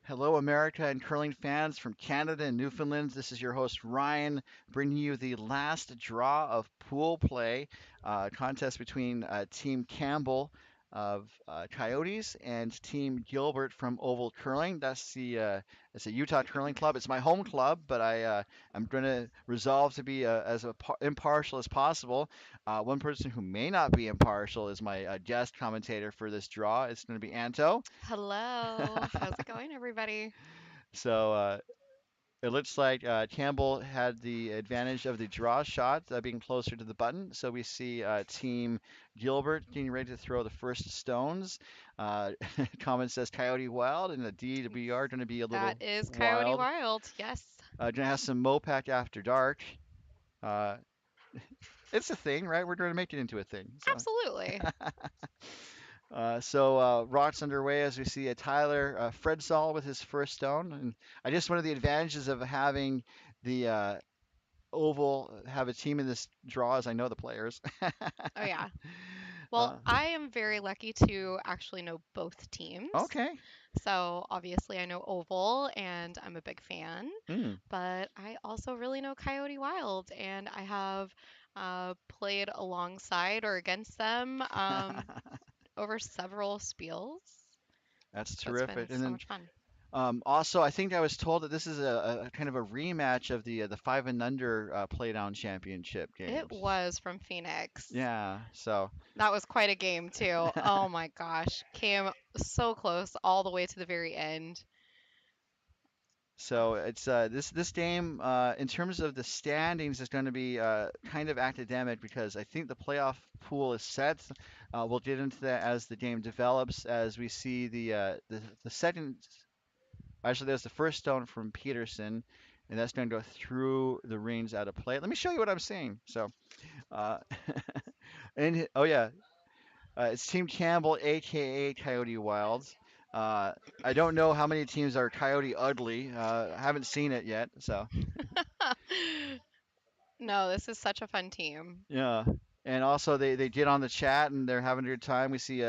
Hello, America and curling fans from Canada and Newfoundland. This is your host, Ryan, bringing you the last draw of pool play contest between Team Campbell of Coyotes and Team Gilbert from Oval Curling. It's a Utah Curling Club. It's my home club, but I'm going to resolve to be impartial as possible. One person who may not be impartial is my guest commentator for this draw. It's going to be Anto. Hello. How's it going, everybody? So it looks like Campbell had the advantage of the draw shot being closer to the button. So we see Team Gilbert getting ready to throw the first stones. Uh, Comment says Coyote Wild, and indeed we are going to be a That little is Coyote wild. Wild. Yes, Going to have some MoPac after dark. Uh, it's a thing, right? We're going to make it into a thing. absolutely. Rocks underway as we see Tyler Fredsall with his first stone. And I guess one of the advantages of having the Oval have a team in this draw is I know the players. Oh, yeah. Well, uh, I am very lucky to actually know both teams. okay. So, obviously, I know Oval and I'm a big fan, Mm. but I also really know Coyote Wild and I have played alongside or against them over several spiels. That's So, it's been terrific. And so then much fun. also, I think I was told that this is a kind of a rematch of the five and under Playdown Championship It games. was from Phoenix. Yeah. So That was quite a game too. Oh my gosh. Came so close all the way to the very end. it's this game in terms of the standings is going to be kind of academic because I think the playoff pool is set. We'll get into that as the game develops as we see the second. Actually, there's the first stone from Peterson, and that's going to go through the rings out of play. Let me show you what I'm seeing. Uh, and oh yeah, it's Team Campbell, aka Coyote Wilds. I don't know how many teams are Coyote Ugly. I haven't seen it yet, so No, this is such a fun team. yeah. And also they get on the chat and they're having a good time. We see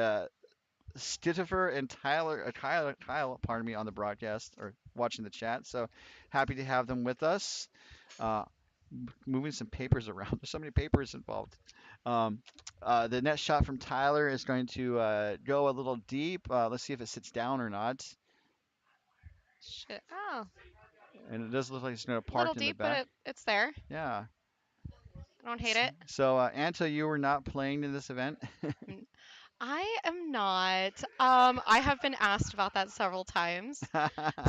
Stittifer and Kyle, pardon me, on the broadcast or watching the chat. So happy to have them with us. Uh, Moving some papers around. There's so many papers involved. Um, the net shot from Tyler is going to go a little deep. Let's see if it sits down or not. Shit. Oh, And it does look like it's going to a little park in the deep, but back. it's there. Yeah. I don't hate it. So, Anta, you were not playing in this event. Mm, I am not. I have been asked about that several times.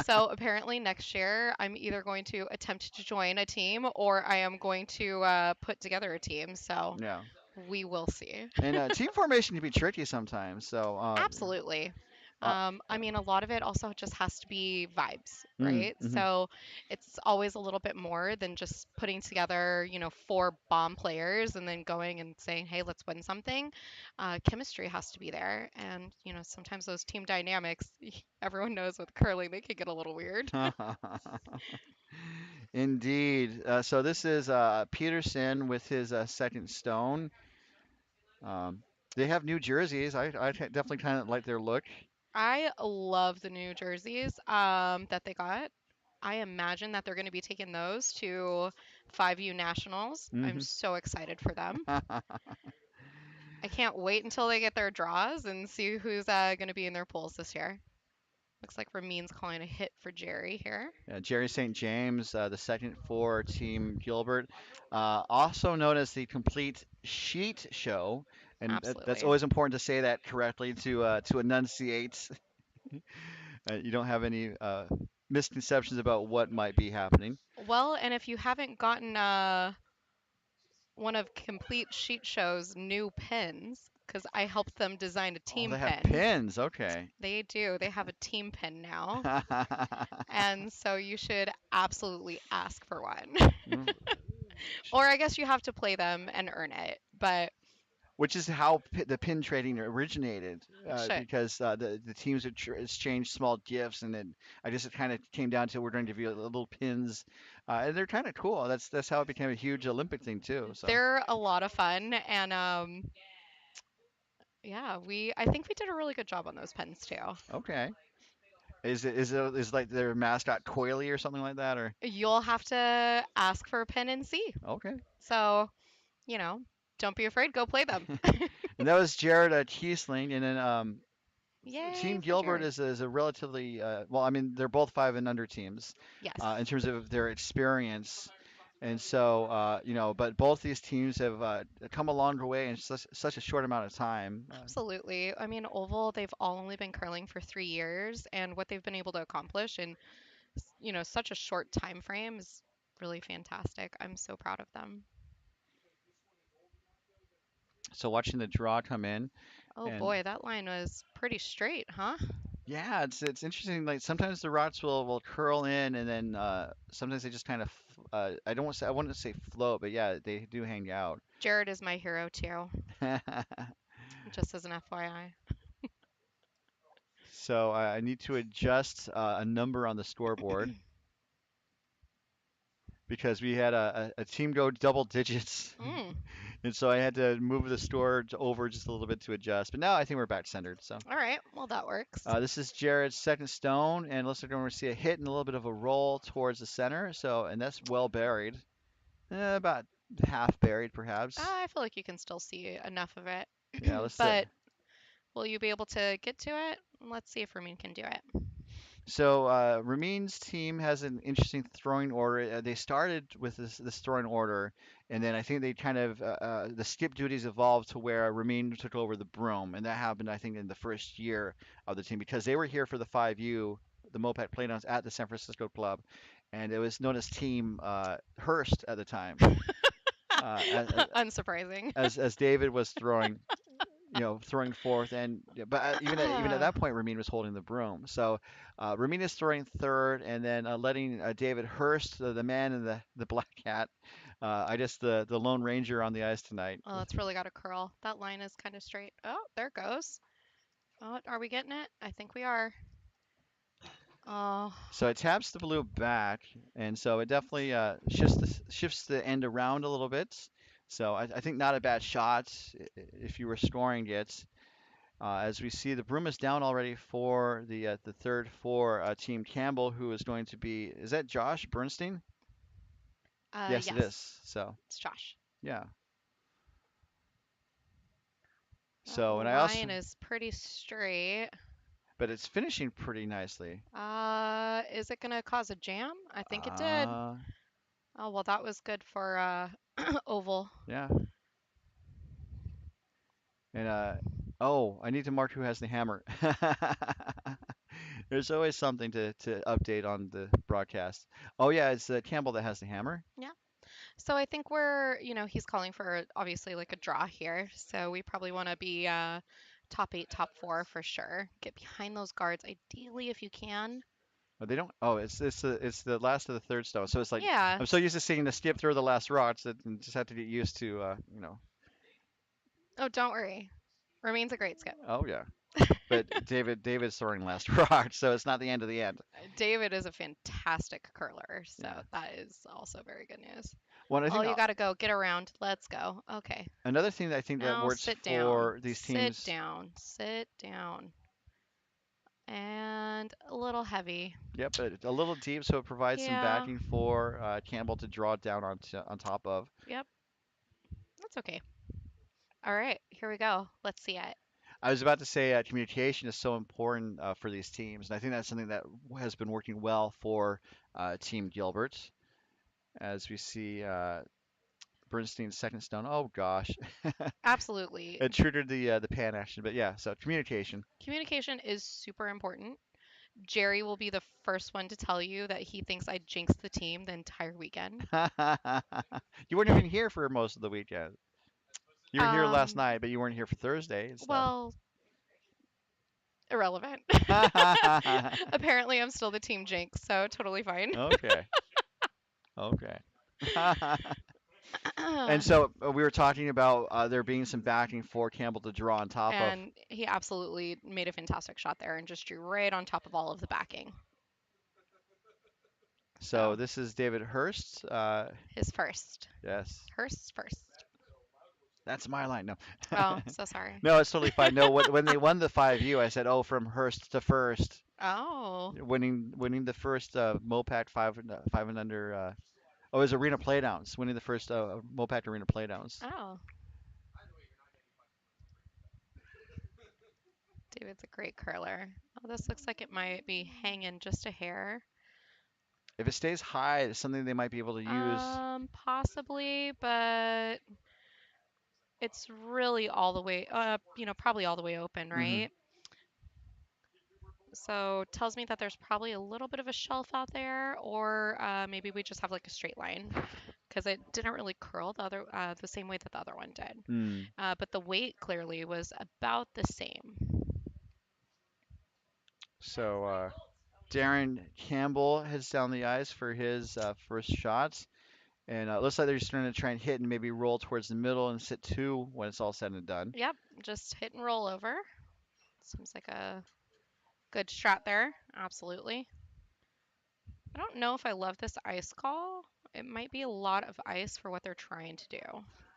So apparently next year I'm either going to attempt to join a team or I am going to put together a team. So Yeah. we will see. And team formation can be tricky sometimes. Absolutely. Uh, I mean, a lot of it also just has to be vibes, mm, right? mhm. So it's always a little bit more than just putting together, four bomb players and then going and saying, hey, let's win something. Chemistry has to be there. And, sometimes those team dynamics, everyone knows with curling, they could get a little weird. Indeed. So this is Peterson with his second stone. Um, they have new jerseys. Definitely kind of like their look. I love the new jerseys that they got. I imagine that they're going to be taking those to 5U Nationals. I'm Hmm. so excited for them. I can't wait until they get their draws and see who's going to be in their pools this year. Looks like Ramin's calling a hit for Jerry here. Jerry St. James, the second for Team Gilbert, also known as the Complete Sheet Show, and that's Absolutely. always important to say that correctly to enunciate. You don't have any misconceptions about what might be happening. Well, and if you haven't gotten one of Complete Sheet Show's new pins, because I helped them design a Oh, team they have pin. pins. Okay. They do. They have a team pin now. And so you should absolutely ask for one. Or I guess you have to play them and earn it. But Which is how the pin trading originated, shit. because the teams would exchange small gifts, and then I guess it kind of came down to we're going to give you little pins, and they're kind of cool. That's how it became a huge Olympic thing too. So They're a lot of fun and yeah, I think we did a really good job on those pens too. okay, Is like their mascot Coily or something like that or You'll have to ask for a pin and see. okay. So, you know, don't be afraid, go play them. And that was Jared Kiesling, and then Yay Team for Gilbert Jared. is a relatively well, I mean they're both 5 and under teams Yes. in terms of their experience, and so but both these teams have come a longer way in such a short amount of time. Absolutely. I mean, Oval, they've all only been curling for 3 years, and what they've been able to accomplish in, such a short time frame is really fantastic. I'm so proud of them. So watching the draw come in, Oh and boy, that line was pretty straight, huh? yeah, it's interesting. Like sometimes the routes will curl in, and then sometimes they just kind of I don't want to say I wouldn't say float, but yeah, they do hang out. Jared is my hero too, just as an FYI. So I need to adjust a number on the scoreboard because we had a team go double digits, Mm, and so I had to move the score over just a little bit to adjust. But now I think we're back centered. So all right, well, that works. this is Jared's second stone, and looks like we're going to see a hit and a little bit of a roll towards the center. So and that's well buried, about half buried perhaps. I feel like you can still see enough of it, Yeah, let's. but will you be able to get to it? Let's see if Ramin can do it. So Ramin's team has an interesting throwing order. They started with this throwing order, and then I think they kind of the skip duties evolved to where Ramin took over the broom, and that happened I think in the first year of the team because they were here for the 5U, the MoPac Playdowns at the San Francisco club, and it was known as Team Hurst at the time. Uh, Unsurprising. as David was throwing throwing fourth, and yeah, but even at that point, Ramin was holding the broom. So Ramin is throwing third, and then letting David Hurst, the man in the black hat, I guess the Lone Ranger on the ice tonight. Oh, it's really got a curl. That line is kind of straight. Oh, there it goes. Oh, are we getting it? I think we are. Oh, So it taps the blue back, and so it definitely shifts the end around a little bit. So I think not a bad shot if you were scoring it. As we see, the broom is down already for the third for Team Campbell, who is going to be, is that Josh Bernstein? Yes, it yes, is. So, it's Josh. yeah. That So, and I also, line is pretty straight. but it's finishing pretty nicely. Is it gonna cause a jam? I think it did. Uh, Oh, well, that was good for Oval. yeah. And, oh, I need to mark who has the hammer. There's always something to update on the broadcast. Oh, yeah, it's Campbell that has the hammer. Yeah. So I think he's calling for obviously like a draw here. So we probably want to be top eight, top four for sure. Get behind those guards, ideally if you can. Oh, they don't. Oh, it's the last of the third stone. So it's like Yeah. I'm so used to seeing the skip through the last rocks that I just have to get used to. Oh, don't worry. Ramin's a great skip. Oh yeah. But David's throwing last rock, so it's not the end of the end. David is a fantastic curler, so Yeah. that is also very good news. Well, I Oh, think you got to go. Get around. Let's go. Okay. another thing that I think that Now works sit down. for these Sit teams. down. Sit down. And a little heavy. Yep, but a little deep, so it provides some Yeah. backing for Campbell to draw down on top of. Yep. That's okay. All right. Here we go. Let's see it. I was about to say communication is so important for these teams, and I think that's something that has been working well for Team Gilbert, as we see Bernstein's second stone. Oh gosh, Absolutely. it triggered the pan action, but yeah. So communication. Communication is super important. Jerry will be the first one to tell you that he thinks I jinxed the team the entire weekend. You weren't even here for most of the weekend. You were here last Um, night, but you weren't here for Thursday and stuff. well, irrelevant. Apparently, I'm still the team jinx, so totally fine. Okay. Okay. And so we were talking about there being some backing for Campbell to draw on top of. And he absolutely made a fantastic shot there and just drew right on top of all of the backing. So So this is David Hurst. his first. Yes. Hurst's first. That's my line. No, Oh, so sorry. no, it's totally fine. No, when they won the 5U, I said, oh, from Hearst to first, Oh. winning the first MoPac five and under. Oh, it was Arena Playdowns, winning the first MoPac Arena Playdowns. Oh. David's a great curler. Oh, this looks like it might be hanging just a hair. If it stays high, it's something they might be able to use. Possibly, but it's really all the way, probably all the way open, Hmm. right? So tells me that there's probably a little bit of a shelf out there, or maybe we just have like a straight line because it didn't really curl the same way that the other one did. Mm. But the weight clearly was about the same. So Darren Campbell heads down the ice for his first shots. And it looks like they're just going to try and hit and maybe roll towards the middle and sit two when it's all said and done. Yep, just hit and roll over. Seems like a good strat there. Absolutely. I don't know if I love this ice call. It might be a lot of ice for what they're trying to do.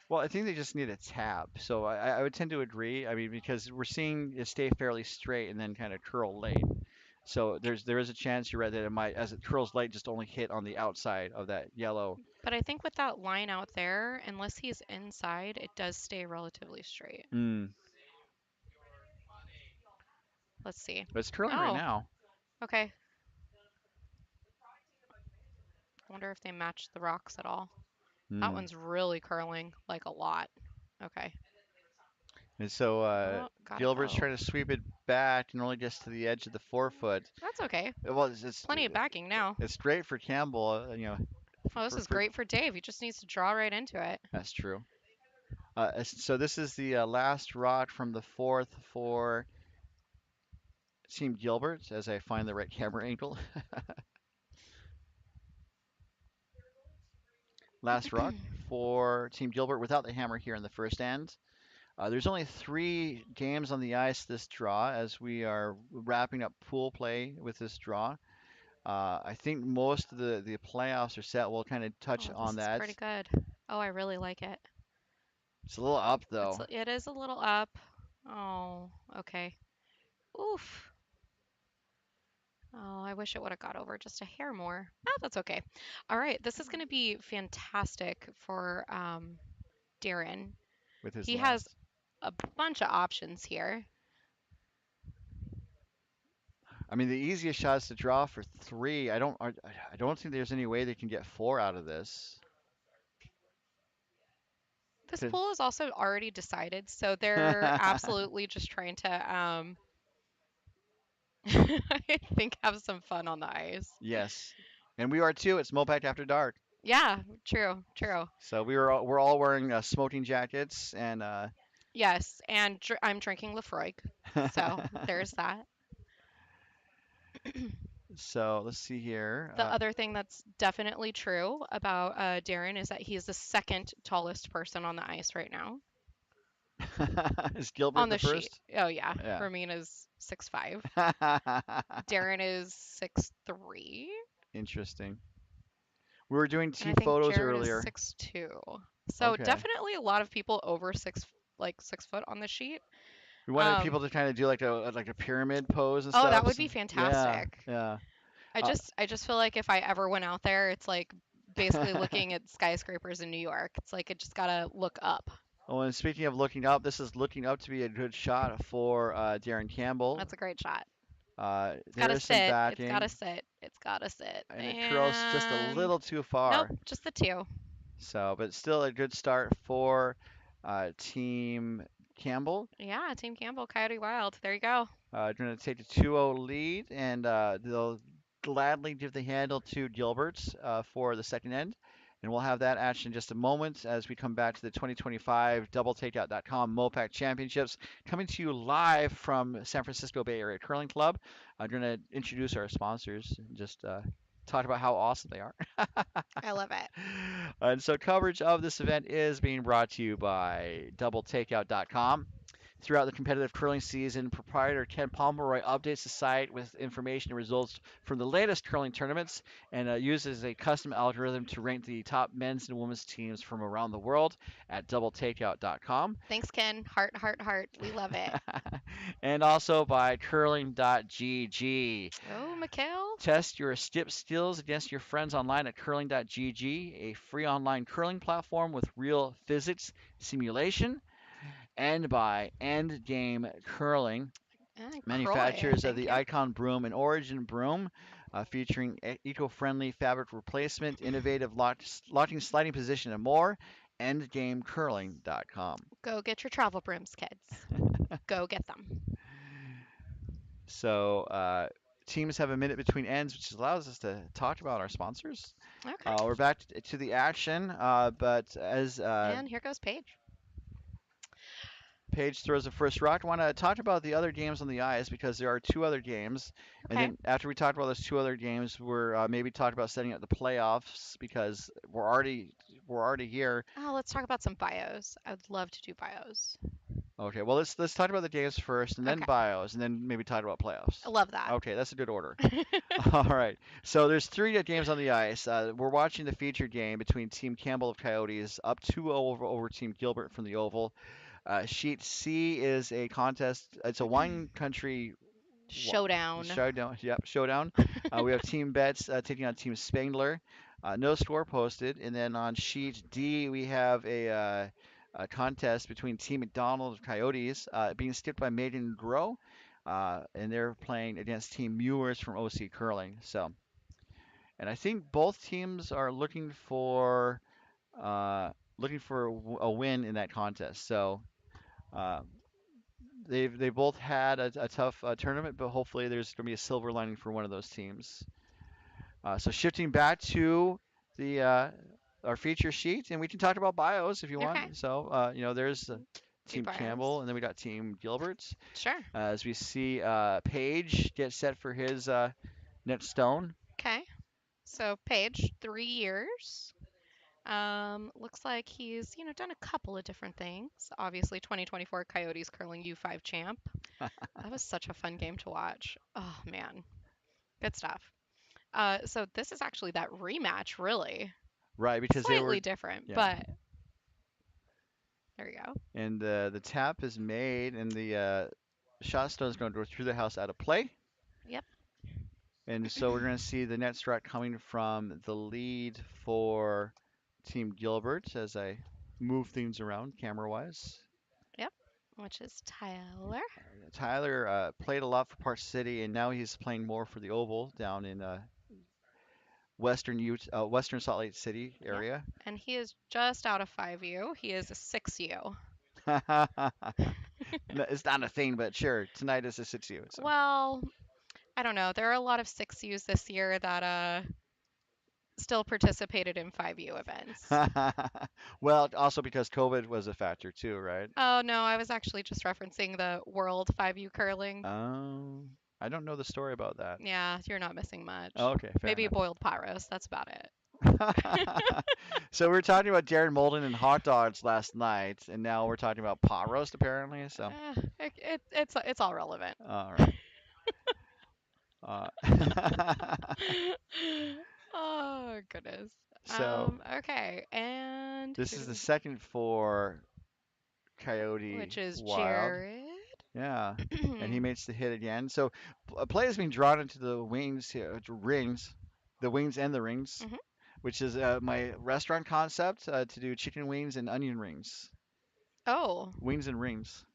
Well, I think they just need a tap. So I would tend to agree. I mean, because we're seeing it stay fairly straight and then kind of curl late. So there is a chance you're right that it might, as it curls late, just only hit on the outside of that yellow. But I think with that line out there, unless he's inside, it does stay relatively straight. Mm. Let's see. But it's curling right Oh, now. okay. Wonder if they match the rocks at all. That Mm. one's really curling, like a lot. Okay. And so Oh, got it Gilbert's low. trying to sweep it back and only gets to the edge of the forefoot. That's okay. Well, it's Plenty of backing now. it's great for Campbell, Oh, this is for great for Dave. He just needs to draw right into it. that's true. So this is the last rock from the fourth for Team Gilbert, as I find the right camera angle. Last rock for Team Gilbert without the hammer here in the first end. There's only 3 games on the ice this draw as we are wrapping up pool play with this draw. I think most of the playoffs are set. We'll kind of touch Oh, on this is that. pretty good. Oh, I really like it. It's a little up though. It is a little up. Oh, okay. Oof. Oh, I wish it would have got over just a hair more. Oh, that's okay. All right, this is going to be fantastic for Darren. With his He has last. a bunch of options here. I mean, the easiest shot is to draw for 3. I don't think there's any way they can get 4 out of this. This 'Cause- pool is also already decided, so they're absolutely just trying to, I think, have some fun on the ice. Yes, and we are too. It's MoPac After Dark. Yeah, true, true. So we're all wearing smoking jackets and Yes, and I'm drinking Lefroy, so there's that. so let's see here. The other thing that's definitely true about Darren is that he's the second tallest person on the ice right now Is Gilbert on the the sheet. first? Oh yeah, Yeah. Ramina's 6'5". Darren is 6'3", Interesting. We were doing and I team think photos Jared is earlier. 6'2". So Okay. definitely a lot of people over 6 foot on the sheet. We wanted Um, people to kind of do like a pyramid pose and oh, that stuff. would be Yeah, fantastic. yeah. I Uh, just I just feel like if I ever went out there, it's like basically looking at skyscrapers in New York. It's like it just gotta look up. oh, and speaking of looking up, this is looking up to be a good shot for Darren Campbell. That's a great shot. It's There gotta is some sit. It's gotta backing, sit. It's gotta sit. and it curls just a And little too nope, far. just the two. So, but still a good start for Team Campbell. Yeah, Team Campbell, Coyote Wild. There you go. Going to take the 2-0 lead, and they'll gladly give the handle to Gilberts for the second end. And we'll have that action in just a moment as we come back to the 2025 DoubleTakeout.com MoPac Championships, coming to you live from San Francisco Bay Area Curling Club. I'm going to introduce our sponsors and just talk about how awesome they are. I love it. And so coverage of this event is being brought to you by DoubleTakeout.com. Throughout the competitive curling season, proprietor Ken Pomeroy updates the site with information and results from the latest curling tournaments and uses a custom algorithm to rank the top men's and women's teams from around the world at doubletakeout.com. Thanks, Ken. Heart, heart, heart. We love it. And also by curling.gg. Oh, Mikhail. Test your stip skills against your friends online at curling.gg, a free online curling platform with real physics simulation. And by Endgame Curling, And Croy, I manufacturers of think. the Yep. Icon Broom and Origin Broom, featuring eco-friendly fabric replacement, innovative locking sliding position, and more. Endgamecurling.com. Go get your travel brooms, kids. Go get them. So teams have a minute between ends, which allows us to talk about our sponsors. Okay. We're back to the action, but as And here goes Paige. Paige throws the first rock, I want to talk about the other games on the ice because there are two other games. And Okay. then after we talk about those two other games, we're maybe talk about setting up the playoffs because we're already here. Oh, let's talk about some bios. I'd love to do bios. Okay, well let's talk about the games first, and then Okay. bios, and then maybe talk about playoffs. I love that. Okay, that's a good order. All right. So there's three games on the ice. We're watching the featured game between Team Campbell of Coyotes up 2-0 over Team Gilbert from the Oval. Sheet C is a contest. It's a wine country Showdown. showdown. Yep, showdown. We have Team Bets taking on Team Spangler. No score posted. And then on sheet D, we have a contest between Team McDonald of Coyotes being skipped by Maiden Grow. And they're playing against Team Mewers from OC Curling. So, and I think both teams are uh, looking for a win in that contest. So, uh, they both had a tough tournament, but hopefully there's going to be a silver lining for one of those teams. So shifting back to the our feature sheet, and we can talk about bios if you Okay. want. So there's Do Team bios. Campbell, and then we got Team Gilbert. Sure. As we see Paige get set for his next stone. Okay. So Paige, 3 years. Looks like he's, done a couple of different things. Obviously, 2024 Coyotes Curling U5 champ. That was such a fun game to watch. Oh man, good stuff. So this is actually that rematch, really. Right, because they were, Slightly different, yeah. but there you go. And the tap is made, and the shot stone is going to go through the house out of play. Yep. And so we're going to see the net strike coming from the lead for Team Gilbert as I move things around camera-wise. Yep. Which is Tyler. Tyler played a lot for Park City, and now he's playing more for the Oval down in Western Salt Lake City Yep. area. And he is just out of 5U. He is a 6U. No, it's not a thing, but sure, tonight is a 6U. So. Well, I don't know. There are a lot of 6Us this year that still participated in 5U events. Well, also because COVID was a factor too, right? Oh no, I was actually just referencing the World 5U curling. I don't know the story about that. Yeah, you're not missing much. Oh, okay, fair Maybe enough. boiled pot roast. That's about it. So we were talking about Darren Molden and hot dogs last night, and now we're talking about pot roast apparently. So, It's all relevant. all right. Uh, Oh goodness. so Okay, and this is the second for Coyote which is Wild. Jared. Yeah, and he makes the hit again. So play is being drawn into the wings here, rings, the wings and the rings, Hmm. which is my restaurant concept to do chicken wings and onion rings. Oh, Wings and rings.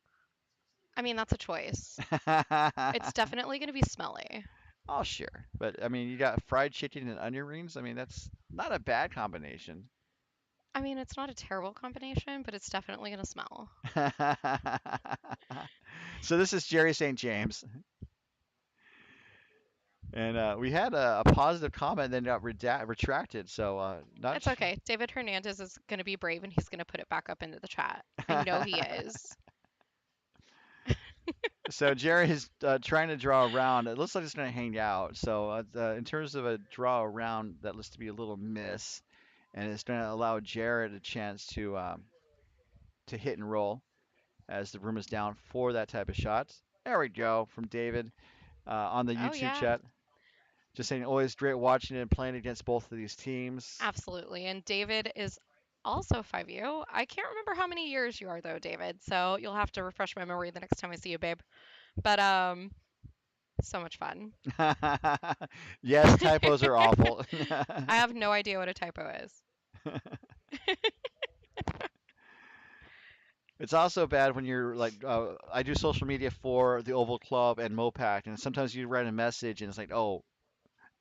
I mean that's a choice. It's definitely going to be smelly. Oh, sure. But I mean, you got fried chicken and onion rings. I mean, that's not a bad combination. I mean, it's not a terrible combination, but it's definitely going to smell. So this is Jerry St. James, and we had a positive comment, then got retracted. So not. It's okay. David Hernandez is going to be brave and he's going to put it back up into the chat. I know he is. So Jerry is trying to draw around. It looks like it's going to hang out. So in terms of a draw around, that looks to be a little miss, and it's going to allow Jared a chance to hit and roll. as the room is down for that type of shot. There we go from David on the Oh YouTube yeah, chat. Just saying, always great watching and playing against both of these teams. absolutely. And David is also 5U. I can't remember how many years you are though, David. So you'll have to refresh my memory the next time I see you, babe. But so much fun. Yes, typos are awful. I have no idea what a typo is. It's also bad when you're like, I do social media for the Oval Club and MoPac, and sometimes you write a message and it's like, oh,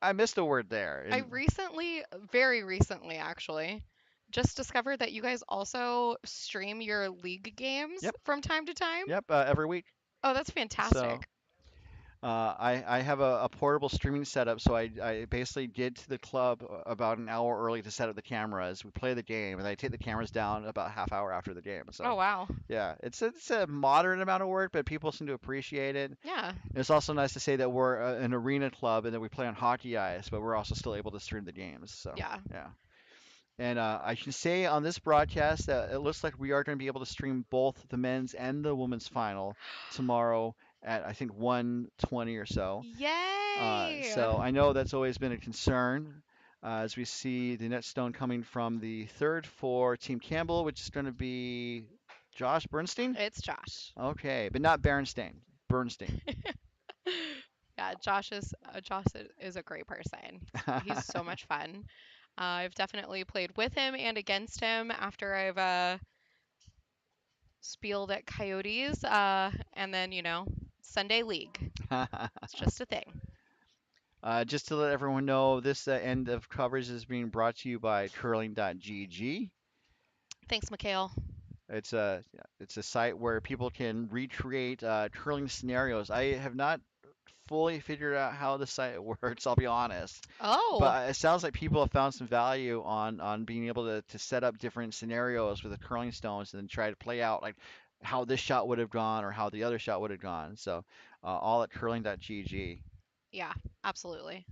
I missed a word there. I And recently, very recently actually, just discovered that you guys also stream your league games yep, from time to time. yep, every week. Oh, that's So fantastic. I have a portable streaming setup, so I basically get to the club about an hour early to set up the cameras. We play the game, and I take the cameras down about half hour after the game. Oh, So wow. yeah, it's a moderate amount of work, but people seem to appreciate it. Yeah. And it's also nice to say that we're an arena club and that we play on hockey ice, but we're also still able to stream the games. So Yeah. yeah. And I can say on this broadcast that it looks like we are going to be able to stream both the men's and the women's final tomorrow at I think 1:20 or so. Yay! So I know that's always been a concern as we see the net stone coming from the third for Team Campbell, which is going to be Josh Bernstein. It's Josh. Okay, but not Berenstain. Bernstein. Yeah, Josh is a great person. He's so much fun. I've definitely played with him and against him after I've spieled at Coyotes, and then Sunday League. It's just a thing. Just to let everyone know, this end of coverage is being brought to you by curling.gg. Thanks, Mikhail. It's a site where people can recreate curling scenarios. I have not fully figured out how the site works, I'll be honest. Oh, But it sounds like people have found some value on being able to set up different scenarios with the curling stones and then try to play out like how this shot would have gone or how the other shot would have gone. So all at curling.gg. yeah, absolutely.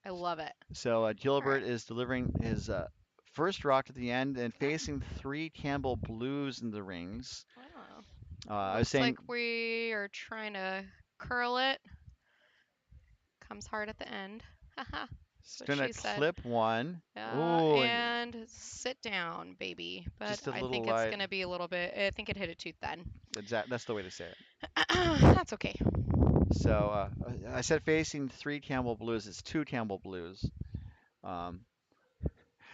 I love it. So All right. Gilbert is delivering his first rock at the end and facing three Campbell Blues in the rings. Oh, I was looks like saying we are trying to curl it. Comes hard at the end. Haha. That's he's what gonna she said. clip one. Ooh, and And sit down, baby. But just a I little think it's light. gonna be a little bit. I think it hit a tooth then. That's the way to say it. That's okay. So I said facing three Campbell Blues. It's two Campbell Blues. Um,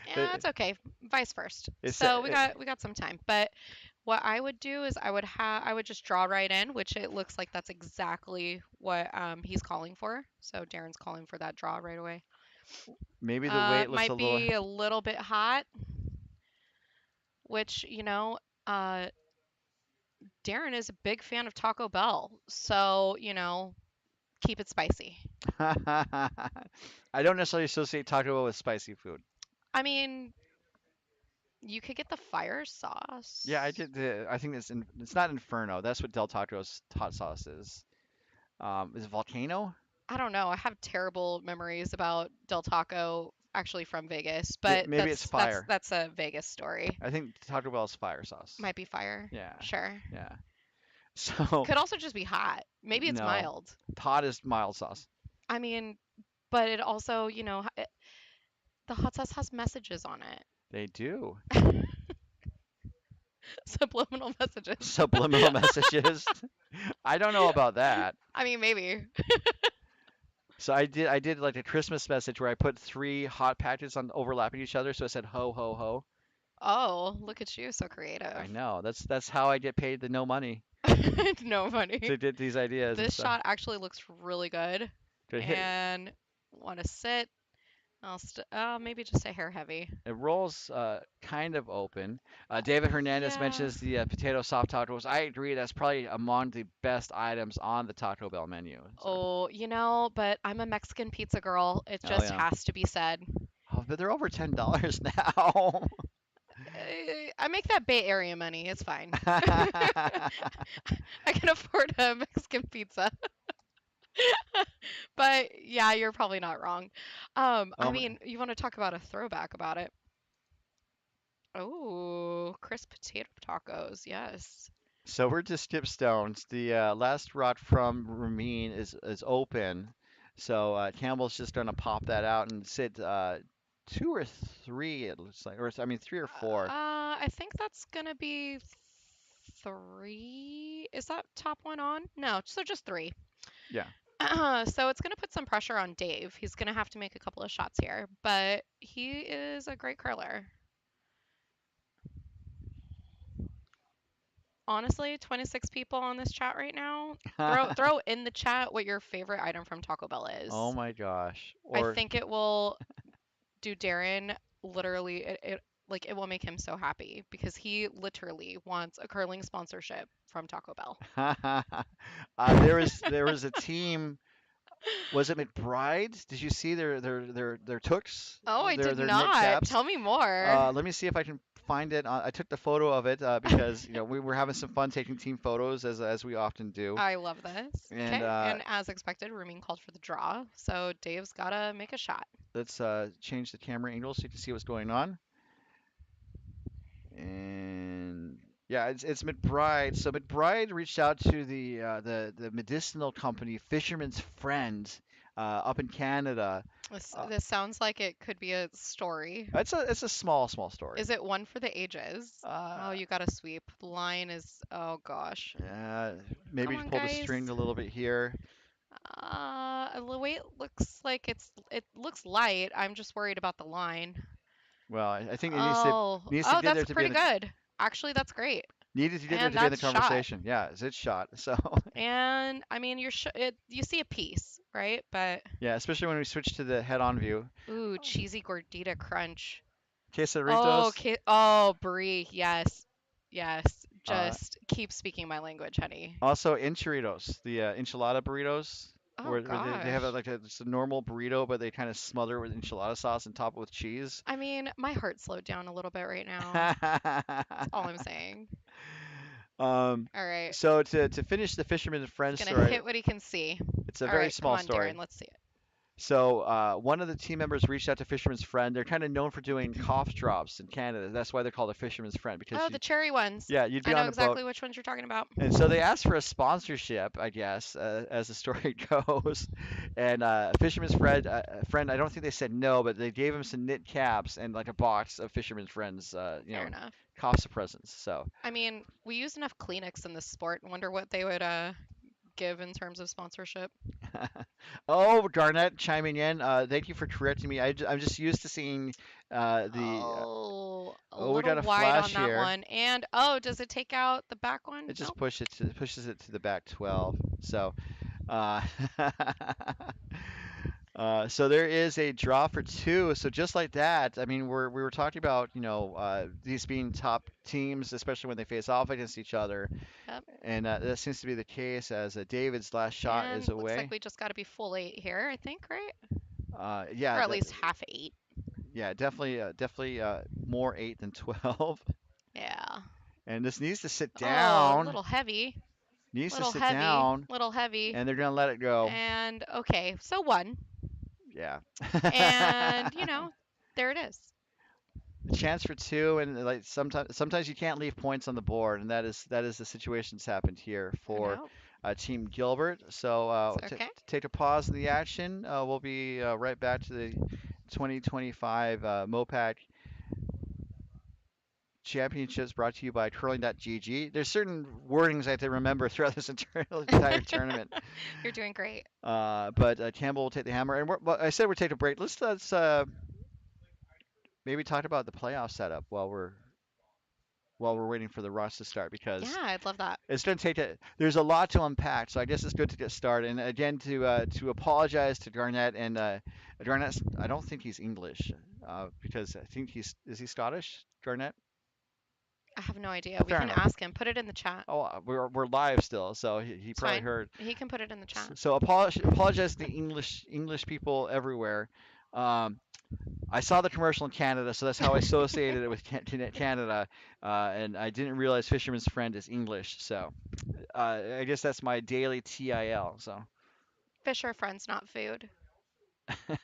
Yeah, it, it's okay. Vice first. it's So we got some time. But what I would do is I would just draw right in, which it looks like that's exactly what he's calling for. So Darren's calling for that draw right away. maybe the weight looks a Might little. be a little bit hot, which Darren is a big fan of Taco Bell. So keep it spicy. I don't necessarily associate Taco Bell with spicy food. I mean, you could get the fire Yeah, I sauce. did. I think it's not Inferno. That's what Del Taco's hot sauce is. Is it Volcano? I don't know. I have terrible memories about Del Taco actually from Vegas, but Maybe it's that's fire. that's a Vegas story. I think Taco Bell's fire sauce. Might be fire. Yeah, Sure. yeah. So Could also just be hot. Maybe it's no, mild. hot is mild sauce. I mean, but it also, the hot sauce has messages on They do. it. Subliminal messages. Subliminal messages. I don't know about that. I mean, maybe. So I did like a Christmas message where I put three hot patches on overlapping each other, so it said ho ho ho. Oh, look at you, so creative. I know. That's how I get paid the no money No funny. to get these ideas and This stuff. shot actually looks really good. To hit And want to sit. Maybe just a hair heavy. it rolls kind of open. David Hernandez Yeah. mentions the potato soft tacos. I agree. That's probably among the best items on the Taco Bell menu. So, Oh, but I'm a Mexican pizza girl. It oh just yeah. has to be said. Oh, but they're over $10 now. I make that Bay Area money. It's fine. I can afford a Mexican pizza. But yeah, you're probably not wrong. I Um, mean, you want to talk about a throwback about it. Oh, crisp potato tacos. Yes. So we're just skip stones. The last rod from Ramin is open. So Campbell's just gonna pop that out and sit two or three, it looks like, or I mean three or four. I think that's gonna be three. Is that top one on? No, so just three. Yeah. So it's gonna put some pressure on Dave. He's gonna have to make a couple of shots here, but he is a great curler. Honestly, 26 people on this chat right now. Throw in the chat what your favorite item from Taco Bell Oh is. my gosh. I Or think it will do Darren literally it like it will make him so happy because he literally wants a curling sponsorship from Taco Bell. there was a team. Was it McBride? Did you see their tooks, Oh, I did their knit not. caps? Tell me more. Let me see if I can find it. I took the photo of it because we were having some fun taking team photos as we often do. I love this. And Okay, and as expected, Rooming called for the draw, so Dave's gotta make a shot. let's change the camera angle so you can see what's going on. And yeah, it's McBride. So McBride reached out to the medicinal company Fisherman's Friend up in Canada. This Uh, this sounds like it could be a story. it's a small story. Is it one for the ages? Uh, Oh, you got to sweep. The line is, oh gosh. uh, Come maybe on, pull the guys. string a little bit here. The way it looks like it looks light. I'm just worried about the line. Well, I think it Oh, needs to oh, get there that's to be pretty good. Actually, that's great. needed to get there And to be in the that's shot. conversation. Yeah, it's shot. So And I mean, you see a piece, right? But yeah, especially when we switch to the head-on view. ooh, cheesy gordita crunch. Oh, Quesadritos. oh, brie. Yes. Yes. Uh, Just keep speaking my language, honey. Also enchiladas, the enchilada burritos, Oh where they have gosh. just a normal burrito, but they kind of smother it with enchilada sauce and top it with cheese. I mean, my heart slowed down a little bit right now. That's all I'm saying. um, All right. so to finish the Fisherman and He's Friends gonna story, hit what he can see. it's a All very right, come small on, Darren, story. let's see it. So one of the team members reached out to Fisherman's Friend. They're kind of known for doing cough drops in Canada. That's why they're called a Fisherman's Friend because Oh, the cherry ones. yeah, you'd I be know on a boat. exactly which ones you're talking about. And so they asked for a sponsorship, I guess, as the story goes. And friend, I don't think they said no, but they gave him some knit caps and like a box of Fisherman's Friends, Fair enough. cost of presents. So, I mean, we use enough Kleenex in this sport. Wonder what they would give in terms of sponsorship. oh, Garnett chiming in. Thank you for correcting me. I'm just used to seeing the. Oh, a Oh, we got little a wide on flash that here. one. And oh, does it take out the back one? It just Nope. pushes it to the back 12. So, uh, so there is a draw for two. So just like that, I mean, we were talking about, these being top teams, especially when they face off against each other, Yep. and that seems to be the case as David's last shot is And looks like away. we just got to be full eight here, I think, right? Or Yeah, at least half eight. yeah, definitely more 8 than 12. Yeah. And this needs to sit Oh, a down, little heavy. needs to Little sit heavy. down, Little heavy. and they're gonna let it go. And okay, so one. Yeah. And, there it is. A chance for two, and like sometimes you can't leave points on the board, and that is the situation that's happened here for No, Team Gilbert. So it's okay. take a pause in the action. We'll be right back to the 2025 MoPac Championships brought to you by Curling.gg. There's certain wordings I have to remember throughout this entire tournament. You're doing great. But Campbell will take the hammer, and well, I said we're taking a break. Let's maybe talk about the playoff setup while we're waiting for the rush to start Yeah, because I'd love that. it's going to take there's a lot to unpack. So I guess it's good to get started. And again, to apologize to Garnett and Garnett. I don't think he's English because I think is he Scottish? Garnett? I have no idea. We Fair can enough. ask him. Put it in the chat. Oh, we're live still, so he It's probably fine. heard. He can put it in the chat. So apologize to the English people everywhere. Um, I saw the commercial in Canada, so that's how I associated it with Canada, and I didn't realize Fisherman's Friend is English. So I guess that's my daily TIL. So Fish are friends, not food. are you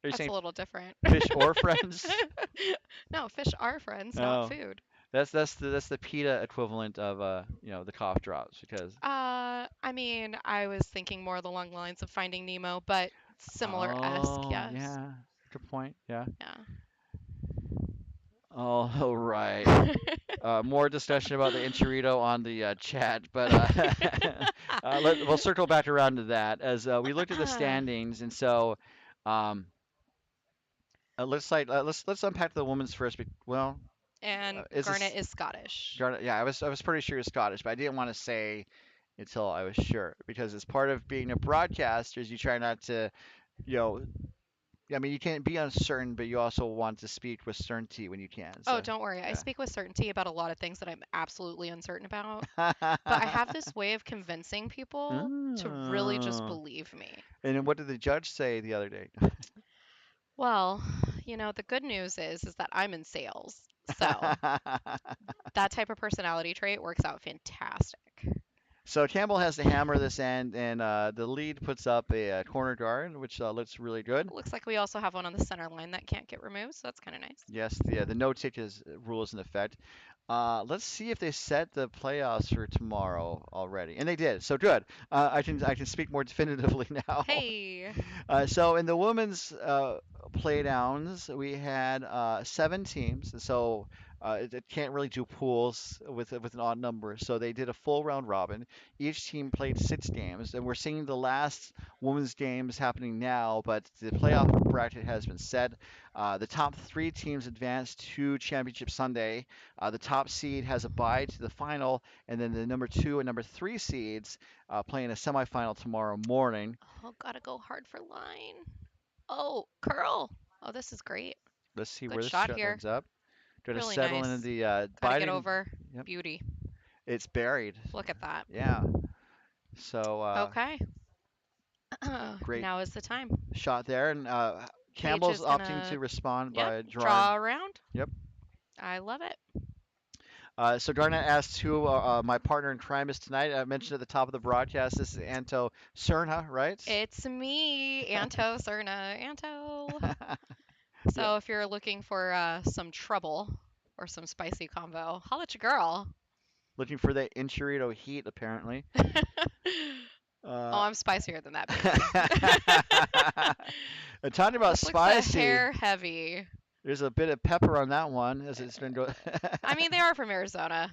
That's saying a little different. fish or friends? No, fish are friends, not Oh, food. That's the PETA equivalent of the cough drops because I mean, I was thinking more along the lines of Finding Nemo, but similar-esque, oh yes. yeah, good point. Yeah. Yeah. Oh right. More discussion about the enchilito on the chat, but we'll circle back around to that as we looked at the standings, and so um, let's unpack the women's first. Well, And is Garnet this is Scottish. Garnet? Yeah, I was pretty sure it's Scottish, but I didn't want to say until I was sure because as part of being a broadcaster, is you try not to, you know, I mean you can't be uncertain, but you also want to speak with certainty when you can. Oh, So don't worry. I yeah. speak with certainty about a lot of things that I'm absolutely uncertain about. But I have this way of convincing people to really just Oh. believe me. And then what did the judge say the other day? Well, the good news is that I'm in sales. So that type of personality trait works out fantastic. So Campbell has the hammer this end, and the lead puts up a corner guard, which looks really good. Looks like we also have one on the center line that can't get removed, so that's kind of nice. Yes, the no tickets rule is in effect. Let's see if they set the playoffs for tomorrow already, and they did. So good. I can speak more definitively now. Hey, So in the women's playdowns, we had 7 teams. So it can't really do pools with an odd number. So they did a full round robin. Each team played 6 games, and we're seeing the last women's games happening now. But the playoff bracket has been set. The top 3 teams advance to Championship Sunday. The top seed has a bye to the final, and then the number 2 and number 3 seeds playing a semifinal tomorrow morning. oh, gotta go hard for line. Oh, curl. Oh, this is great. Let's see where Good this shot shot here. ends up. Going to Really settle into nice. the Gotta get Biden. over. Yep, Beauty. it's buried. Look at that. Yeah. So Okay. great Now is the time. shot there, and Paige Campbell's is opting gonna, to respond yep, by drawing. draw around. Yep. I love it. So Garnett asked who my partner in crime is tonight. I mentioned at the top of the broadcast, this is Anto Serna, right? It's me, Anto Serna. Anto. Yeah. So if you're looking for some trouble or some spicy combo, holla at your girl. Looking for that Enchilito heat, apparently. Oh, Uh, I'm spicier than that, baby. talking about This looks a spicy, hair heavy. there's a bit of pepper on that one as it's been going. I mean, they are from Arizona.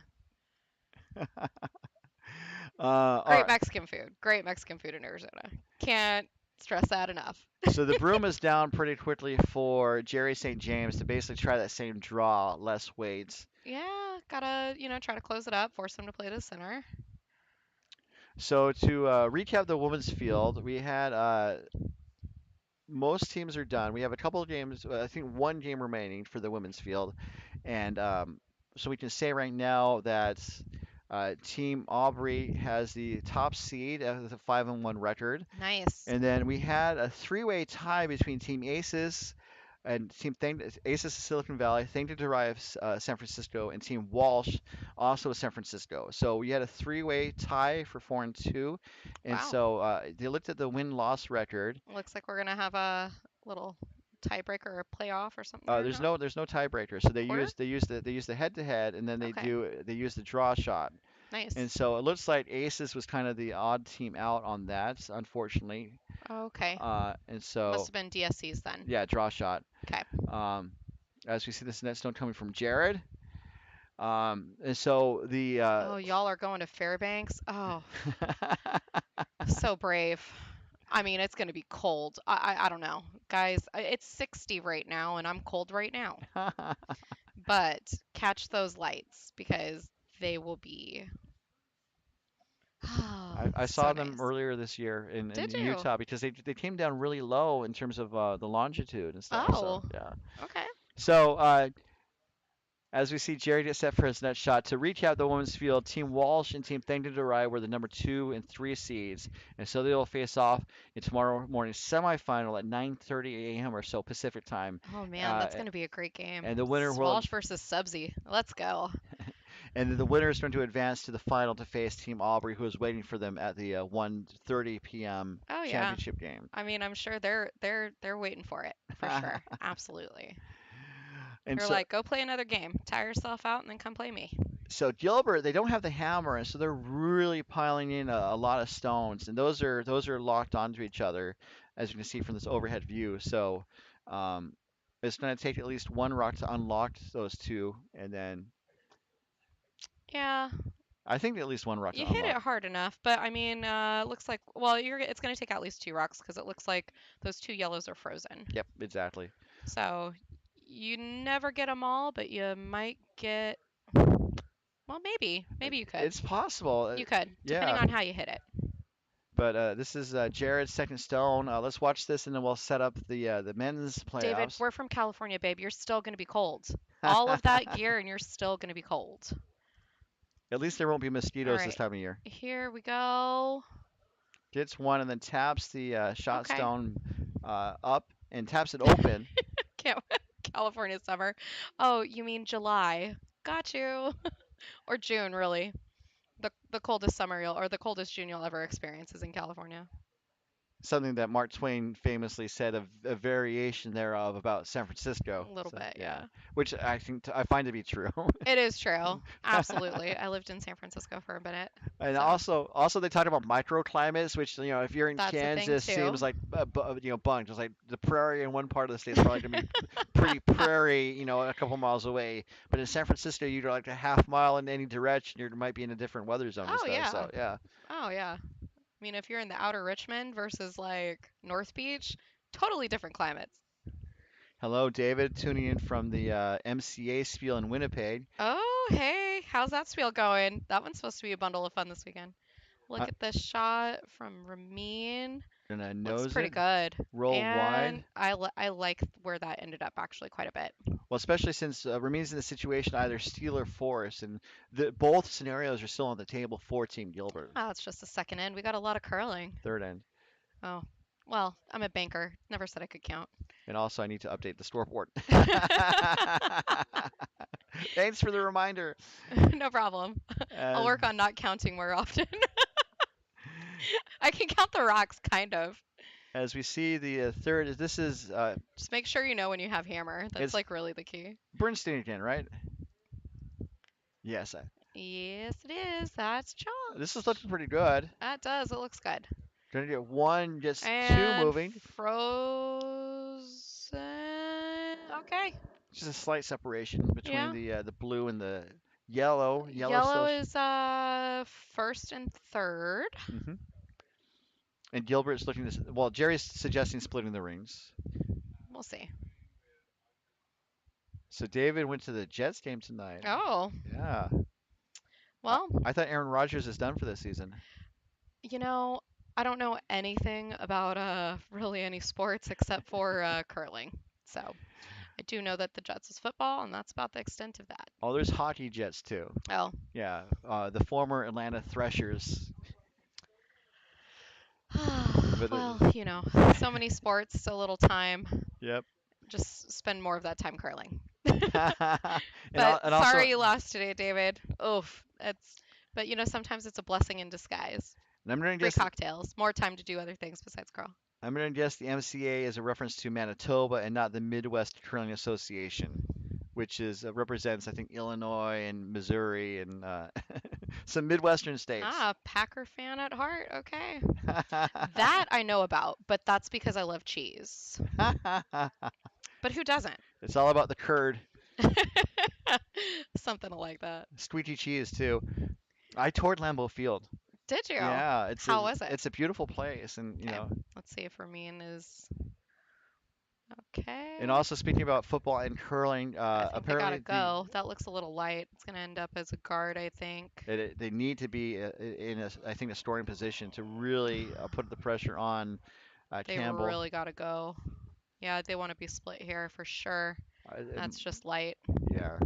All Great right. Mexican food. Great Mexican food in Arizona. Can't stress that enough. So the broom is down pretty quickly for Jerry St. James to basically try that same draw, less weights. Yeah, gotta, try to close it up, force them to play to center. So to recap the women's field, we had most teams are done. We have a couple of games, I think one game remaining for the women's field, and so we can say right now that Team Aubrey has the top seed with a 5-1 record. Nice. And then we had a 3-way tie between Team Aces and Team Aces Silicon Valley, Thing to Derive San Francisco, and Team Walsh also San Francisco. So we had a 3-way tie for 4-2, and Wow. so they looked at the win-loss record. Looks like we're gonna have a little tiebreaker or playoff or something there, There's huh? no tiebreaker, so they Quarter? use the head-to-head, and then Okay. they use the draw shot. And Nice. so it looks like Aces was kind of the odd team out on that, unfortunately. Okay. And Must so have been DSC's then. yeah, draw shot. Okay. Um, as we see this net stone coming from Jared. And so the Oh, y'all are going to Fairbanks? Oh, so brave. I mean, it's gonna be cold. I don't know. Guys, it's 60 right now and I'm cold right now. But catch those lights because they will be I so saw them nice. earlier this year in Did you? Utah because they came down really low in terms of the longitude and stuff. So Oh, yeah. okay. So as we see Jerry get set for his next shot, to recap the women's field, Team Walsh and Team Thing to Derive were the number 2 and 3 seeds, and so they will face off in tomorrow morning's semifinal at 9:30 a.m. or so Pacific time. Oh man, Uh, that's gonna be a great game. and the winner will Swalsh versus Subsy. Let's go. and the winner is going to advance to the final to face Team Aubrey, who is waiting for them at the 1:30 p.m. Oh yeah. championship game. I mean, I'm sure they're waiting for it for sure. Absolutely. And You're so like, go play another game, tire yourself out, and then come play me. Gilbert, they don't have the hammer, and so they're really piling in a lot of stones, and those are locked onto each other, as you can see from this overhead view. So um, it's going to take at least one rock to unlock those two, and then Yeah, I think at least one rock you to hit it unlock. hard enough, but I mean, it looks like well, it's gonna take at least 2 rocks because it looks like those 2 yellows are frozen. Yep, exactly. So you never get them all, but you might get. Well, maybe you could. It's possible. You could, depending Yeah, on how you hit it. but this is Jared's second stone. Let's watch this, and then we'll set up the men's David, playoffs. we're from California, babe. You're still gonna be cold. All of that gear, and you're still gonna be cold. At least there won't be All mosquitoes this right, time of year. here we go. Gets one and then taps the shot Okay. stone up and taps it open. Can't California summer. Oh, you mean July? Got you. Or June, really. The coldest summer or the coldest June you'll ever experience is in California. Something that Mark Twain famously said, a variation thereof about San Francisco. A little So bit, yeah, yeah. which I find to be true. It is true. Absolutely. I lived in San Francisco for a minute, And so also they talk about microclimates, which if you're in that's a thing Kansas, seems too. like bunch. It's like the prairie in one part of the state is probably gonna be pretty prairie, a couple miles away. But in San Francisco, you're like a half mile in any direction, you might be in a different weather zone and Oh stuff. yeah. So yeah. Oh yeah. I mean, if you're in the outer Richmond versus like North Beach, totally different climates. Hello, David, tuning in from the MCA Spiel in Winnipeg. Oh, hey, how's that spiel going? That one's supposed to be a bundle of fun this weekend. Uh, Look at this shot from Ramin. gonna Looks nose pretty it, good. roll And wide. I like where that ended up actually quite a bit. Well, especially since Ramir's in the situation either steal or force, and both scenarios are still on the table for Team Gilbert. Oh, it's just the second end. We got a lot of curling. Third end. Oh, well, I'm a banker. Never said I could count. And also, I need to update the scoreboard. Thanks for the reminder. No problem. I'll As, work on not counting more often. I can count the rocks, kind of. as we see, the third is this is Just make sure you know when you have hammer. That's it's like really the key. Bernstein again, right? Yes. Yes, it is. That's This is Josh. looking pretty good. That does. It looks good. Gonna get one, just two And moving. frozen. Okay. Just a slight separation between Yeah. the blue and the yellow. Yellow Yellow still. is first and third. Hmm. And Gilbert's looking to. Well, Jerry's suggesting splitting the rings. We'll see. So David went to the Jets game tonight. Oh, Yeah. I, well, I thought Aaron Rodgers is done for this season. you know, I don't know anything about really any sports except for curling. So I do know that the Jets is football, and that's about the extent of that. Oh, there's hockey Jets too. Oh, Yeah. The former Atlanta Threshers. But well, so many sports, so little time. yep. Just spend more of that time curling. and But also, sorry you lost today, David. Oof. But sometimes it's a blessing in disguise. and I'm gonna Free guess. cocktails, more time to do other things besides curl. I'm gonna guess the MCA is a reference to Manitoba and not the Midwest Curling Association, which represents I think Illinois and Missouri and some Midwestern states. Ah, Packer fan at heart. Okay. That I know about, but that's because I love cheese. But who doesn't? It's all about the curd, Something like that. squeegee cheese too. I toured Lambeau Field. Did you? Yeah, How was it? it's a beautiful place, and Okay. Let's see if Ramin is and okay. also speaking about football and curling, I think they gotta apparently go. That looks a little light. It's gonna end up as a guard, I think. they need to be in I think a scoring position to really put the pressure on They Campbell. really gotta go. Yeah, they want to be split here for sure. And That's just light. yeah,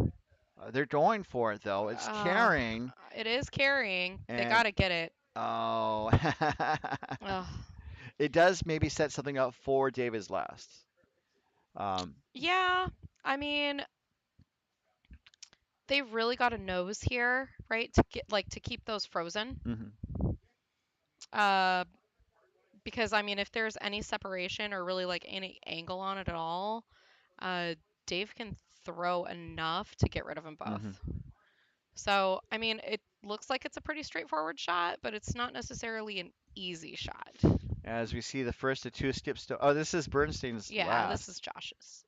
they're going for it though. It's Uh, carrying, it is carrying. They and gotta get it. oh, Ugh. it does maybe set something up for David's last. Um, Yeah, I mean, they really got a nose here, right? To keep those frozen. mhm. Uh, because I mean, if there's any separation or really like any angle on it at all, uh, Dave can throw enough to get rid of them Hmm. both. So, I mean, it looks like it's a pretty straightforward shot, but it's not necessarily an easy shot. As we see the first of two skips to. Oh, this is Bernstein's Yeah, this is last. Josh's.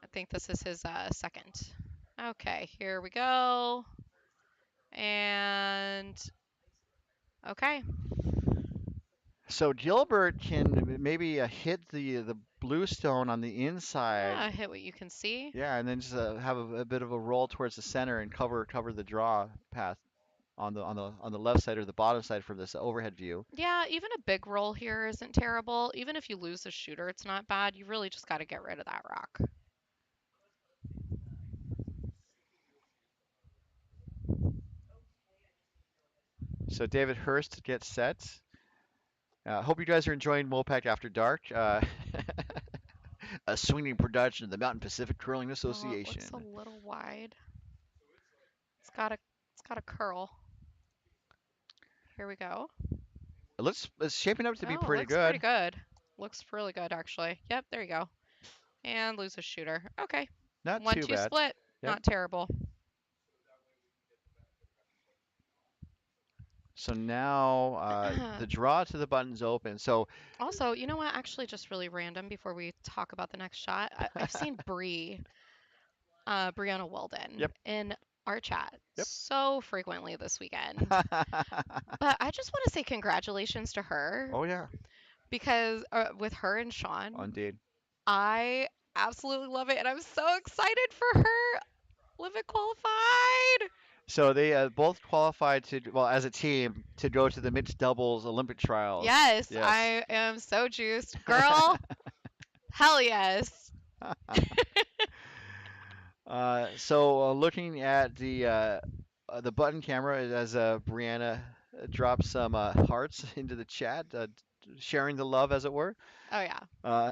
I think this is his second. Okay, here we go. And okay. So Gilbert can maybe hit the blue stone on the inside. Yeah, hit what you can see. Yeah, and then just have a bit of a roll towards the center and cover the draw path on the left side or the bottom side from this overhead view. Yeah, even a big roll here isn't terrible. Even if you lose a shooter, it's not bad. You really just got to get rid of that rock. So David Hurst gets set. Hope you guys are enjoying MoPac After Dark, a swinging production of the Mountain Pacific Curling Oh, it looks a Association. little wide. It's got a curl. Here we go. It's shaping up to be Oh, it pretty looks pretty good. good. Looks really good actually. Yep, there you go. And lose a shooter. Okay. Not too 1-2 bad. split. Yep. Not terrible. So now the draw to the button's open. So Also, you know what? Actually, just really random before we talk about the next shot. I've seen Brianna Weldon yep, in our chat yep. so frequently this weekend. But I just want to say congratulations to her Oh yeah, because with her and Sean, indeed. I absolutely love it. And I'm so excited for her. Olympic qualified. So they both qualified to, well, as a team, to go to the mixed doubles Olympic trials. Yes, Yes. I am so juiced. Girl, hell yes. So looking at the button camera as Brianna drops some hearts into the chat, sharing the love, as it were. Oh, yeah. Uh,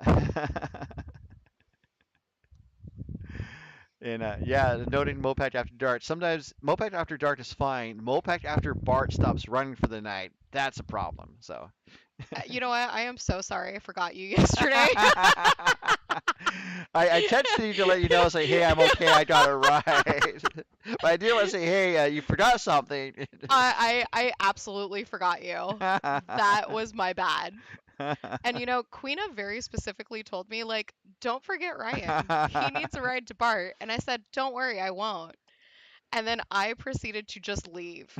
and yeah, noting Mopac After Dark. Sometimes Mopac After Dark is fine. Mopac After Bart stops running for the night. That's a problem. So. You know what? I am so sorry I forgot you yesterday. I texted you to let you know, say, hey, I'm okay, I got it right. But I did want to say, hey, you forgot something. I absolutely forgot you. That was my bad. And you know, Queena very specifically told me, like, don't forget Ryan. He needs a ride to Bart. And I said, don't worry, I won't. And then I proceeded to just leave.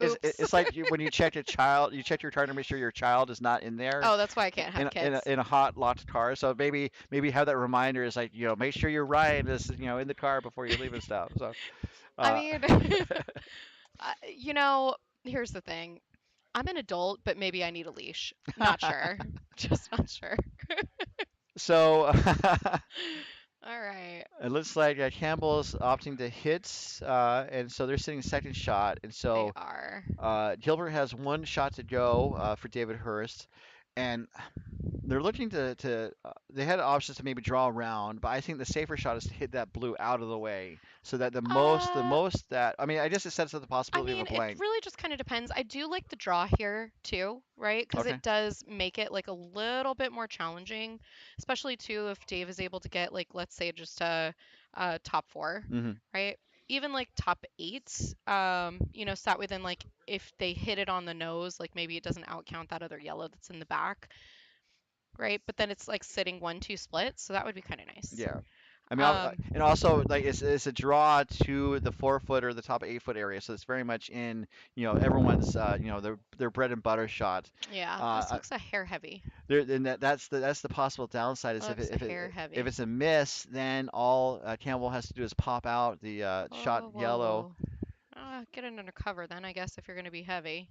Oops. It's like when you check a child, you check your car to make sure your child is not in there Oh, that's why I can't have kids. in a hot locked car. So maybe have that reminder is like, make sure your Ryan is in the car before you leave and stuff. So I uh, mean, you know, here's the thing. I'm an adult, but maybe I need a leash. Not sure. Just not sure. so All right. it looks like Campbell's opting to hit, and so they're sitting second shot, and They so are. Gilbert has one shot to go for David Hurst, and they're looking they had options to maybe draw around, but I think the safer shot is to hit that blue out of the way, so that the Uh, most that I mean, I guess it sets up the I possibility of a mean, it blank. really just kind of depends. I do like the draw here too, right? Because Okay. it does make it like a little bit more challenging, especially too if Dave is able to get like let's say just a top four, Hmm. right? Even like top eight, so that way then like if they hit it on the nose, like maybe it doesn't outcount that other yellow that's in the back, right? But then it's like sitting 1-2 split, so that would be kind of nice. Yeah. I mean, Um, and also like it's a draw to the 4 foot or the top 8 foot area, so it's very much in everyone's their bread and butter shot. yeah, this Uh, looks a hair heavy. and that's the possible downside is Looks a hair if heavy. it's a miss, then all Campbell has to do is pop out the shot Whoa, whoa, yellow. whoa. Get it under cover then, I guess, if you're going to be heavy.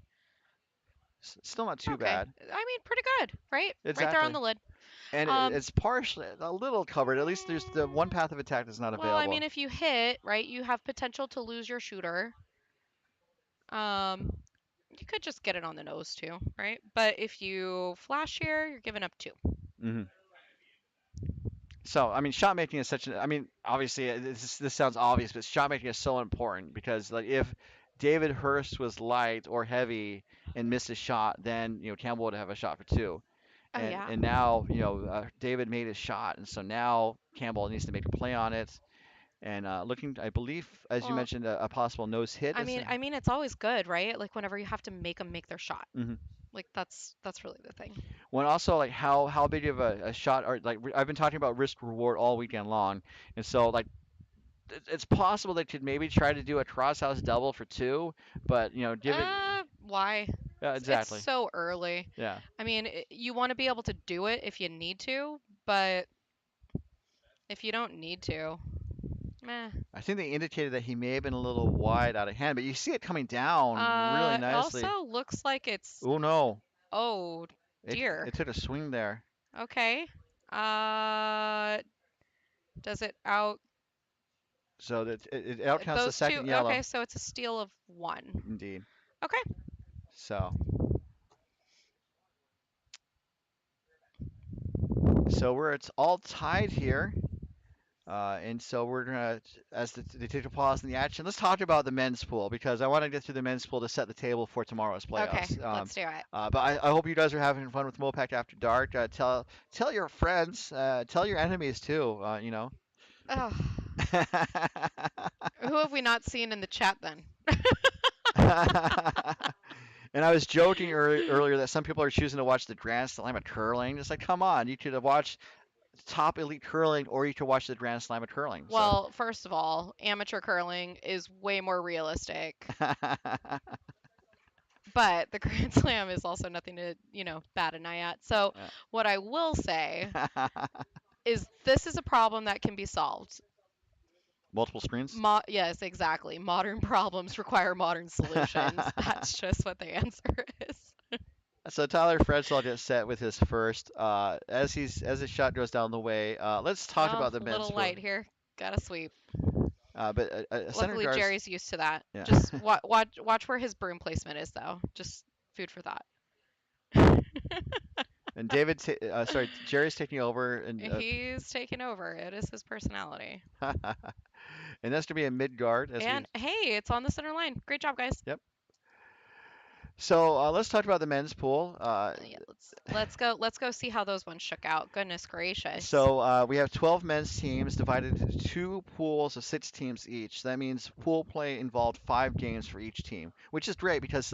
Still not too Okay. bad. I mean, pretty good, right? Right there on Exactly. the lid. And Um, it's partially a little covered. At least there's the one path of attack that's not well, I mean, available. if you hit, right, you have potential to lose your shooter. Um, you could just get it on the nose too, right? But if you flash here, you're giving up two. Hmm. So, I mean, shot making is I mean, obviously, this sounds obvious, but shot making is so important because, like, if David Hurst was light or heavy and missed a shot, then, Campbell would have a shot for two. Oh yeah. and now David made his shot, and so now Campbell needs to make a play on it. And looking, I believe, as you Well, mentioned, a possible nose hit I is. mean, I mean, it's always good, right? Like whenever you have to make them make their shot. Mhm. Like that's really the thing. When also like how big of a shot, or like I've been talking about risk reward all weekend long, and so like it's possible they could maybe try to do a crosshouse double for two, but given. Why? Yeah, It's exactly. so early. Yeah. I mean, you want to be able to do it if you need to, but if you don't need to, meh. I think they indicated that he may have been a little wide out of hand, but you see it coming down really It nicely. also looks like it's, Oh no, oh it dear. it took a swing there. Okay. Uh, does it out So that it outcounts the those two? second yellow. Okay, so it's a steal of one. Indeed. Okay. So so we're it's all tied here. And so we're gonna, as they take a pause in the action, let's talk about the men's pool because I want to get through the men's pool to set the table for tomorrow's Okay, playoffs. let's do it. But I hope you guys are having fun with MoPac After Dark. Tell your friends, tell your enemies too. Ugh. Who have we not seen in the chat then? And I was joking earlier that some people are choosing to watch the Grand Slam of curling. It's like, come on, you could have watched top elite curling, or you could watch the Grand Slam of curling. So. Well, first of all, amateur curling is way more realistic, but the Grand Slam is also nothing to, bat an eye at. So, what I will say is this is a problem that can be solved. Multiple screens. Yes, exactly. Modern problems require modern solutions. That's just what the answer is. So Tyler Fredshall gets set with his first. As his shot goes down the way, let's talk Oh, about the a men's little pool. light here. Got to sweep. But center Luckily, guards. Jerry's used to that. Yeah. Just watch where his broom placement is, though. Just food for thought. And sorry, Jerry's taking over, and He's taken over. It is his personality. and that's gonna be a mid guard as we. And hey, it's on the center line. Great job, guys. Yep. So let's talk about the men's pool. Yeah, let's go see how those ones shook out. Goodness gracious. So we have 12 men's teams divided into two pools of 6 teams each. That means pool play involved 5 games for each team, which is great because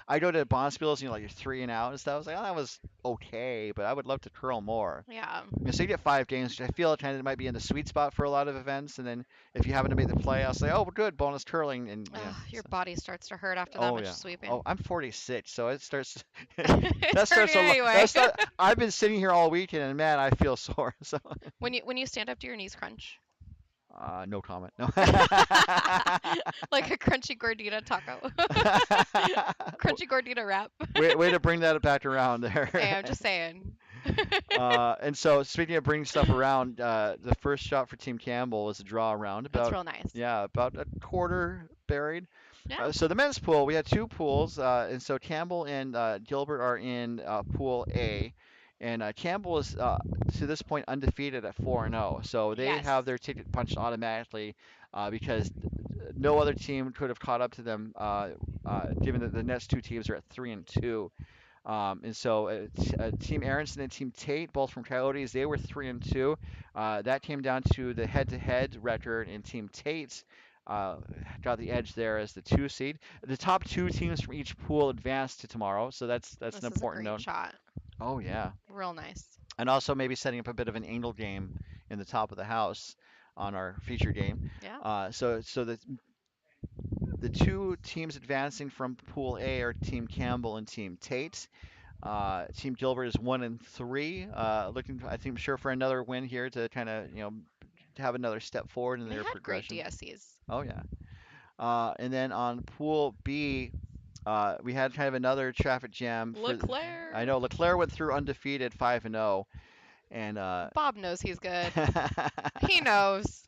I go to bonspiels, like you're 3 and out and stuff. I was like, oh, that was okay, but I would love to curl more. Yeah. So you get 5 games, which I feel kind of might be in the sweet spot for a lot of events. And then if you happen to make the playoffs, say, oh, good, bonus curling, and Your body starts to hurt after that oh much yeah. sweeping. Oh, I'm 46, so it starts. It's that starts hurting a lot. anyway. I've been sitting here all weekend, and man, I feel sore. So. When you stand up, do your knees crunch? No comment. No. Like a crunchy gordita taco. Crunchy gordita wrap. Way to bring that back around there. Hey, I'm just saying. And so speaking of bringing stuff around, the first shot for Team Campbell was a draw around That's about real nice. about a quarter buried. Yeah. So the men's pool, we had 2 pools, and so Campbell and Gilbert are in Pool A, and Campbell is to this point undefeated at 4-0. So they Yes. have their ticket punched automatically because no other team could have caught up to them, given that the next 2 teams are at 3-2. And so Team Aronson and Team Tate, both from Coyotes, they were 3-2. That came down to the head-to-head record, and Team Tate got the edge there as the 2 seed. The top 2 teams from each pool advanced to tomorrow, so that's This an is a important great note. shot. Oh yeah, Real nice. and also maybe setting up a bit of an angle game in the top of the house on our feature game. Yeah. So the 2 teams advancing from Pool A are Team Campbell and Team Tate. Team Gilbert is 1-3, looking, I think, sure for another win here to kind of, have another step forward in They their had great progression. DSCs. Oh yeah. And then on Pool B, we had kind of another traffic jam. Leclerc. I know Leclerc went through undefeated 5-0, and Bob knows he's good. He knows.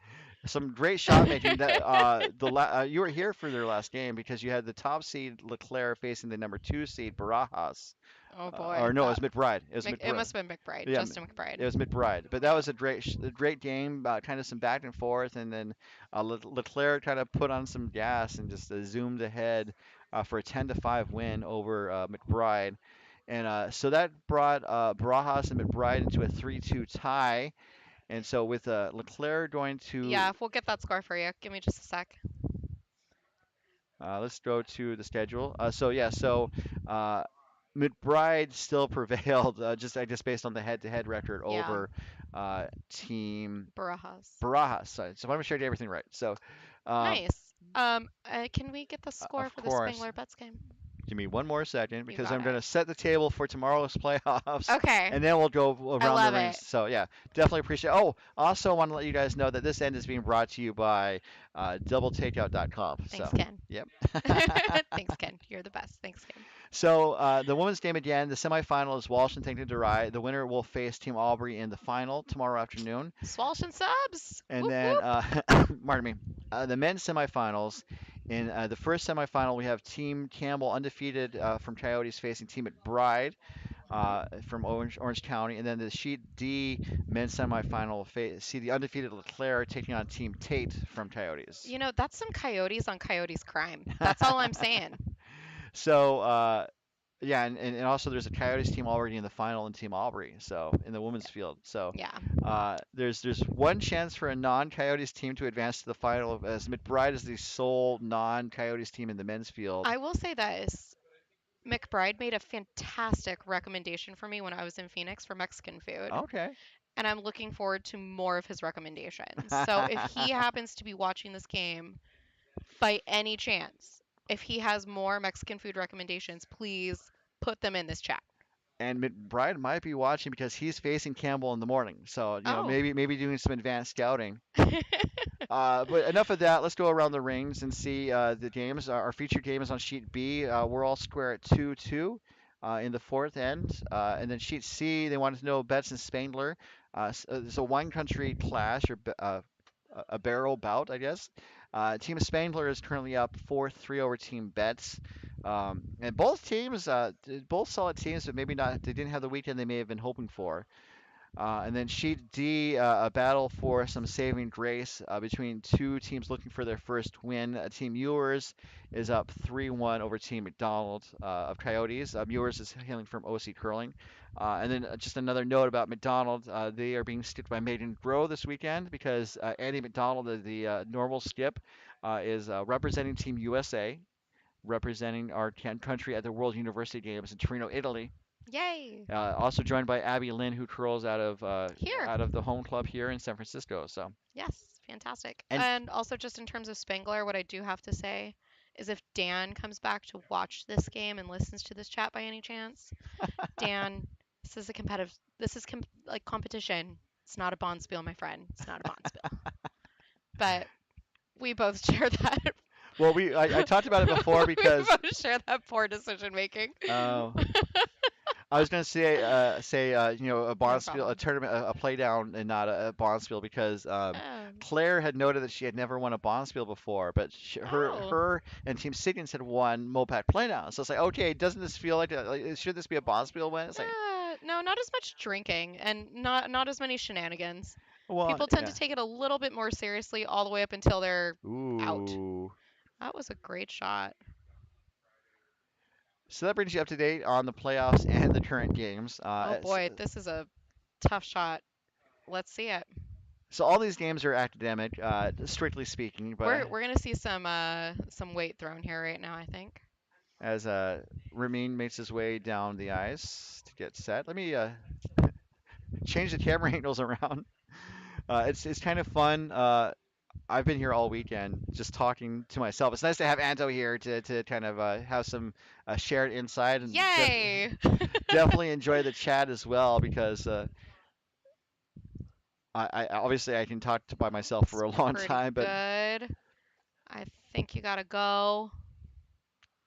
some great shot making. That you were here for their last game because you had the top seed Leclerc facing the number 2 seed Barajas. Oh boy. Or no, it was McBride. It was It McBride. must have been McBride. Yeah, Justin McBride. It was McBride, but that was a great game. Kind of some back and forth, and then Leclerc kind of put on some gas and just zoomed ahead for a 10-5 win over McBride. And so that brought Barajas and McBride into a 3-2 tie. And so with Leclerc going Yeah, to, if we'll get that score for you. Give me just a sec. let's go to the schedule. So uh, McBride still prevailed, just I guess based on the head-to-head record Yeah, over Team Barajas. Barajas. So I want to share everything right. So, um, Nice. Can we get the score of for the course, Spangler Betts game? give me one more second You because got I'm going it. to set the table for tomorrow's playoffs, Okay, and then we'll go I around the love rings. it. So yeah, definitely appreciate. Oh, also want to let you guys know that this end is being brought to you by doubletakeout.com. Thanks, So, Ken. yep. Thanks, Ken. You're the best. Thanks, Ken. So the women's game again, the semifinal is Walsh and Tinker DeRye. The winner will face Team Albury in the final tomorrow afternoon. Swalsh and subs. And Whoop then, whoop. pardon me, the men's semifinals. In the first semifinal, we have Team Campbell undefeated from Coyotes facing Team McBride from Orange County. And then the Sheet D men's semifinal will see the undefeated Leclerc taking on Team Tate from Coyotes. That's some Coyotes on Coyotes crime. That's all I'm saying. So, yeah, and also there's a Coyotes team already in the final in Team Albury, so in the women's field. So Yeah. there's one chance for a non-Coyotes team to advance to the final, as McBride is the sole non-Coyotes team in the men's field. I will say this. McBride made a fantastic recommendation for me when I was in Phoenix for Mexican food, Okay. and I'm looking forward to more of his recommendations. So if he happens to be watching this game by any chance, if he has more Mexican food recommendations, please put them in this chat. And McBride might be watching because he's facing Campbell in the morning, so Oh. maybe doing some advanced scouting. But enough of that. Let's go around the rings and see the games. Our featured game is on sheet B. We're all square at 2-2 in the fourth end. And then sheet C, they wanted to know Betts and Spangler. It's a one country clash or a barrel bout, I guess. Team Spangler is currently up 4-3 over Team Betts. And both teams, both solid teams, but maybe not. They didn't have the weekend they may have been hoping for. And then sheet D, a battle for some saving grace between two teams looking for their first win. Team Ewers is up 3-1 over Team McDonald of Coyotes. Ewers is hailing from OC Curling. And then just another note about McDonald, they are being skipped by Maiden Grow this weekend because Andy McDonald, the normal skip, is representing Team USA, representing our country at the World University Games in Torino, Italy. Yay. Also joined by Abby Lynn, who curls Here. out of the home club here in San Francisco. So, Yes, fantastic. and And also, just in terms of Spangler, what I do have to say is if Dan comes back to watch this game and listens to this chat by any chance, Dan, this is a competitive, this is like competition. It's not a bond spiel, my friend. It's not a bond spiel. But we both share that. well, I talked about it before We because both share that poor decision making. uh, I was going to say a No Bonspiel, a problem. tournament, a playdown, and not a Bonspiel because Um, Claire had noted that she had never won a Bonspiel before, but oh. her and Team Siggins had won MoPac Playdown. So it's like, okay, doesn't this feel like should this be a Bonspiel win? It's like, No, not as much drinking and not as many shenanigans. well, People tend yeah. to take it a little bit more seriously all the way up until they're out. Ooh. That was a great shot. So that brings you up to date on the playoffs and the current games. Oh boy, this is a tough shot. Let's see it. So all these games are academic, strictly speaking, but We're gonna see some weight thrown here right now, I think. as Ramin makes his way down the ice to get set, let me change the camera angles around. It's kind of fun. I've been here all weekend just talking to myself. It's nice to have Anto here to kind of have some shared insight and Yay! definitely enjoy the chat as well because I obviously I can talk by myself It's for a long pretty time, but good. I think you gotta go.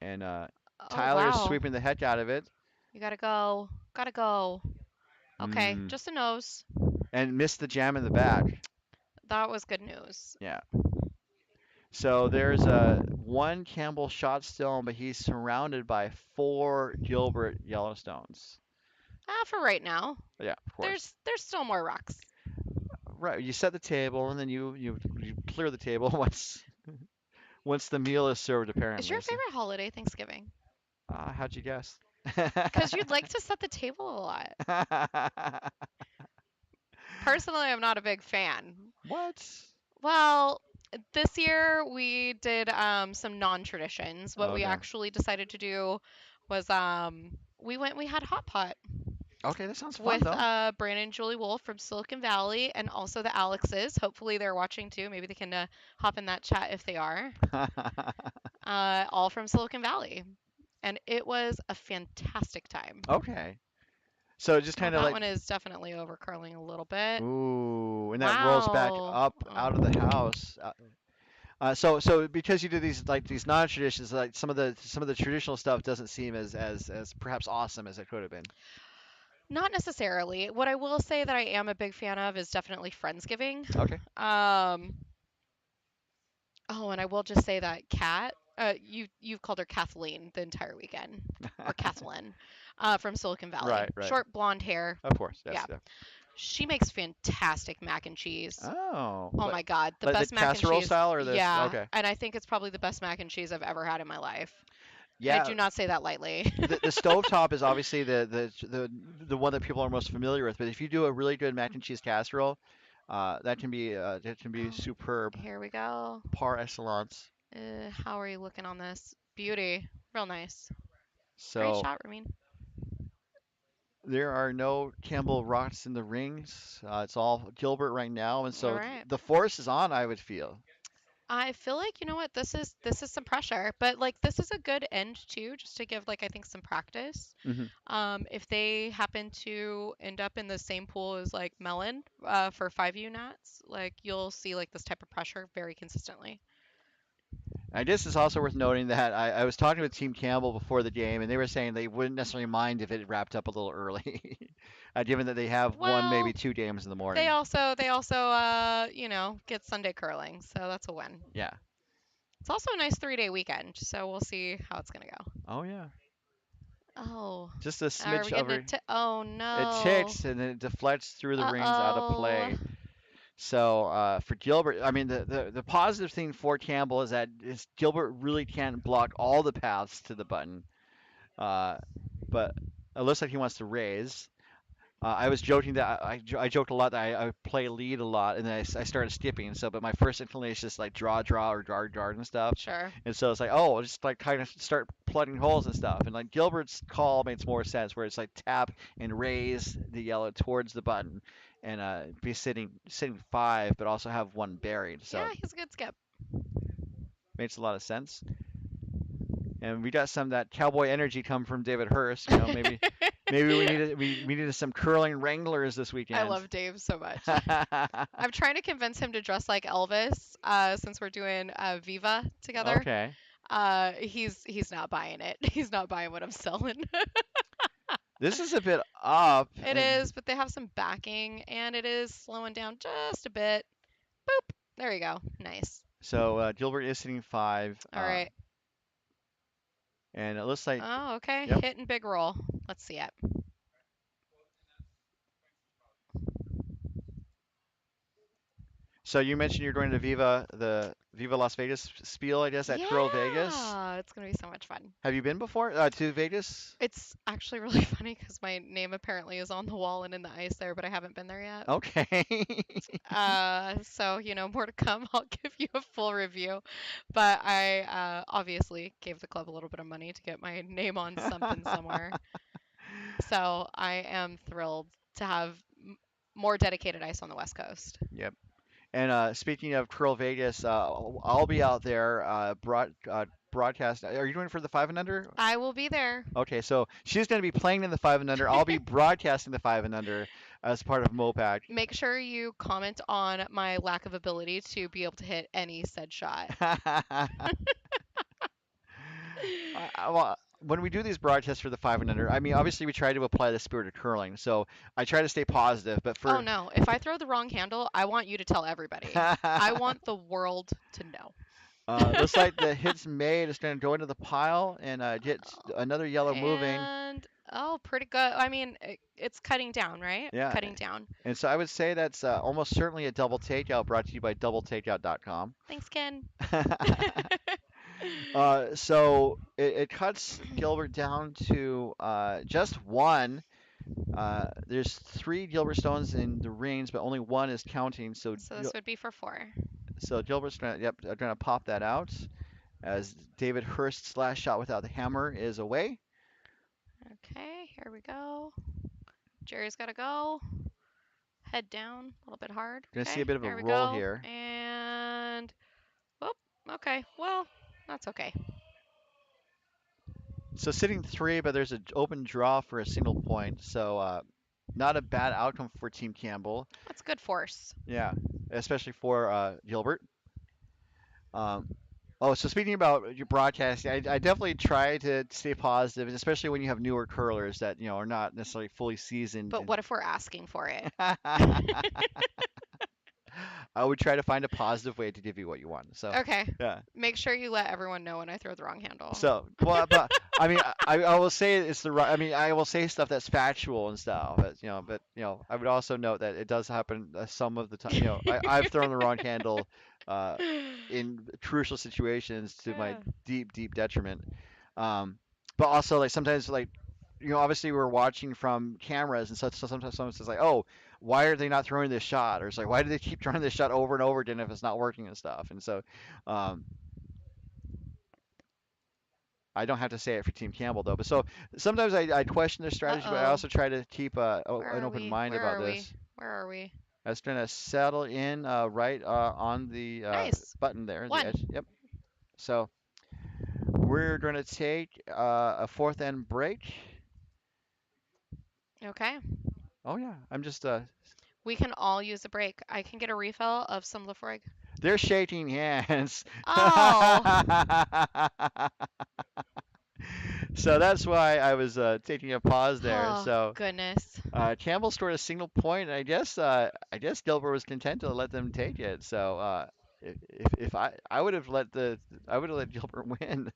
and Oh Tyler is wow. sweeping the heck out of it You gotta go. Gotta go. Okay, mm, just a nose. and missed the jam in the back. That was good news. Yeah. So there's one Campbell shot still, but he's surrounded by four Gilbert Yellowstones. For right now. Yeah, of course. There's still more rocks. Right. You set the table and then you clear the table once the meal is served Is your apparently. So, favorite holiday Thanksgiving? how'd you guess? Because you'd like to set the table a lot. Personally, I'm not a big fan. What? Well, this year we did some non-traditions. What we Okay. actually decided to do was we had hot pot Okay, that sounds fun with though. Brandon and Julie Wolf from Silicon Valley and also the Alexes. Hopefully they're watching too. Maybe they can hop in that chat if they are. All from Silicon Valley. And it was a fantastic time. Okay. So just Oh, kind of that like, one is definitely over curling a little bit. ooh, and that rolls back Wow. up out of the Oh. house. So because you do these non-traditions, like some of the traditional stuff doesn't seem as perhaps awesome as it could have been. Not necessarily. What I will say that I am a big fan of is definitely Friendsgiving. Okay. Um, oh, and I will just say that Kat, you've called her Kathleen the entire weekend, or Kathleen, from Silicon Valley. Right, right. Short blonde hair. Of course, yes, Yeah, yeah. she makes fantastic mac and cheese. Oh, Oh my God, the like the best mac and casserole cheese. style or this? Yeah, Okay. and I think it's probably the best mac and cheese I've ever had in my life. And I Yeah, do not say that lightly. the stovetop is obviously the one that people are most familiar with. But if you do a really good mac and cheese casserole, that can be Oh, superb, here we go. par excellence. How are you looking on this? Beauty. Real nice. Great So shot, Ramin. there are no Campbell rocks in the rings. It's all Gilbert right now, and All so right. the force is on. I would feel. I feel like you know what this is some pressure, but like this is a good end too, just to give like I think some practice. Hmm. If they happen to end up in the same pool as like Mellon for 5U Nats, like you'll see like this type of pressure very consistently. I guess it's also worth noting that I was talking with Team Campbell before the game, and they were saying they wouldn't necessarily mind if it wrapped up a little early, given that they have one, maybe Well, two games in the they morning. also they also get Sunday curling, so that's a win. Yeah. It's also a nice 3-day weekend, so we'll see how it's gonna go. Oh yeah. Oh, Just a are we smidge getting over. it? Oh It no. ticks and then it deflects through the rings out of Uh-oh. play. So for Gilbert, I mean the positive thing for Campbell is Gilbert really can't block all the paths to the button, uh, but it looks like he wants to raise. I was joking that I joked a lot that I play lead a lot, and then I started skipping. So, but my first inclination is like draw, or guard and stuff. Sure. And so it's like, oh, I'll just like kind of start plugging holes and stuff. And like Gilbert's call makes more sense, where it's like tap and raise the yellow towards the button, and be sitting five, but also have one buried. Yeah, So he's a good skip. makes a lot of sense. And we got some of that cowboy energy come from David Hurst. Maybe we needed some curling wranglers this I weekend. love Dave so much. I'm trying to convince him to dress like Elvis, since we're doing Viva together. Okay. He's not buying it. He's not buying what I'm selling. This is a bit up, It and is, but they have some backing, and it is slowing down just a bit. Boop. There you go. Nice. so Gilbert is hitting five, All right. and it looks like, Oh, okay. yep. Hit and big roll. Let's see it. So you mentioned you're going to the Viva Las Vegas Spiel, I guess, at Curl Vegas. Yeah, it's gonna be so much fun. Have you been before to Vegas? It's actually really funny because my name apparently is on the wall and in the ice there, but I haven't been there yet. Okay. So more to come. I'll give you a full review, but I obviously gave the club a little bit of money to get my name on something somewhere. So I am thrilled to have more dedicated ice on the West Coast. Yep. And speaking of Curl Vegas, I'll be out there broadcast. Are you doing it for the five and under? I will be there. Okay, so she's going to be playing in the five and under. I'll be broadcasting the five and under as part of MoPac. Make sure you comment on my lack of ability to be able to hit any said shot. Well, when we do these broadcasts for the five and under, I mean, obviously we try to apply the spirit of curling. So I try to stay positive, but Oh for no, if I throw the wrong handle, I want you to tell everybody. I want the world to know. looks like the hits made is going to go into the pile and get another yellow moving. And oh, pretty good. I mean, it's cutting down, right? Yeah, Cutting down. and so I would say that's almost certainly a double takeout brought to you by doubletakeout.com. Thanks, Ken. So it cuts Gilbert down to just one. There's three Gilbert stones in the rings, but only one is counting. So So this would be for 4. so Gilbert's gonna pop that out as David Hurst's last shot without the hammer is away. Okay, here we go. Jerry's got to go. Head down a little bit hard. Gonna see a Okay, bit of a there we roll go. here. And, oh, okay. Well, that's okay. So sitting three, but there's an open draw for a single point. So not a bad outcome for Team Campbell. That's good force. Yeah, especially for Gilbert. Um, oh, so speaking about your broadcasting, I definitely try to stay positive, especially when you have newer curlers that are not necessarily fully seasoned. But what if we're asking for it? I would try to find a positive way to give you what you want. So Okay. yeah. Make sure you let everyone know when I throw the wrong handle. So, well, but I mean, I will say it's the right. I mean, I will say stuff that's factual and stuff. But I would also note that it does happen some of the time. I've thrown the wrong handle uh, in crucial situations to my Yeah. deep, deep detriment. Um, but also like sometimes like obviously we're watching from cameras and such. So sometimes someone says like, oh, why are they not throwing this shot? Or it's like, why do they keep trying this shot over and over again if it's not working and stuff? And so. Um, I don't have to say it for Team Campbell though. But so sometimes I question their strategy, but I Uh-oh. also try to keep Where an are open we? mind Where about are we? this. Where are we? I was trying to settle in right on the Nice. button there, the 1. edge. Yep. So we're going to take a fourth end break. Okay. Oh yeah, I'm just We can all use a break. I can get a refill of some Lafroig. they're shaking hands. Oh. So that's why I was taking a pause there. Oh, So goodness. Campbell scored a single point, and I guess Gilbert was content to let them take it. So if I would have let Gilbert win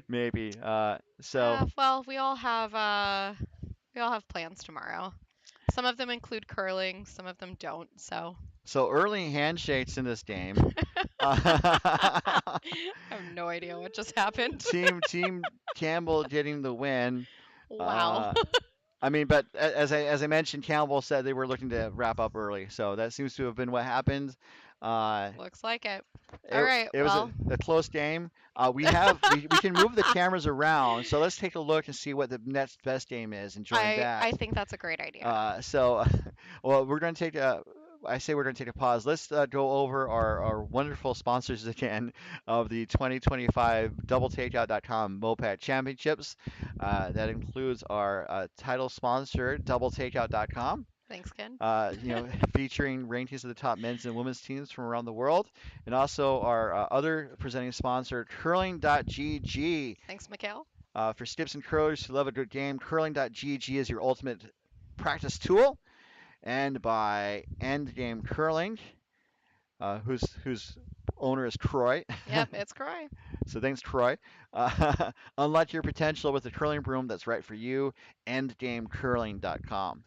maybe. So Well, we all have plans tomorrow. Some of them include curling, some of them don't, so so early handshakes in this game. I have no idea what just happened. Team Campbell getting the win. Wow. Uh, I mean, but as I mentioned, Campbell said they were looking to wrap up early, so that seems to have been what happened. Uh, Looks like it. All it, right, it was well, a close game. We can move the cameras around, so let's take a look and see what the next best game is and join that. I think that's a great idea. So, well, we're going to take a. I say we're going to take a pause. Let's go over our wonderful sponsors again of the 2025 DoubleTakeout.com MoPac Championships. That includes our title sponsor, DoubleTakeout.com. Thanks, Ken. Featuring rankings of the top men's and women's teams from around the world, and also our other presenting sponsor, Curling.gg. Thanks, Mikhail. For skips and curlers who love a good game, Curling.gg is your ultimate practice tool. And by Endgame Curling, whose owner is Troy. Yep, it's Croy. So thanks, Troy. Unlock your potential with a curling broom that's right for you. EndgameCurling.com.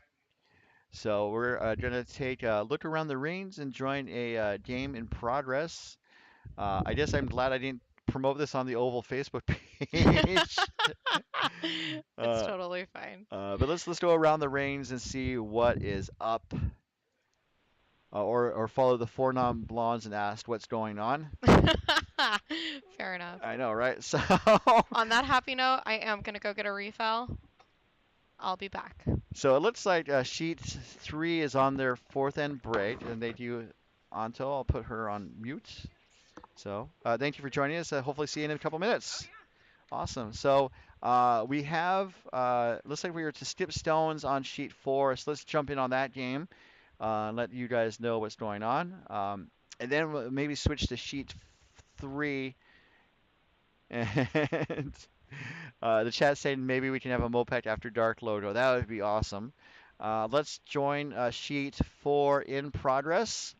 So we're going to take a look around the rings and join a game in progress. I guess I'm glad I didn't promote this on the Oval Facebook page. It's uh, totally fine. but let's go around the rings and see what is up, or follow the four non-blondes and ask what's going on. Fair enough. I know, right? So On that happy note, I am going to go get a refill. I'll be back. so it looks like sheet three is on their fourth end break, and they do Anto. I'll put her on mute. So thank you for joining us. Hopefully see you in a couple minutes. Awesome. So we have looks like we were to skip stones on sheet four. So let's jump in on that game. Let you guys know what's going on. And then we'll maybe switch to sheet three. And the chat saying maybe we can have a MoPac After Dark logo. That would be awesome. Let's join sheet four in progress.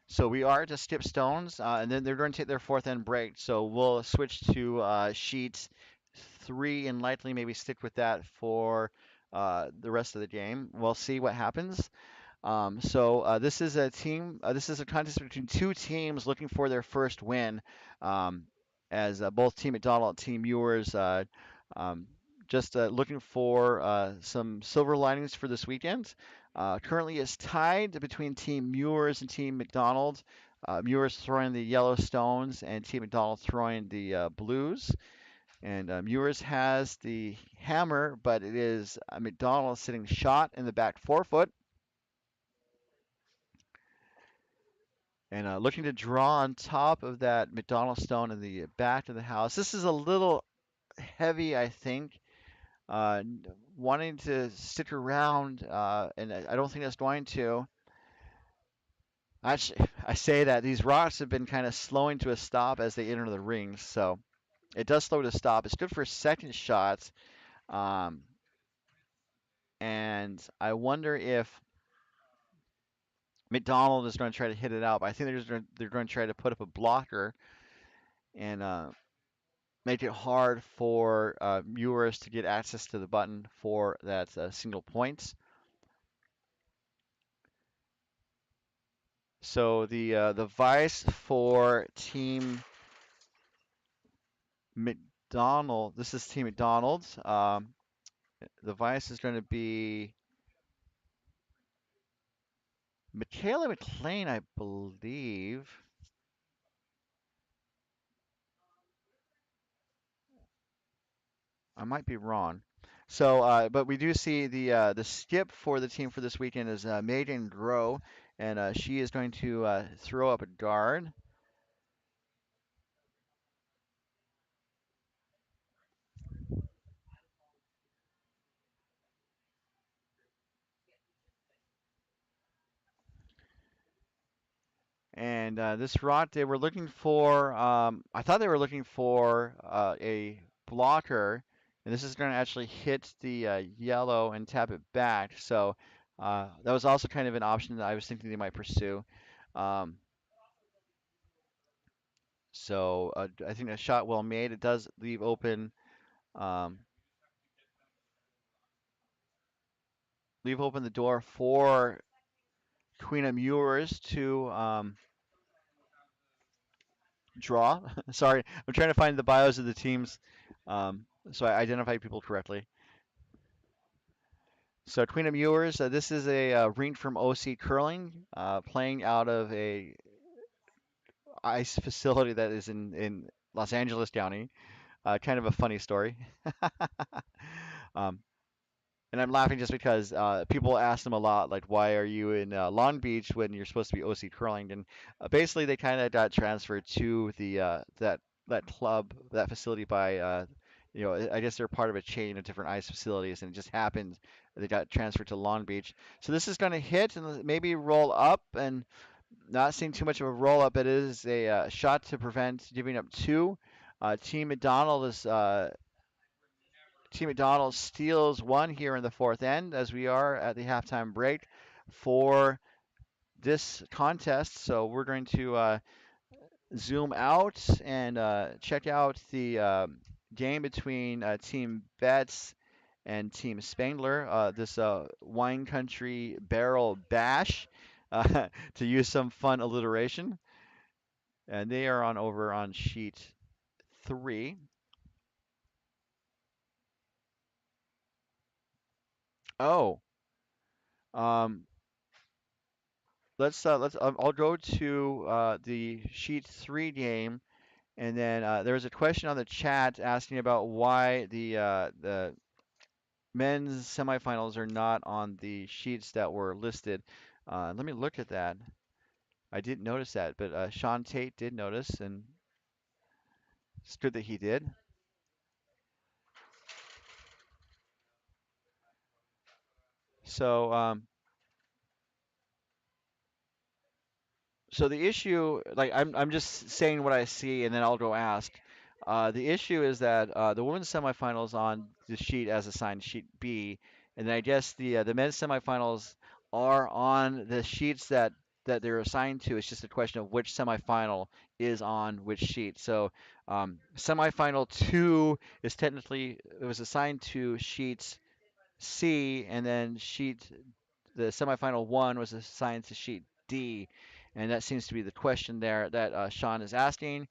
So we are to skip stones, and then they're going to take their fourth end break. So we'll switch to sheet three and likely maybe stick with that for the rest of the game. We'll see what happens. This is a team. This is a contest between two teams looking for their first win. Um, as both Team McDonald and Team Ewers um, just looking for some silver linings for this weekend. Currently, it's tied between Team Ewers and Team McDonald. Ewers throwing the yellow stones and Team McDonald throwing the blues. And Ewers has the hammer, but it is McDonald sitting shot in the back forefoot. And looking to draw on top of that McDonald stone in the back of the house. This is a little heavy, I think. Uh, Wanting to stick around, and I don't think that's going to. Actually, I say that these rocks have been kind of slowing to a stop as they enter the rings, so it does slow to stop. It's good for second shots, um, and I wonder if McDonald is going to try to hit it out. But I think they're going to try to put up a blocker and make it hard for viewers to get access to the button for that single point. So the vice for Team McDonald, this is Team McDonald's. The vice is going to be Michaela McLean, I believe. I might be wrong. But we do see the skip for the team for this weekend is Megan Grow, and she is going to throw up a guard. And this rot, they were looking for, I thought they were looking for a blocker, and this is going to actually hit the yellow and tap it back. So that was also kind of an option that I was thinking they might pursue. Um, I think a shot well made. It does um, leave open the door for Queen of Ewers to draw. Sorry, I'm trying to find the bios of the teams so I identify people correctly. So Queen of Ewers, this is a rink from OC Curling, playing out of a ice facility that is in Los Angeles County. Kind of a funny story. um, and I'm laughing just because people ask them a lot, like, why are you in Long Beach when you're supposed to be OC Curling? And basically, they kind of got transferred to the that club, that facility by I guess they're part of a chain of different ice facilities, and it just happened they got transferred to Long Beach. So this is going to hit and maybe roll up, and not seeing too much of a roll up. It is a shot to prevent giving up two. Team McDonald is Team McDonald steals one here in the fourth end as we are at the halftime break for this contest. So we're going to zoom out and check out the game between Team Betts and Team Spangler. This wine country barrel bash, to use some fun alliteration. And they are on over on sheet 3. Oh, um, I'll go to the sheet 3 game, and then there's a question on the chat asking about why the men's semifinals are not on the sheets that were listed. Let me look at that. I didn't notice that, but Sean Tate did notice, and it's good that he did. So, so the issue, like I'm just saying what I see, and then I'll go ask. The issue is that the women's semifinals on the sheet as assigned sheet B, and then I guess the men's semifinals are on the sheets that they're assigned to. It's just a question of which semifinal is on which sheet. So semifinal 2 is technically it was assigned to sheets C, and then sheet the semifinal one was assigned to sheet D, and that seems to be the question there that Sean is asking.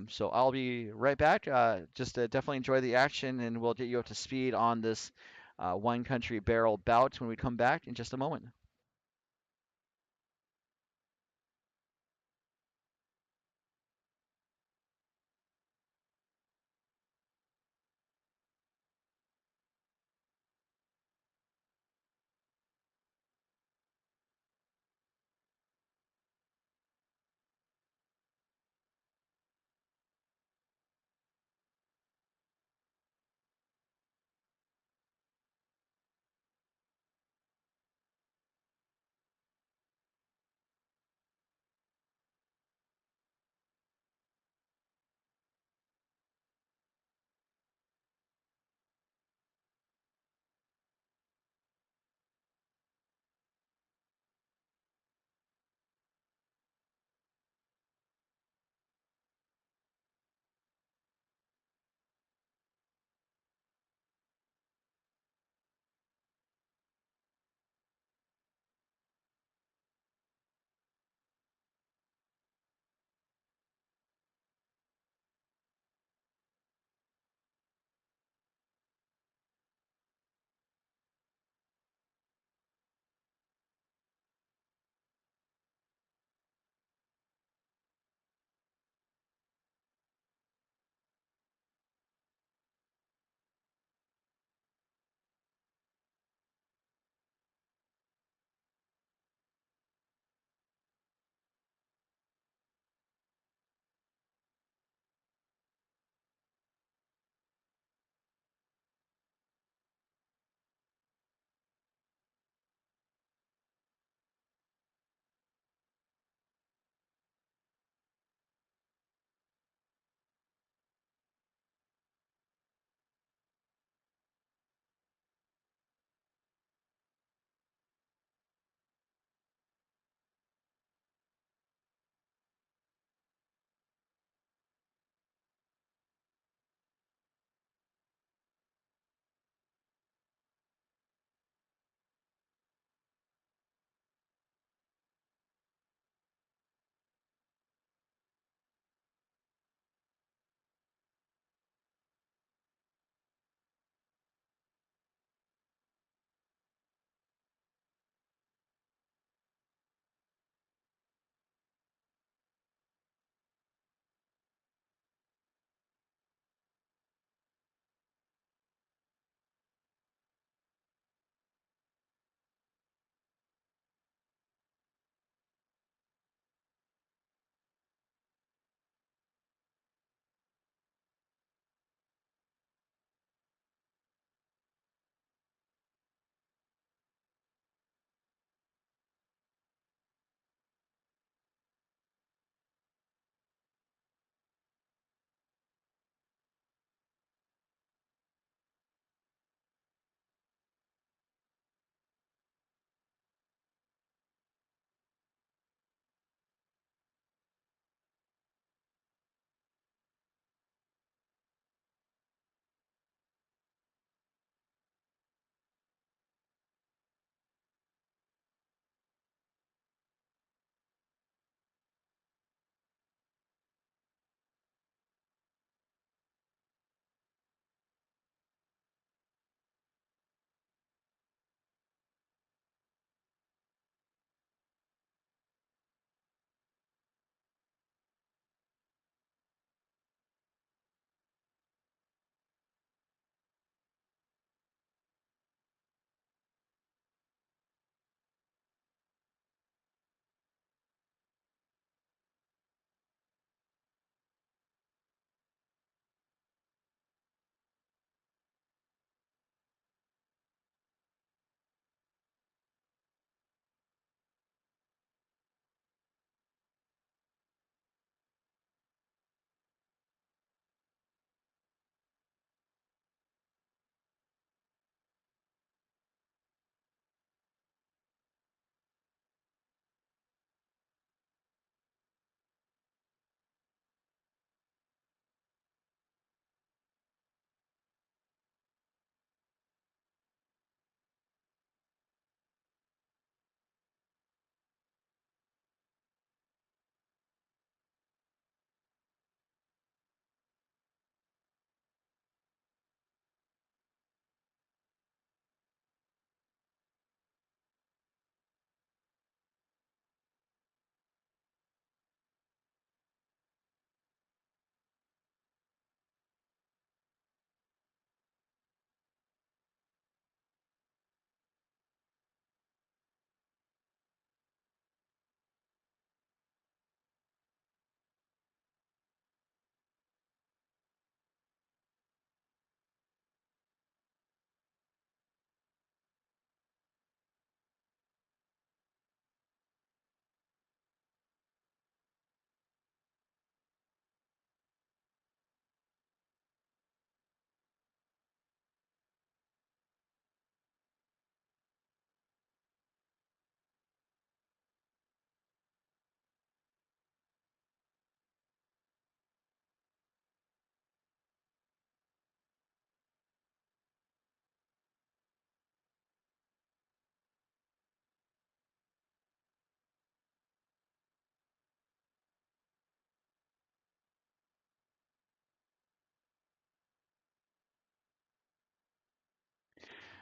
So I'll be right back. Just definitely enjoy the action, and we'll get you up to speed on this one country barrel bout when we come back in just a moment.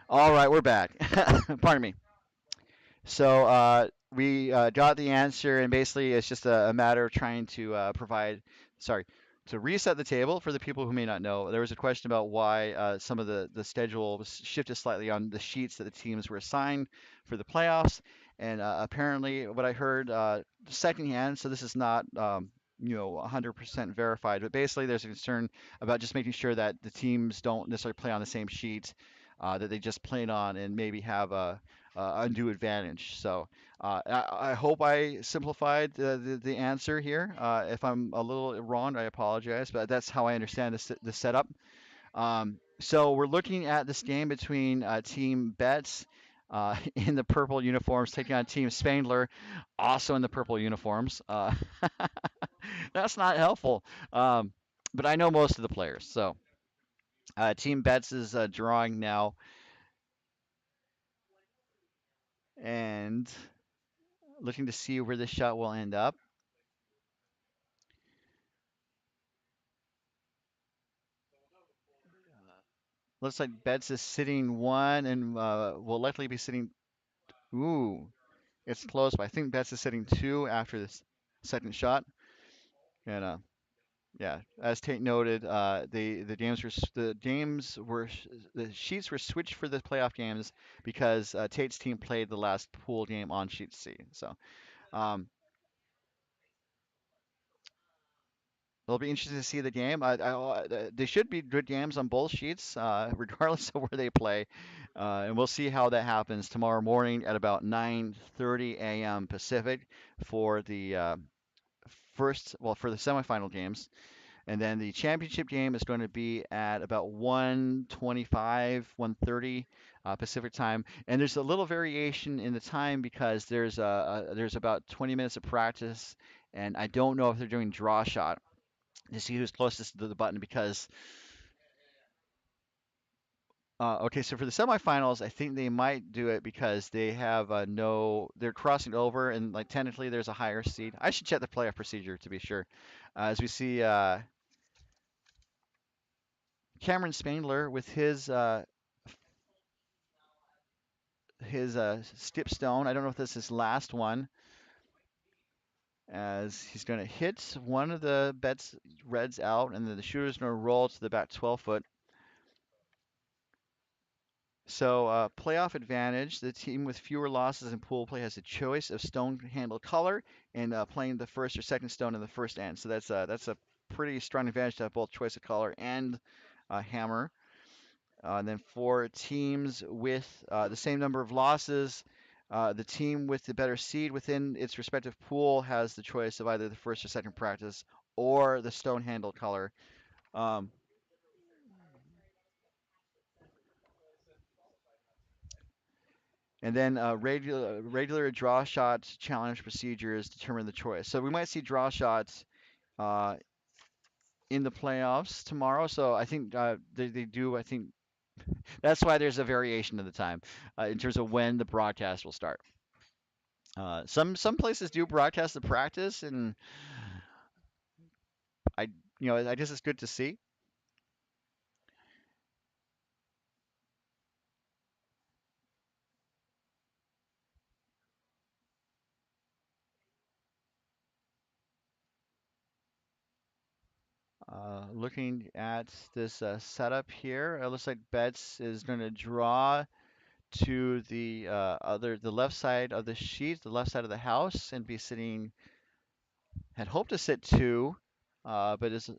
All right, we're back. Pardon me. So we got the answer, and basically it's just a matter of trying to sorry, to reset the table for the people who may not know. There was a question about why some of the schedule was shifted slightly on the sheets that the teams were assigned for the playoffs, and apparently what I heard secondhand, so this is not 100% verified, but basically there's a concern about just making sure that the teams don't necessarily play on the same sheet that they just played on and maybe have a undue advantage. So I hope I simplified the answer here. If I'm a little wrong, I apologize, but that's how I understand the setup. So we're looking at this game between Team Betts in the purple uniforms taking on Team Spangler, also in the purple uniforms. That's not helpful. But I know most of the players. So Team Betts is drawing now, and looking to see where this shot will end up. Looks like Betts is sitting one and will likely be sitting. Ooh, it's close, but I think Betts is sitting two after this second shot. And yeah, as Tate noted, the sheets were switched for the playoff games because Tate's team played the last pool game on sheet C. So um, it'll be interesting to see the game. They should be good games on both sheets, regardless of where they play. And we'll see how that happens tomorrow morning at about 9:30 a.m. Pacific for the for the semifinal games. And then the championship game is going to be at about 1:25, 1:30 Pacific time. And there's a little variation in the time because there's about 20 minutes of practice, and I don't know if they're doing draw shot to see who's closest to the button because okay, so for the semifinals, I think they might do it because they have no, they're crossing over and like technically there's a higher seed. I should check the playoff procedure to be sure. As we see Cameron Spangler with his stipstone. I don't know if this is his last one, as he's going to hit one of the bets reds out, and then the shooter's going to roll to the back 12 foot. So, playoff advantage. The team with fewer losses in pool play has a choice of stone handle color and playing the first or second stone in the first end. So that's a pretty strong advantage to have both choice of color and hammer. And then for teams with the same number of losses, the team with the better seed within its respective pool has the choice of either the first or second practice or the stone handle color. Um, And then regular draw shots challenge procedures determine the choice. So we might see draw shots uh, in the playoffs tomorrow. So I think they do. I think that's why there's a variation of the time in terms of when the broadcast will start. Some places do broadcast the practice, and I I guess it's good to see. Looking at this setup here, it looks like Betts is going to draw to the left side of the sheet, the left side of the house, and be sitting. Had hoped to sit two, but is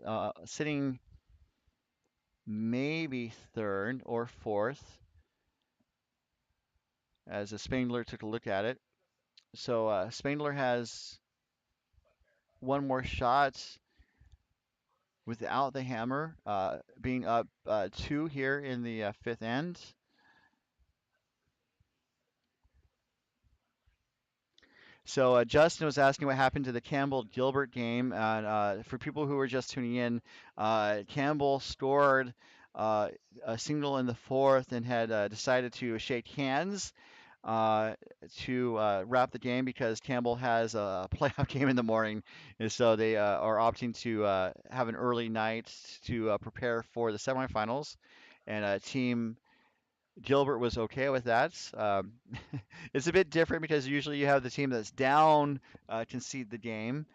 sitting maybe third or fourth, as a Spangler took a look at it. So Spangler has one more shot without the hammer, being up two here in the fifth end. So Justin was asking what happened to the Campbell Gilbert game. And for people who are just tuning in, Campbell scored uh, a single in the fourth and had decided to shake hands uh, to wrap the game because Campbell has a playoff game in the morning, and so they are opting to have an early night to prepare for the semifinals. And Team Gilbert was okay with that. It's a bit different because usually you have the team that's down concede the game,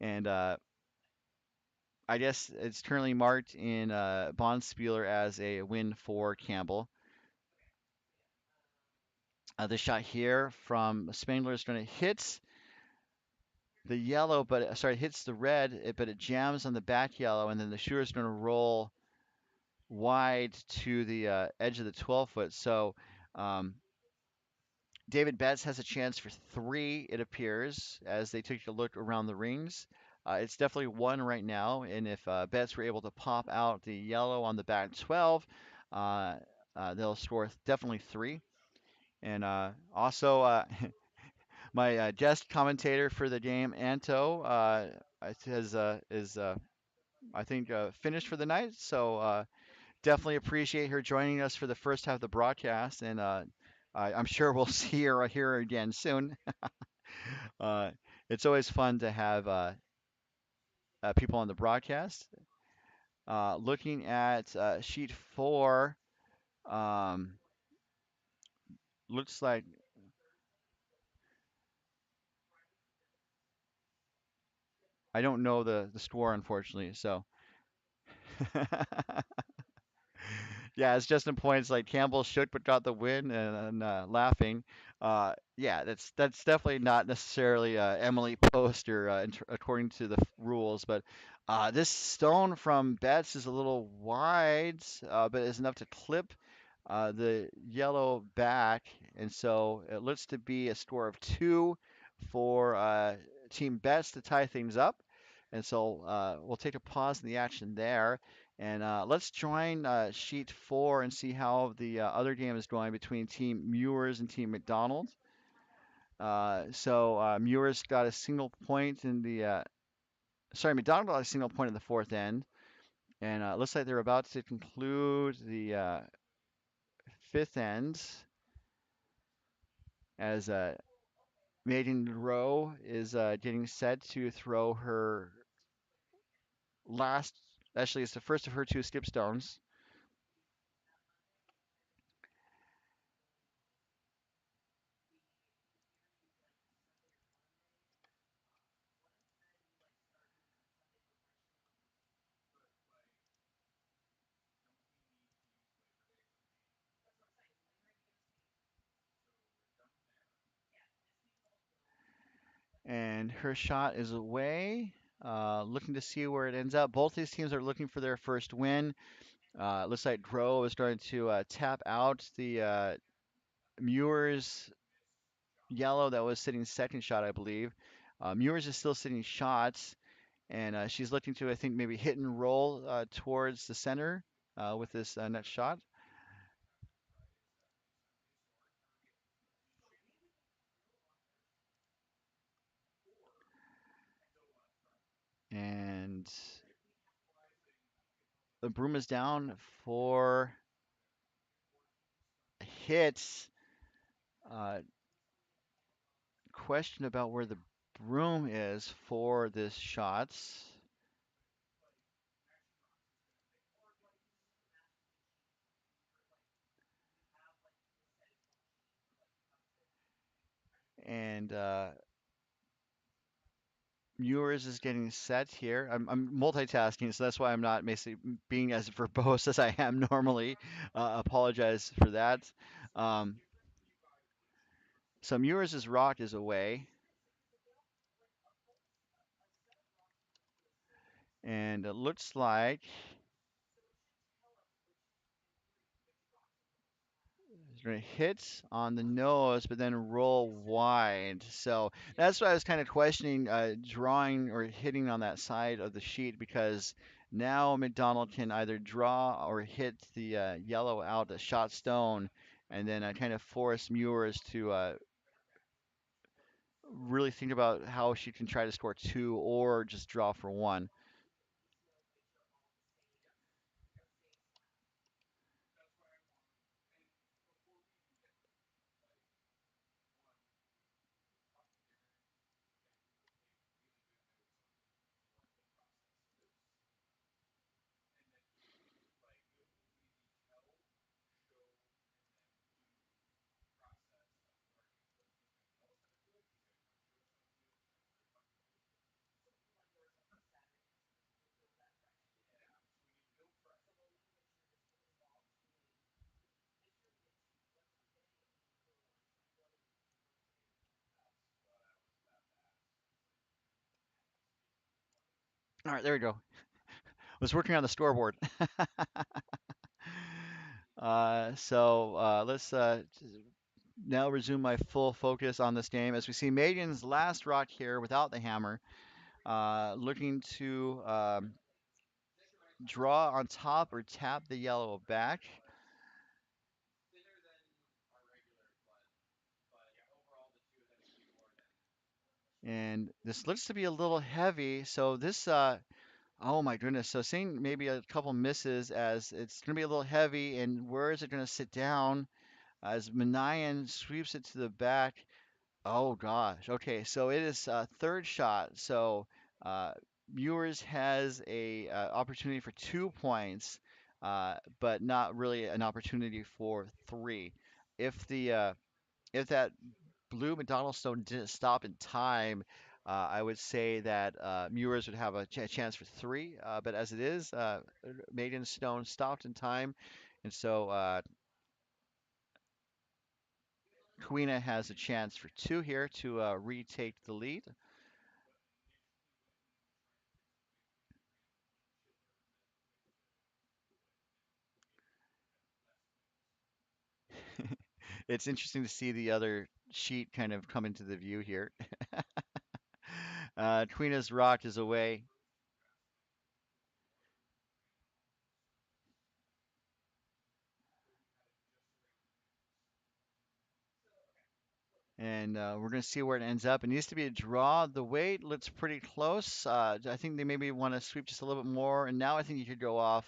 and I guess it's currently marked in Bonspieler as a win for Campbell. The shot here from Spangler is going to hit the yellow, but sorry, hits the red, but it jams on the back yellow, and then the shooter is going to roll wide to the edge of the 12 foot. So um, David Betts has a chance for three, it appears, as they took a look around the rings. It's definitely one right now, and if Betts were able to pop out the yellow on the back 12, uh, they'll score definitely three. And also, my guest commentator for the game, Anto, is I think finished for the night. So definitely appreciate her joining us for the first half of the broadcast, and I'm sure we'll see her here again soon. Uh, it's always fun to have people on the broadcast. Looking at sheet four, um, looks like I don't know the score unfortunately, so yeah, it's just in points like Campbell shook but got the win and laughing. Yeah, that's definitely not necessarily Emily Poster according to the rules, but this stone from Betts is a little wide, but is enough to clip the yellow back, and so it looks to be a score of two for Team Betts to tie things up. And so we'll take a pause in the action there. And let's join sheet four and see how the other game is going between Team Mewers and Team McDonald. Mewers got a single point in the, sorry, McDonald got a single point in the fourth end. And it looks like they're about to conclude the fifth end as Maiden Rowe is getting set to throw her last, actually, it's the first of her two skip stones. And her shot is away. Looking to see where it ends up. Both these teams are looking for their first win. Looks like Grove is starting to tap out the Mewers yellow that was sitting second shot, I believe. Mewers is still sitting shots, and she's looking to, I think, maybe hit and roll towards the center with this net shot. And the broom is down for hits. Uh, Question about where the broom is for this shot. And Mewers is getting set here. I'm multitasking, so that's why I'm not basically being as verbose as I am normally. Apologize for that. Um, so Mewers' rock is away, and it looks like he's going to hit on the nose, but then roll wide. So that's why I was kind of questioning drawing or hitting on that side of the sheet because now McDonald can either draw or hit the yellow out a shot stone, and then kind of force Mewers to really think about how she can try to score two or just draw for one. All right, there we go. Was working on the scoreboard. Let's now resume my full focus on this game as we see Maiden's last rock here without the hammer, looking to draw on top or tap the yellow back. And this looks to be a little heavy, so oh my goodness, so seeing maybe a couple misses as it's going to be a little heavy, and where is it going to sit down as Manayan sweeps it to the back? Oh gosh. Okay, so it is third shot. So uh, Viewers has a opportunity for 2 points, but not really an opportunity for three. If the if that blue McDonald stone didn't stop in time, I would say that Mewers would have a chance for three. But as it is, Maiden Stone stopped in time, and so Kuina has a chance for two here to retake the lead. It's interesting to see the other sheet kind of come into the view here. Queen's Rock is away, and we're going to see where it ends up. It needs to be a draw. The weight looks pretty close. I think they maybe want to sweep just a little bit more, and now I think you could go off.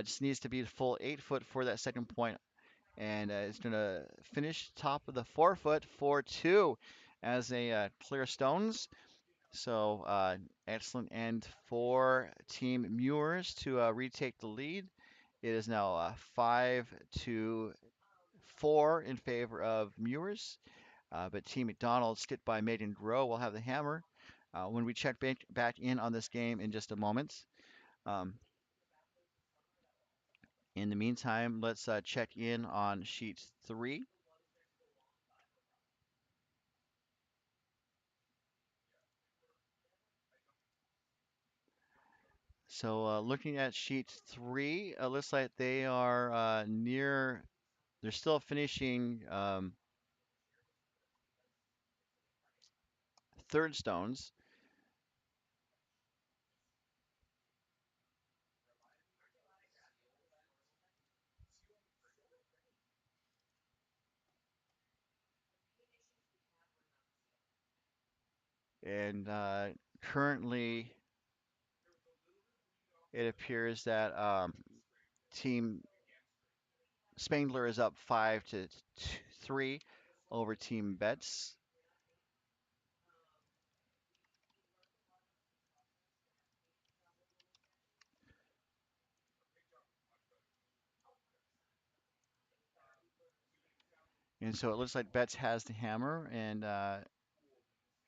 Just needs to be a full 8 foot for that second point, and it's going to finish top of the 4 foot for two as a clear stones. So excellent end for Team Mewers to retake the lead. It is now 5-4 in favor of Mewers, but Team McDonald, skipped by Maiden Grow, will have the hammer when we check back in on this game in just a moment. Um, in the meantime, let's check in on sheet three. So looking at sheet three, looks like they are they're still finishing third stones. And currently, it appears that Team Spangler is up 5-3 over Team Betts. And so it looks like Betts has the hammer, and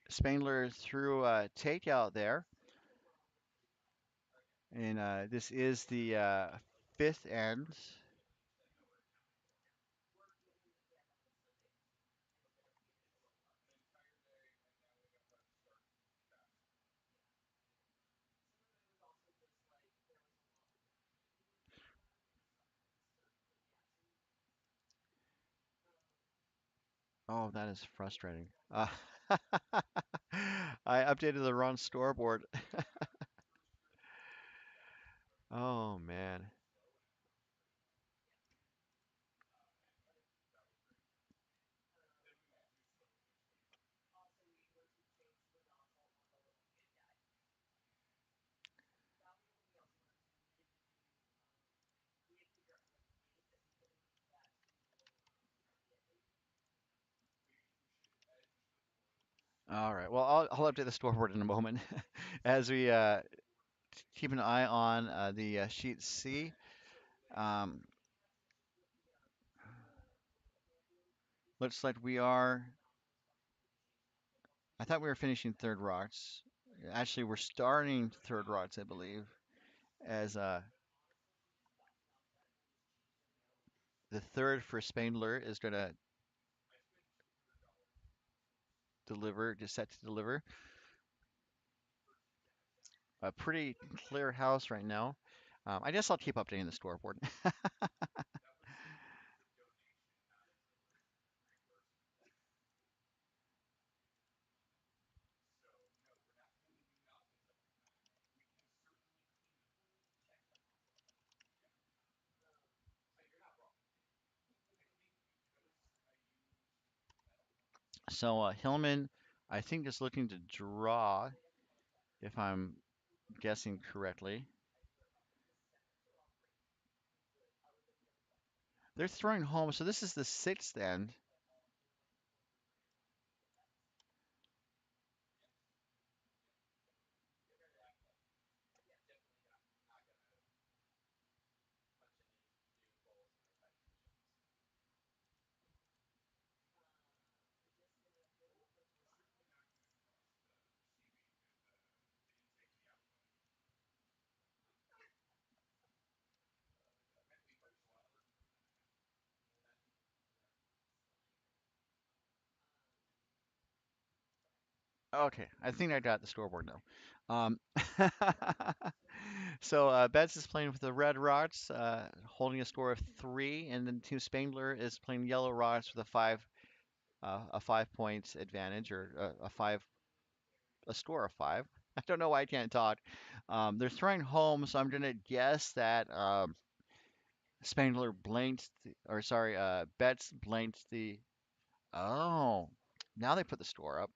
Spangler threw a takeout there. And this is the fifth end. Oh, that is frustrating. I updated the wrong scoreboard. Oh, man. All right. Well, I'll update the scoreboard in a moment as we keep an eye on the sheet C. Um, Looks like we are. I thought we were finishing third rocks. Actually, we're starting third rocks, I believe, as the third for Spangler is going to deliver, just set to deliver. a pretty clear house right now. I guess I'll keep updating the scoreboard. So Hillman, I think, is looking to draw, if I'm guessing correctly. They're throwing home, so this is the sixth end. Okay, I think I got the scoreboard now. Um, so Betts is playing with the Red Rocks, holding a score of 3, and then Team Spangler is playing Yellow Rocks with a 5 points advantage, or a score of 5. I don't know why I can't talk. They're throwing home, so I'm gonna guess that Spangler blanked, or sorry, Betts blanked the. Oh, now they put the score up.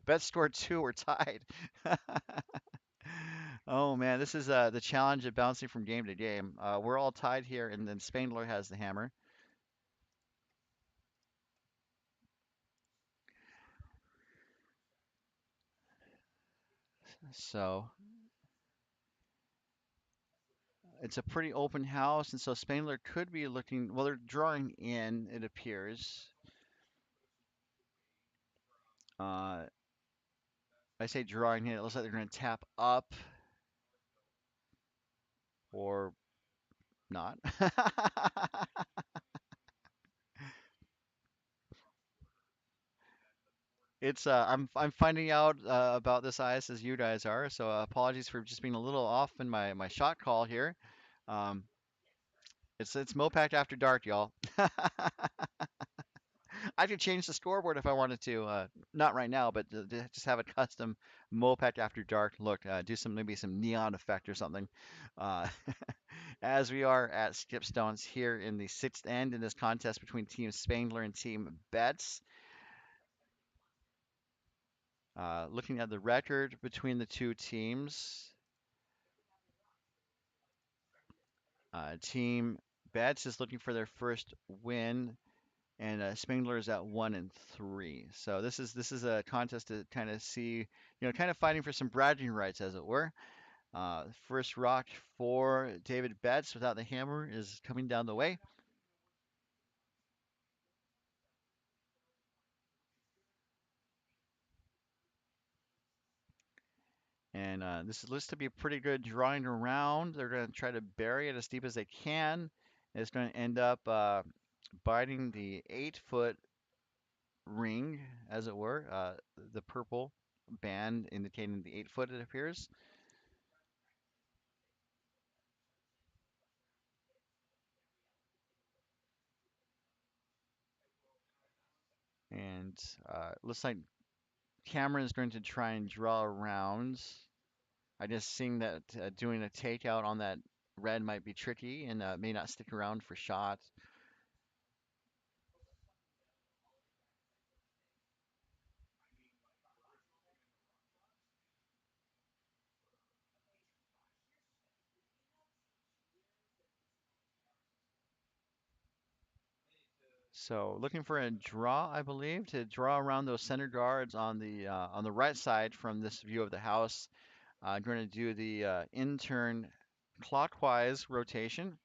Betts scored 2, we're tied. Oh man, this is the challenge of bouncing from game to game. We're all tied here, and then Spangler has the hammer. So it's a pretty open house, and so Spangler could be looking. Well, they're drawing in, it appears. Uh, I say drawing in. It looks like they're going to tap up or not. It's I'm finding out about this ice as you guys are, so apologies for just being a little off in my shot call here. Um, it's MoPac after dark, y'all. I could change the scoreboard if I wanted to. Not right now, but just have a custom MoPac after dark look. Do some maybe some neon effect or something. Uh, as we are at Skipstones here in the sixth end in this contest between Team Spangler and Team Betts. Looking at the record between the two teams, Team Betts is looking for their first win, and Spangler is at 1-3. So this is a contest to kind of see, kind of fighting for some bragging rights, as it were. First rock for David Betts without the hammer is coming down the way, and this looks to be a pretty good drawing around. They're going to try to bury it as deep as they can. It's going to end up biting the 8-foot ring, as it were, the purple band indicating the 8 foot, it appears. And looks like Cameron is going to try and draw around. I just seeing that doing a takeout on that red might be tricky and may not stick around for shots. So looking for a draw, I believe, to draw around those center guards on the right side from this view of the house. I'm going to do the intern clockwise rotation.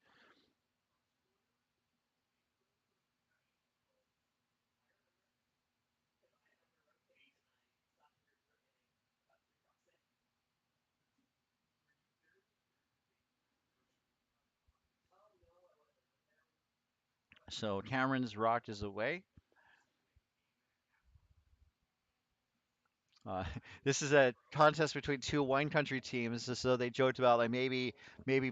So Cameron's rock is away. Uh, this is a contest between two wine country teams, so they joked about like maybe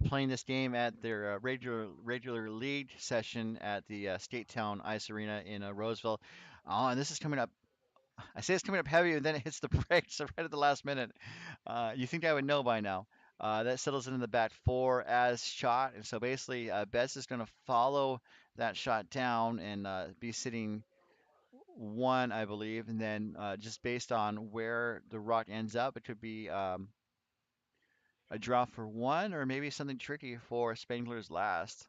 playing this game at their regular league session at the State Town Ice Arena in Roseville. Oh, and this is coming up. I say it's coming up heavy, and then it hits the brakes right at the last minute. You think I would know by now? That settles into the back four as shot, and so basically, Betts is going to follow that shot down and be sitting one, I believe, and then just based on where the rock ends up, it could be a draw for one, or maybe something tricky for Spangler's last.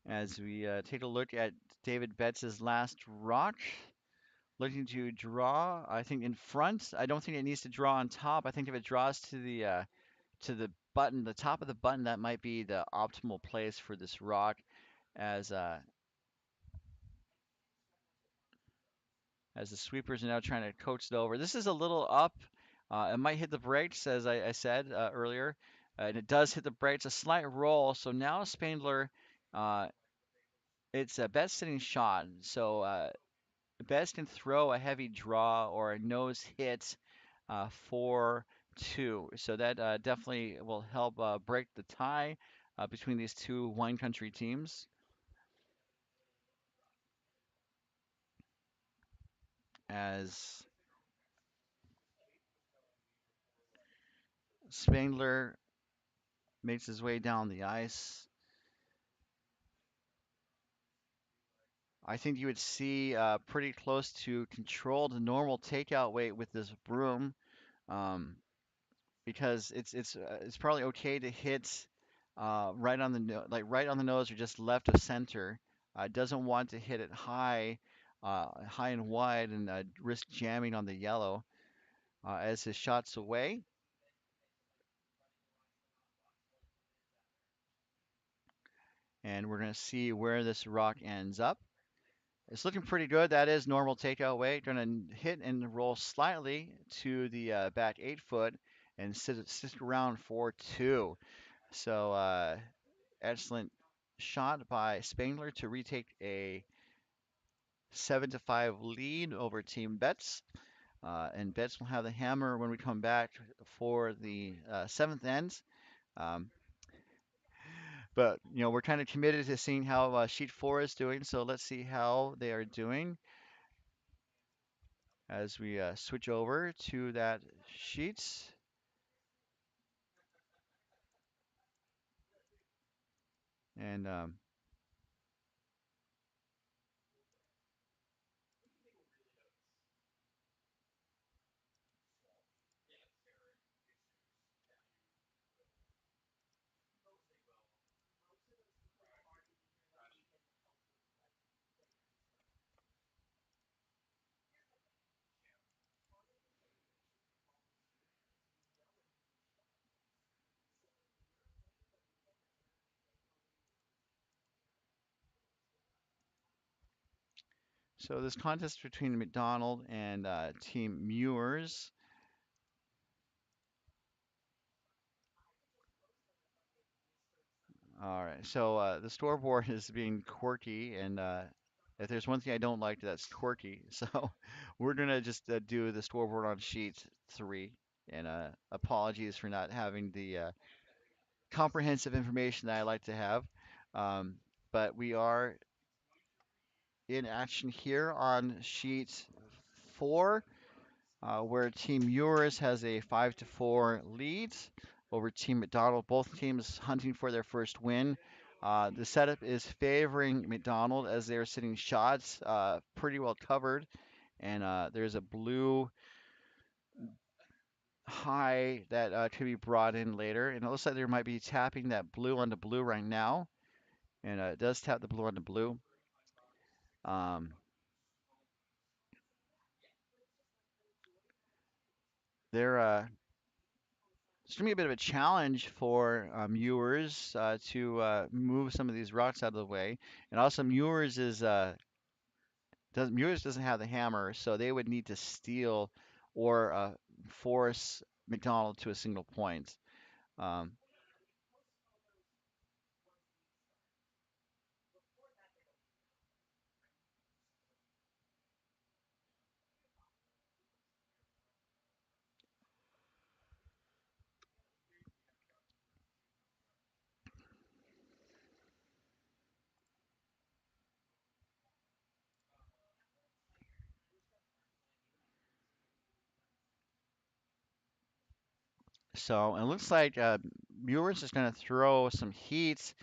As we take a look at David Betts' last rock, looking to draw, I think in front. I don't think it needs to draw on top. I think if it draws to the button, the top of the button, that might be the optimal place for this rock. As as the sweepers are now trying to coach it over. This is a little up. It might hit the brakes, as I said earlier, and it does hit the brakes. A slight roll. So now Spangler, uh, it's a best sitting shot. So Betts can throw a heavy draw or a nose hit for two. So that definitely will help break the tie between these two wine country teams. As Spangler makes his way down the ice, I think you would see pretty close to controlled normal takeout weight with this broom, um, because it's probably okay to hit right on the like right on the nose or just left of center. Doesn't want to hit it high and wide and risk jamming on the yellow as his shots away. And we're gonna see where this rock ends up. It's looking pretty good. That is normal takeout weight. Going to hit and roll slightly to the back 8 foot and sit around for two. So excellent shot by Spangler to retake a 7-5 lead over Team Betts. And Betts will have the hammer when we come back for the seventh ends. Um, but we're kind of committed to seeing how Sheet 4 is doing. So let's see how they are doing as we switch over to that sheet. And so this contest between McDonald and Team Muirs. All right, so the scoreboard is being quirky, and if there's one thing I don't like, that's quirky. So we're gonna just do the scoreboard on sheet 3. And apologies for not having the comprehensive information that I like to have. Um, but we are in action here on sheet 4, where Team Ures has a 5-4 lead over Team McDonald. Both teams hunting for their first win. The setup is favoring McDonald as they're sitting shots pretty well covered, and there's a blue high that could be brought in later. And it looks like there might be tapping that blue onto blue right now, and it does tap the blue onto blue. Um, they're It's gonna be a bit of a challenge for Ewers to move some of these rocks out of the way, and also Ewers doesn't have the hammer, so they would need to steal or force McDonald to a single point. Um, so it looks like Muir's is going to throw some heat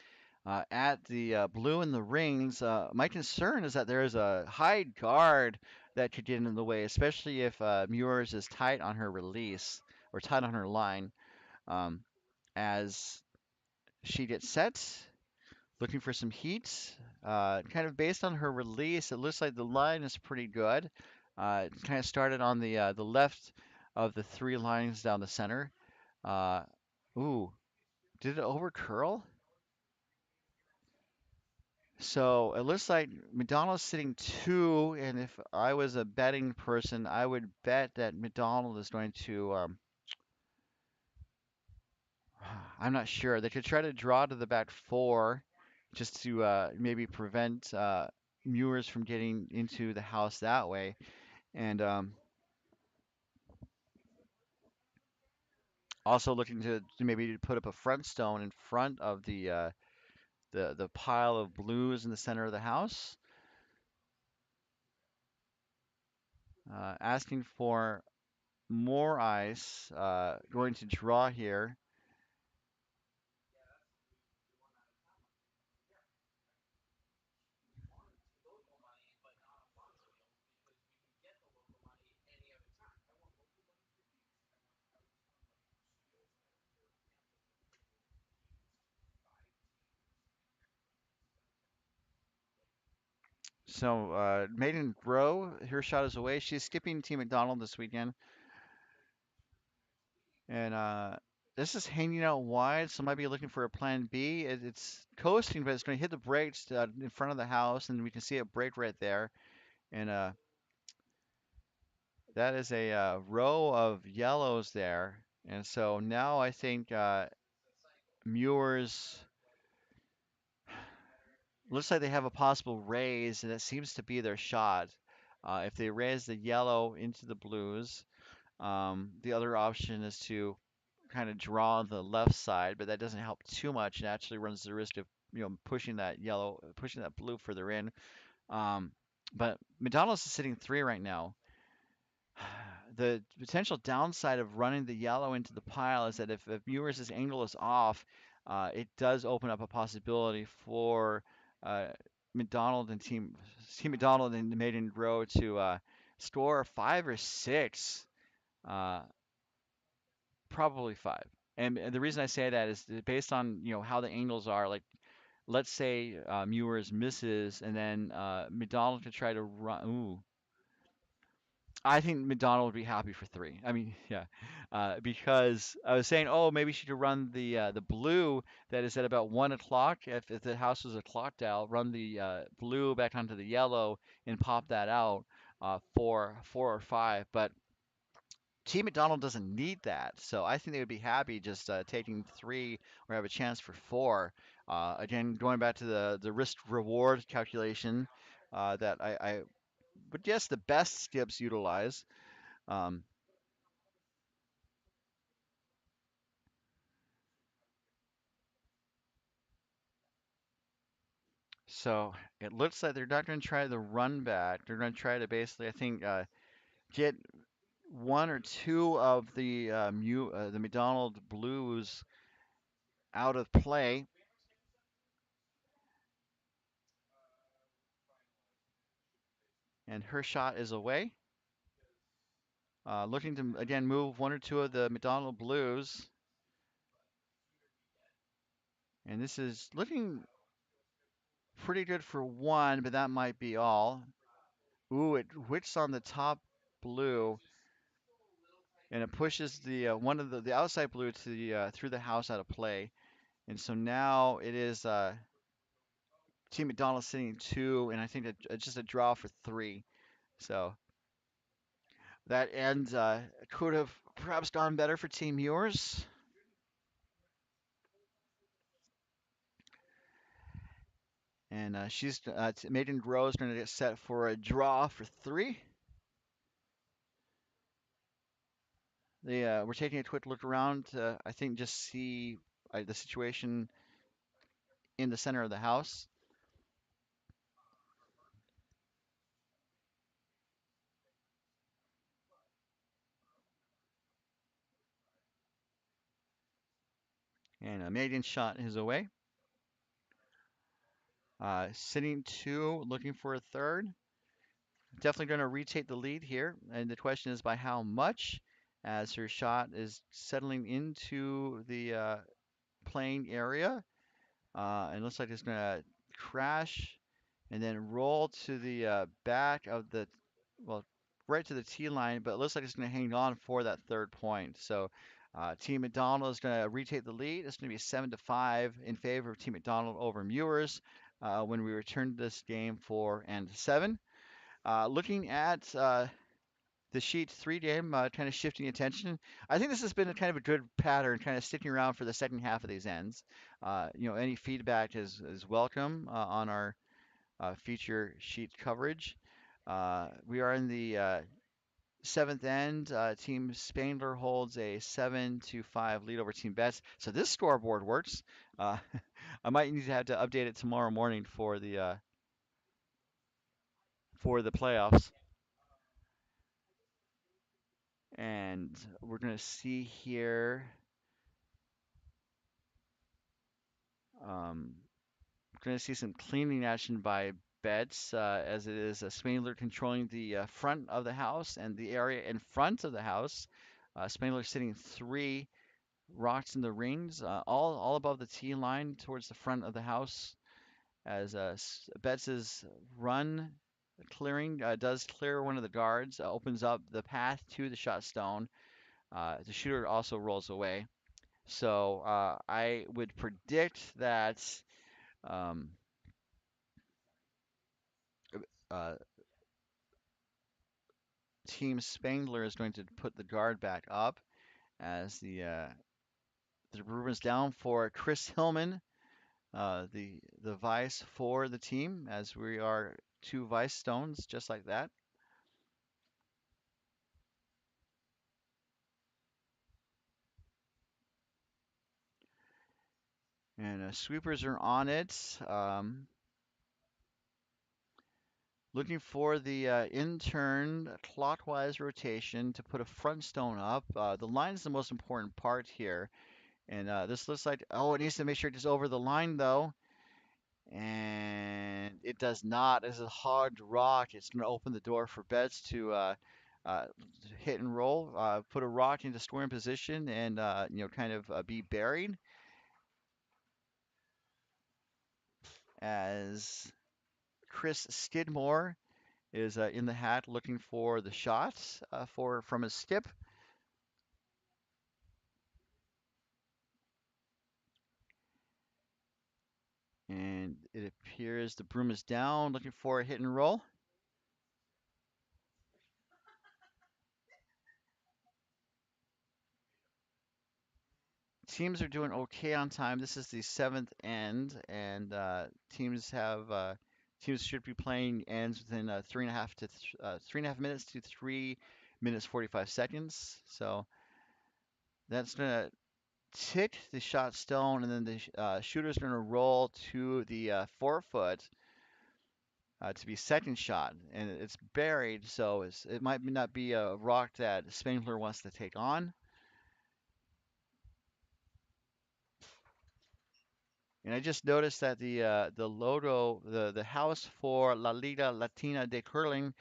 at the blue in the rings. My concern is that there is a high guard that could get in the way, especially if Muir's is tight on her release or tight on her line. Um, as she gets set, looking for some heat. Kind of based on her release, it looks like the line is pretty good. It kind of started on the left of the three lines down the center. Uh, ooh, did it over curl? So it looks like McDonald's sitting two, and if I was a betting person, I would bet that McDonald is going to. I'm not sure. They could try to draw to the back four, just to maybe prevent Muirs from getting into the house that way. And also looking to maybe put up a front stone in front of the pile of blues in the center of the house, asking for more ice. Going to draw here. So Maiden Rowe, her shot is away. She's skipping Team McDonald this weekend, and this is hanging out wide, so might be looking for a plan B. It's coasting, but it's going to hit the brakes in front of the house, and we can see it brake right there. And that is a row of yellows there. And so now I think Muir's looks like they have a possible raise, and it seems to be their shot. If they raise the yellow into the blues, the other option is to kind of draw the left side, but that doesn't help too much. It actually runs the risk of pushing that yellow, pushing that blue further in. Um, but McDonald's is sitting three right now. The potential downside of running the yellow into the pile is that if Ewers' angle is off, it does open up a possibility for uh, McDonald and Team McDonald and Maiden Row to score five or six, uh, probably five. And the reason I say that is based on how the angles are. Like, let's say Ewers misses, and then McDonald could try to run. Ooh, I think McDonald would be happy for three. I mean, yeah, because I was saying, oh, maybe she could run the blue that is at about 1 o'clock. If the house was a clock dial, run the blue back onto the yellow and pop that out for four or five. But Team McDonald doesn't need that, so I think they would be happy just taking three or have a chance for four. Again, going back to the risk reward calculation that I would guess the best skips utilize. Um, so it looks like they're not going to try the run back. They're going to try to basically, I think, get one or two of the McDonald Blues out of play, and her shot is away. Looking to again move one or two of the McDonald Blues, and this is looking pretty good for one, but that might be all. Ooh, it whips on the top blue, and it pushes the one of the outside blue to the through the house out of play. And so now it is Team McDonald sitting two, and I think that just a draw for three. So That end could have perhaps gone better for Team Yours. And Maiden Grow is going to get set for a draw for three. We're taking a quick look around to, I think, just see the situation in the center of the house. And a Maiden shot is away. Sitting two, looking for a third. Definitely going to retake the lead here. And the question is by how much, as her shot is settling into the playing area. And looks like it's going to crash and then roll to the back of the, well, right to the tee line, but it looks like it's going to hang on for that third point. So Team McDonald is going to retake the lead. It's going to be 7-5 in favor of Team McDonald over Mewers when we return to this game 4-7. Looking at the sheet three game, kind of shifting attention. I think this has been a kind of a good pattern, kind of sticking around for the second half of these ends. Any feedback is welcome on our feature sheet coverage. We are in the seventh end. Team Spangler holds a 7-5 lead over Team Betts. So this scoreboard works. Uh, I might need to have to update it tomorrow morning for the playoffs. And we're gonna see here. Um, we're gonna see some cleaning action by Betts, as it is Spangler controlling the front of the house and the area in front of the house. Spangler sitting three rocks in the rings, all above the tee line towards the front of the house. As Betts's run clearing does clear one of the guards, opens up the path to the shot stone. The shooter also rolls away. So I would predict that um, uh, Team Spangler is going to put the guard back up as the room is down for Chris Hillman, the vice for the team, as we are two vice stones just like that. And sweepers are on it. Looking for the intern clockwise rotation to put a front stone up. The line is the most important part here. And this looks like, oh, it needs to make sure it gets over the line though. And it does not. This is a hard rock. It's going to open the door for Betts to uh, hit and roll, put a rock into scoring position, and kind of be buried as Chris Skidmore is in the hat looking for the shots for from his skip. And it appears the broom is down, looking for a hit and roll. Teams are doing okay on time. This is the seventh end, and teams should be playing ends within 3.5 minutes to 3 minutes 45 seconds. So that's gonna tick the shot stone, and then the shooter's gonna roll to the 4 foot to be second shot, and it's buried, so it might not be a rock that Spangler wants to take on. And I just noticed that the logo, the house for La Liga Latina de Curling,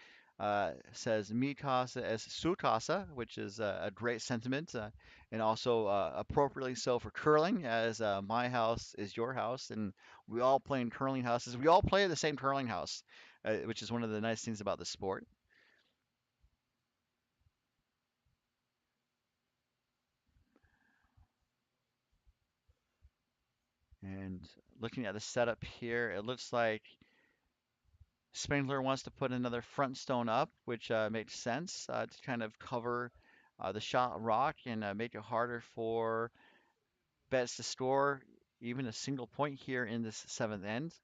says Mi Casa es su casa, which is a great sentiment, and also appropriately so for curling, as my house is your house, and we all play in curling houses. We all play at the same curling house, which is one of the nice things about the sport. And looking at the setup here, it looks like Spangler wants to put another front stone up, which makes sense to kind of cover the shot rock and make it harder for Betts to score even a single point here in this seventh end.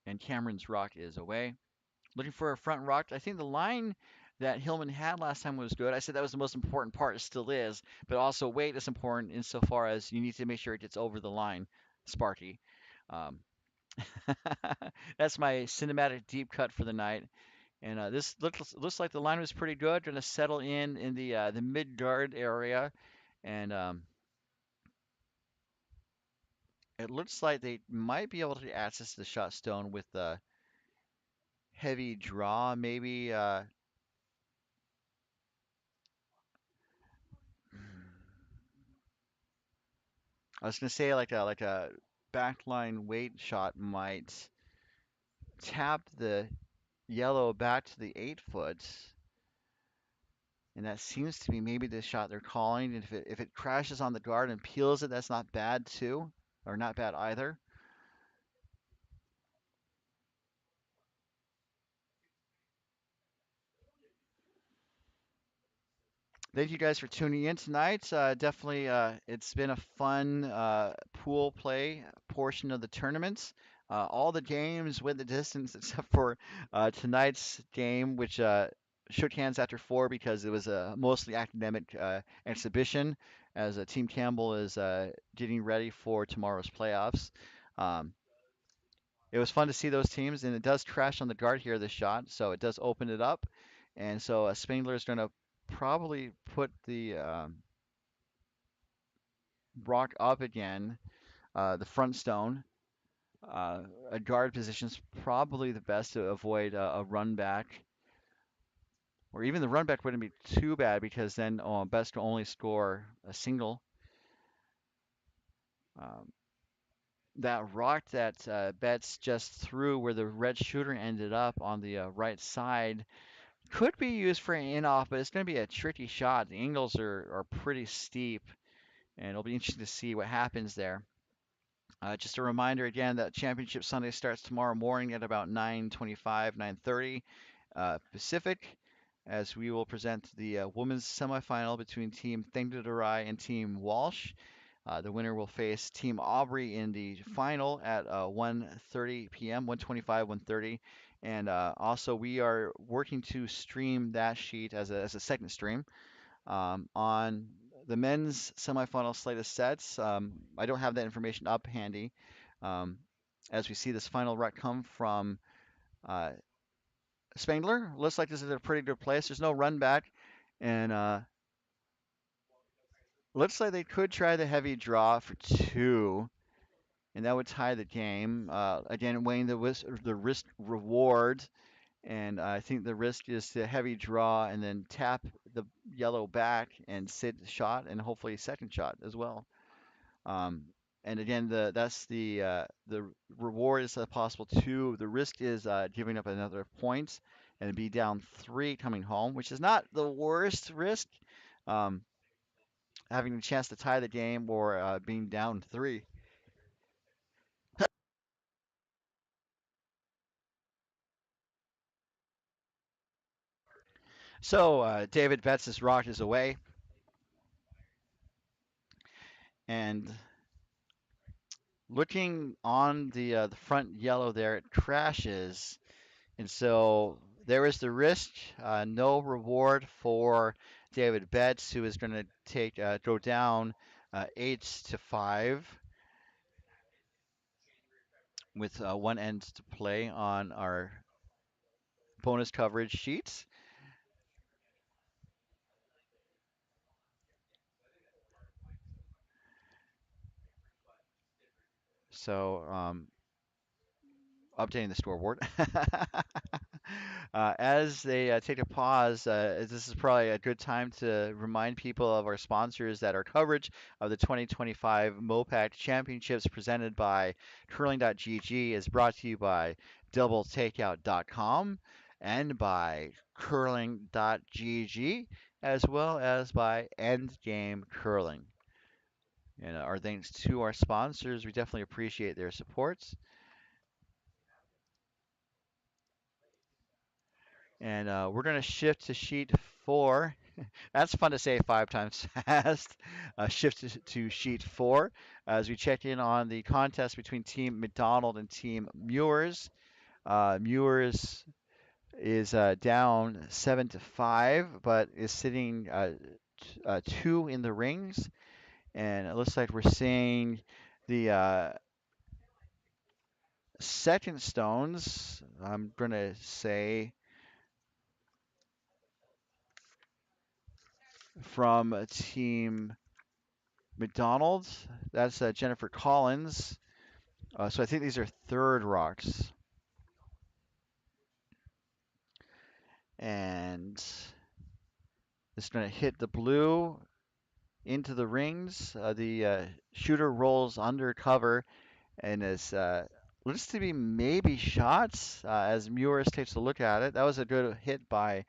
And Cameron's rock is away. Looking for a front rock. I think the line that Hillman had last time was good. I said that was the most important part. It still is, but also weight is important insofar as you need to make sure it gets over the line. Sparky. Um, that's my cinematic deep cut for the night. And this looks like the line was pretty good. Going to settle in the mid guard area, and it looks like they might be able to access the shot stone with the heavy draw. Maybe I was going to say like a backline weight shot might tap the yellow back to the 8 foot. And that seems to be maybe the shot they're calling. And if it crashes on the guard and peels it, that's not bad too, or not bad either. Thank you guys for tuning in tonight. Definitely, it's been a fun pool play portion of the tournament. All the games went the distance except for tonight's game, which shook hands after four because it was a mostly academic exhibition as Team Campbell is getting ready for tomorrow's playoffs. Um, it was fun to see those teams, and it does crash on the guard here, this shot, so it does open it up. And so Spangler is going to probably put the rock up again, the front stone. A guard position is probably the best to avoid a run back, or even the run back wouldn't be too bad because then best to only score a single. Um, that rock that Betts just threw where the red shooter ended up on the right side could be used for an in-off, but it's going to be a tricky shot. The angles are pretty steep, and it'll be interesting to see what happens there. Just a reminder again that Championship Sunday starts tomorrow morning at about 9:25, 9:30 Pacific, as we will present the women's semifinal between Team Thingdarai and Team Walsh. The winner will face Team Aubrey in the final at 1:30 p.m., 1:25, 1:30. And also, we are working to stream that sheet as a second stream on the men's semifinal slate of sets. I don't have that information up handy. Um, as we see this final rut come from uh, Spangler, looks like this is a pretty good place. There's no run back, and looks like they could try the heavy draw for two, and that would tie the game. Again, weighing the risk reward, and I think the risk is the heavy draw and then tap the yellow back and sit shot and hopefully second shot as well. Um, and again, the reward is a possible two. The risk is giving up another point and be down three coming home, which is not the worst risk. Um, Having a chance to tie the game or being down three. So David Betts' rock is away, and looking on the front yellow there, it crashes, and so there is the risk. No reward for David Betts, who is going to take go down 8-5 with one end to play on our bonus coverage sheets. So updating the scoreboard. As they take a pause, this is probably a good time to remind people of our sponsors that our coverage of the 2025 MoPac Championships presented by Curling.gg is brought to you by DoubleTakeout.com and by Curling.gg, as well as by Endgame Curling. And our thanks to our sponsors. We definitely appreciate their support. And we're going to shift to sheet 4. That's fun to say 5 times fast. Shift to sheet 4 as we check in on the contest between Team McDonald and Team Muirs. Muirs is down 7-5, but is sitting 2 in the rings. And it looks like we're seeing the second stones, I'm going to say, from Team McDonald. That's Jennifer Collins. So I think these are third rocks. And it's going to hit the blue into the rings. The shooter rolls under cover and is looks to be maybe shots as Muirs takes a look at it. That was a good hit by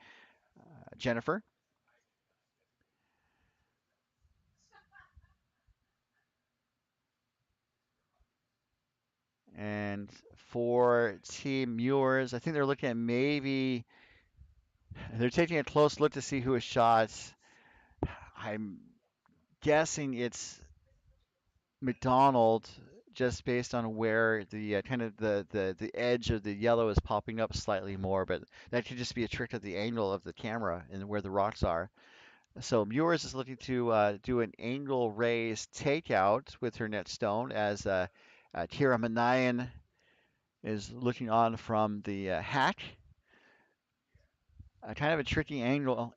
Jennifer. And for Team Muirs, I think they're looking at maybe they're taking a close look to see who is shot. I'm guessing it's McDonald, just based on where the kind of the edge of the yellow is popping up slightly more, but that could just be a trick of the angle of the camera and where the rocks are. So Muirs is looking to do an angle raise takeout with her net stone as Kira Manayan is looking on from the hack. Kind of a tricky angle,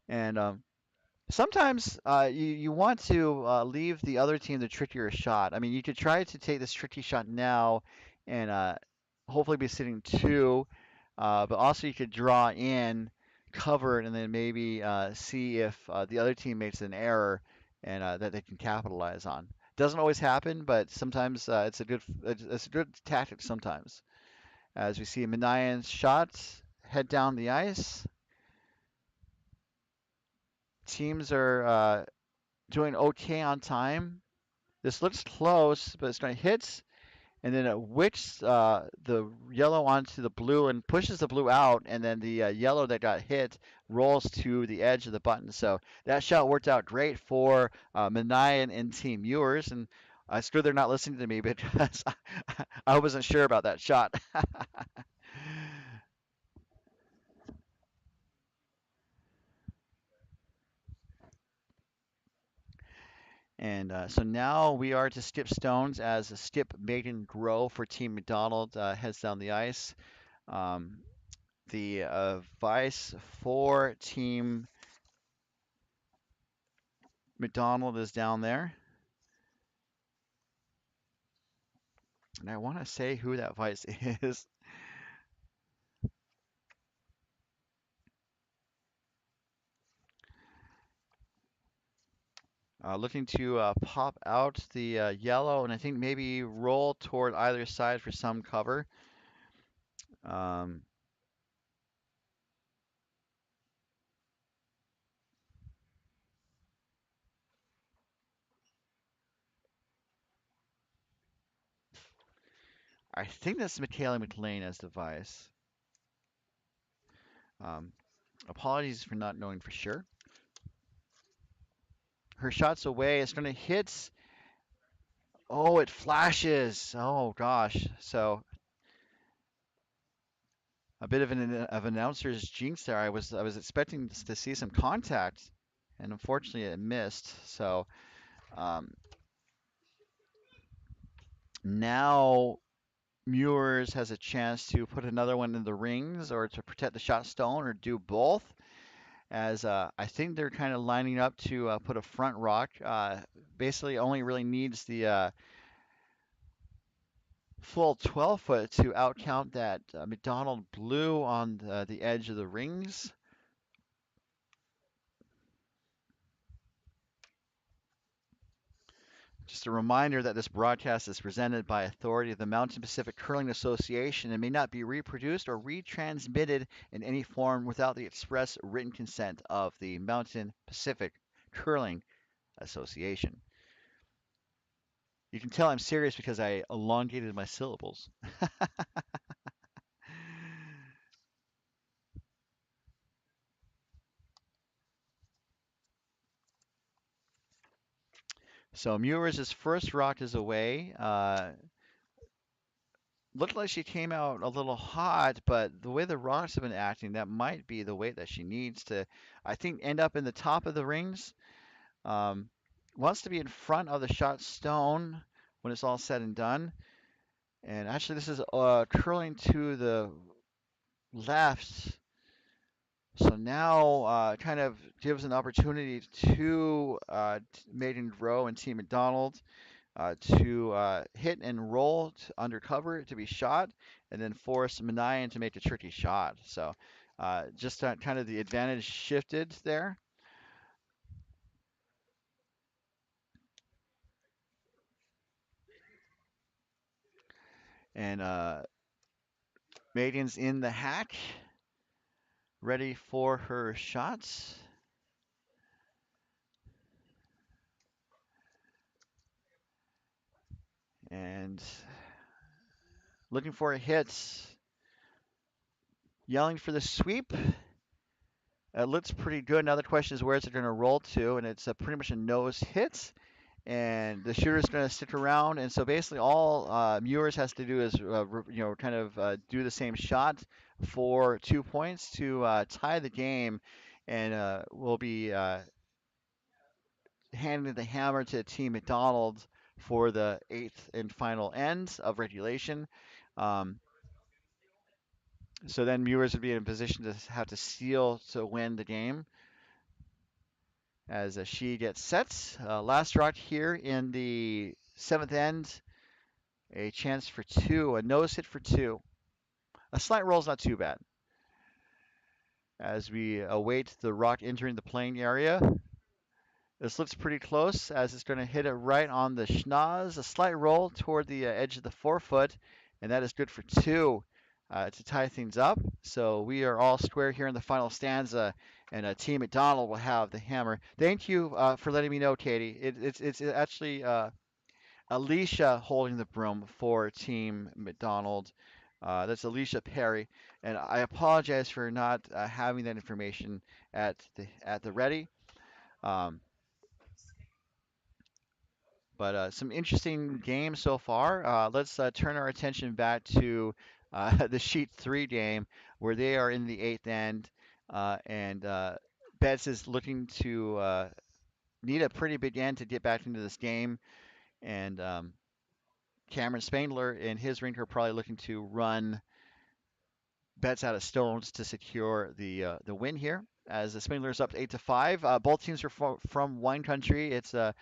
and sometimes you want to leave the other team the trickier shot. I mean, you could try to take this tricky shot now and hopefully be sitting 2, but also you could draw in, cover it, and then maybe see if the other team makes an error and that they can capitalize on. Doesn't always happen, but sometimes it's a good tactic sometimes. As we see Manayan's shots head down the ice. Teams are doing okay on time. This looks close, but it's going to hit, and then it wicks the yellow onto the blue and pushes the blue out, and then the yellow that got hit rolls to the edge of the button. So that shot worked out great for Manayan and Team Ewers, and it's good they're not listening to me because I wasn't sure about that shot. And so now we are to skip stones as a skip maiden grow for Team McDonald heads down the ice. Um, the vice for Team McDonald is down there. And I want to say who that vice is. Looking to pop out the yellow and I think maybe roll toward either side for some cover. Um, I think that's Michaela McLean as the vice. Um, Apologies for not knowing for sure. Her shot's away. It's going to hit. Oh, it flashes. Oh gosh. So a bit of an announcer's jinx there. I was expecting to see some contact, and unfortunately it missed. So um, now Muirs has a chance to put another one in the rings, or to protect the shot stone, or do both. As I think they're kind of lining up to put a front rock. Basically, only really needs the full 12 foot to outcount that McDonald blue on the edge of the rings. Just a reminder that this broadcast is presented by authority of the Mountain Pacific Curling Association and may not be reproduced or retransmitted in any form without the express written consent of the Mountain Pacific Curling Association. You can tell I'm serious because I elongated my syllables. So Muirs' first rock is away. Looked like she came out a little hot, but the way the rocks have been acting, that might be the weight that she needs to, I think, end up in the top of the rings. Um, Wants to be in front of the shot stone when it's all said and done. And actually, this is curling to the left. So now kind of gives an opportunity to Maiden Rowe and Team McDonald to hit and roll under cover to be shot, and then force Manayan to make a tricky shot. So just kind of the advantage shifted there. And Maiden's in the hack, ready for her shots. And looking for a hit, yelling for the sweep. It looks pretty good. Now the question is where is it going to roll to, and it's pretty much a nose hit. And the shooter's going to stick around, and so basically all Muirs has to do is kind of do the same shot for 2 points to tie the game, and will be handing the hammer to Team McDonald for the eighth and final end of regulation. Um, so then Muirs would be in a position to have to steal to win the game as she gets set. Last rock here in the seventh end, a chance for two, a nose hit for two. A slight roll is not too bad. As we await the rock entering the playing area, this looks pretty close as it's going to hit it right on the schnoz. A slight roll toward the edge of the forefoot, and that is good for two to tie things up. So we are all square here in the final stanza, and Team McDonald will have the hammer. Thank you for letting me know, Katie. It's actually Alicia holding the broom for Team McDonald. That's Alicia Perry, and I apologize for not having that information at the ready. Um, but some interesting games so far. Let's turn our attention back to the Sheet 3 game, where they are in the eighth end, and Betts is looking to need a pretty big end to get back into this game, and Cameron Spangler and his rink are probably looking to run Betts out of stones to secure the win here. As the Spangler's up 8-5, both teams are from wine country. It's a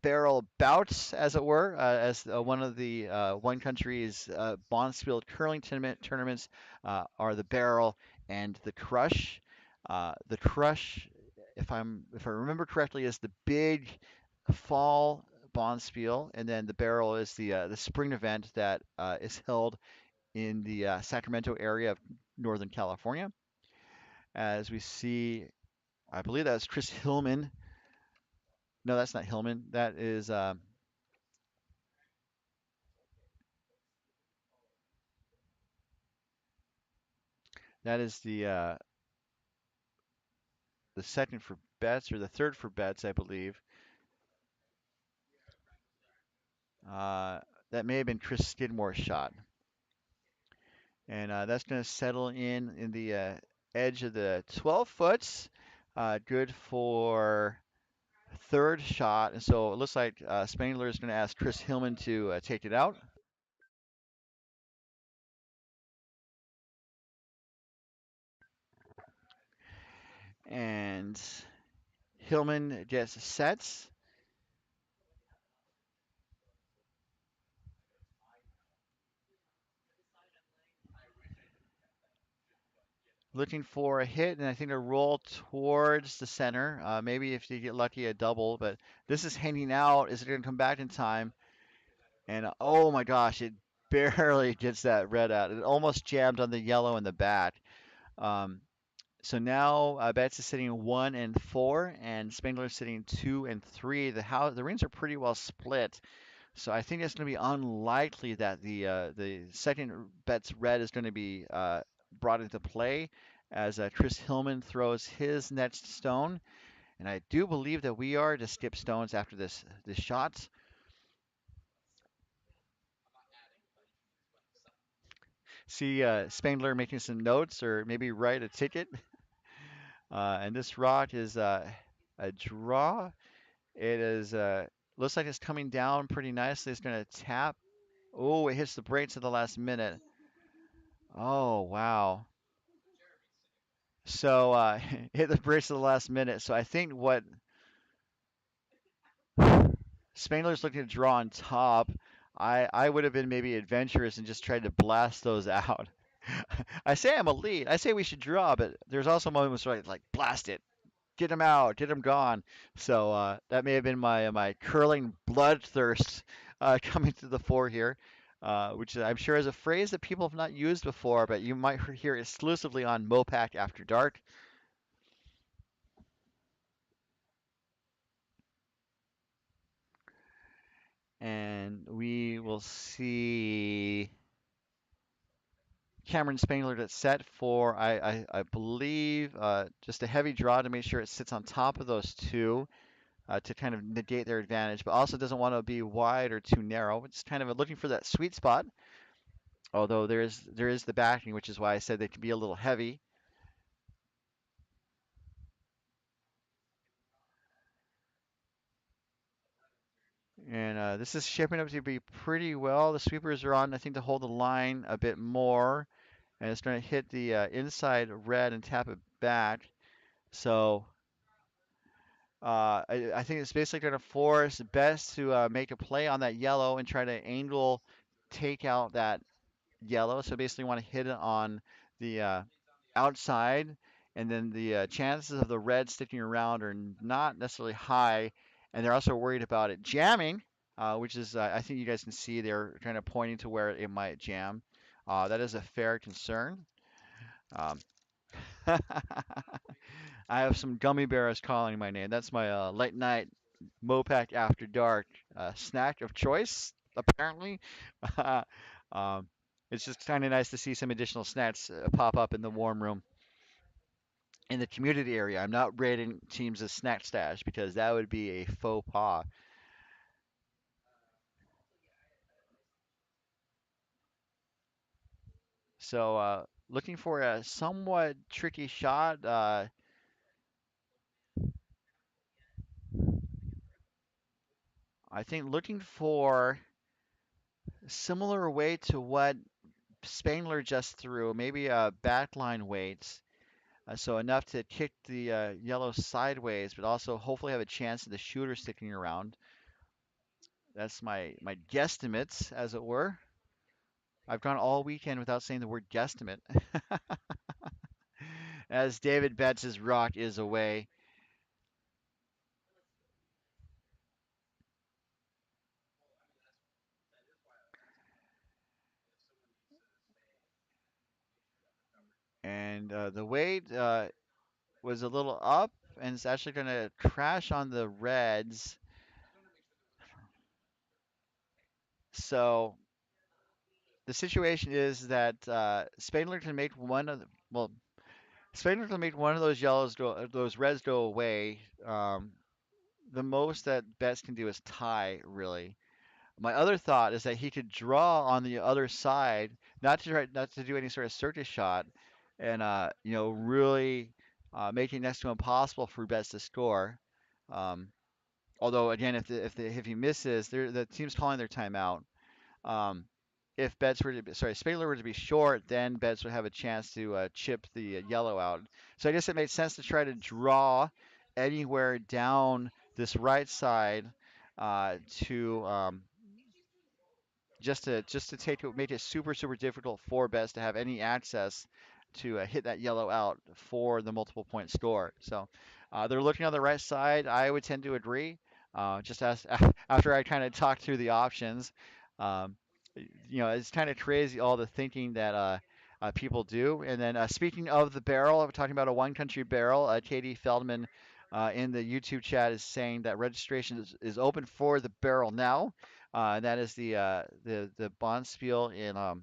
barrel bouts, as it were, as one of the wine country's Bonspiel curling tournaments are the barrel and the crush. The crush, if I remember correctly, is the big fall Bonspiel, and then the barrel is the spring event that is held in the Sacramento area of Northern California. As we see, I believe that's Chris Hillman. No, that's not Hillman. That is the second for Betts, or the third for Betts, I believe. Uh, that may have been Chris Skidmore's shot, and that's going to settle in the edge of the 12 foots. Good for third shot, and so it looks like Spangler is going to ask Chris Hillman to take it out. And Hillman just sets, looking for a hit, and I think a roll towards the center. Maybe if you get lucky, a double, but this is hanging out. Is it going to come back in time? And oh my gosh, it barely gets that red out. It almost jammed on the yellow in the back. Um, so now Betts is sitting 1 and 4, and Spangler is sitting 2 and 3. The rings are pretty well split. So I think it's going to be unlikely that the second bet's red is going to be brought into play as Chris Hillman throws his next stone, and I do believe that we are to skip stones after this shot. See Spangler making some notes or maybe write a ticket. And this rock is a draw. It is looks like it's coming down pretty nicely. It's going to tap. Oh, it hits the brakes at the last minute. Oh, wow. So hit the brakes at the last minute. So I think what Spangler's looking to draw on top. I would have been maybe adventurous and just tried to blast those out. I say I'm a lead. I say we should draw, but there's also moments where I like blast it, get him out, get him gone. So that may have been my curling bloodthirst coming to the fore here, which I'm sure is a phrase that people have not used before, but you might hear exclusively on MoPac After Dark. And we will see Cameron Spangler that's set for, I believe, just a heavy draw to make sure it sits on top of those two to kind of negate their advantage, but also doesn't want to be wide or too narrow. It's kind of looking for that sweet spot, although there is the backing, which is why I said they can be a little heavy. And this is shaping up to be pretty well. The sweepers are on, I think, to hold the line a bit more, and it's going to hit the inside red and tap it back. So I think it's basically going to force Best to make a play on that yellow and try to angle take out that yellow. So basically, want to hit it on the outside, and then the chances of the red sticking around are not necessarily high, and they're also worried about it jamming, which is I think you guys can see they're kind of pointing to where it might jam. That is a fair concern. Um, I have some gummy bears calling my name. That's my late night MoPac After Dark snack of choice, apparently. um, it's just kind of nice to see some additional snacks pop up in the warm room in the community area. I'm not rating teams as snack stash because that would be a faux pas. So, looking for a somewhat tricky shot. I think looking for similar weight to what Spangler just threw, maybe a backline weight. So enough to kick the yellow sideways, but also hopefully have a chance of the shooter sticking around. That's my guesstimates, as it were. I've gone all weekend without saying the word guesstimate, as David Betts' rock is away. And the weight was a little up, and it's actually going to crash on the Reds. So the situation is that Spangler can make one of the, well, Spangler can make one of those yellows go, those reds go away. The most that Betts can do is tie, really. My other thought is that he could draw on the other side, not to do any sort of circus shot, and really make it next to impossible for Betts to score. Um, Although again, if he misses, the team's calling their timeout. Um, if Betts were to be, sorry, Spangler were to be short, then Betts would have a chance to chip the yellow out. So I guess it made sense to try to draw anywhere down this right side to just to make it super difficult for Betts to have any access to hit that yellow out for the multiple point score. So they're looking on the right side. I would tend to agree. Just as after I kind of talked through the options, um, it's kind of crazy all the thinking that people do. And then speaking of the barrel, I'm talking about a one country barrel. Katie Feldman in the YouTube chat is saying that registration is open for the barrel now. That is the Bonspiel in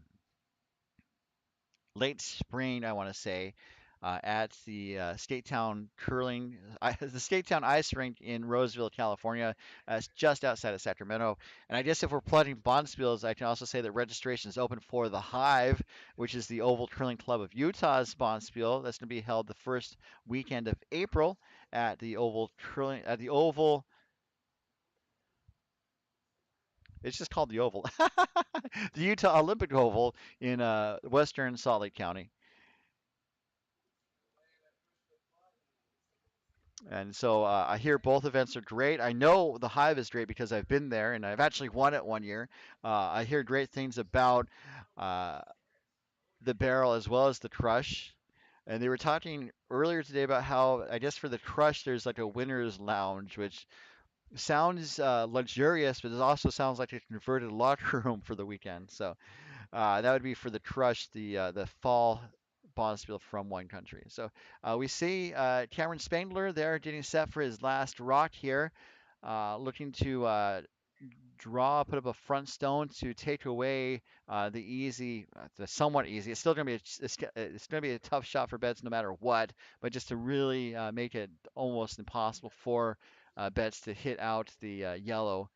late spring, I want to say, at the State Town Curling, the State Town Ice Rink in Roseville, California. It's just outside of Sacramento. And I guess if we're plugging Bonspiels, I can also say that registration is open for the Hive, which is the Oval Curling Club of Utah's Bonspiel. That's going to be held the first weekend of April at the Oval Curling at the Oval. It's just called the Oval, the Utah Olympic Oval in western Salt Lake County. And so I hear both events are great. I know the Hive is great because I've been there and I've actually won it one year. I hear great things about uh, the barrel as well as the crush. And they were talking earlier today about how I guess for the crush there's like a winner's lounge, which sounds luxurious, but it also sounds like a converted locker room for the weekend. So that would be for the Crush, the fall Bonspiel from Wine Country. So we see Cameron Spangler there getting set for his last rock here, looking to put up a front stone to take away the somewhat easy. It's still going to be it's going to be a tough shot for Betts no matter what, but just to really make it almost impossible for Betts to hit out the yellow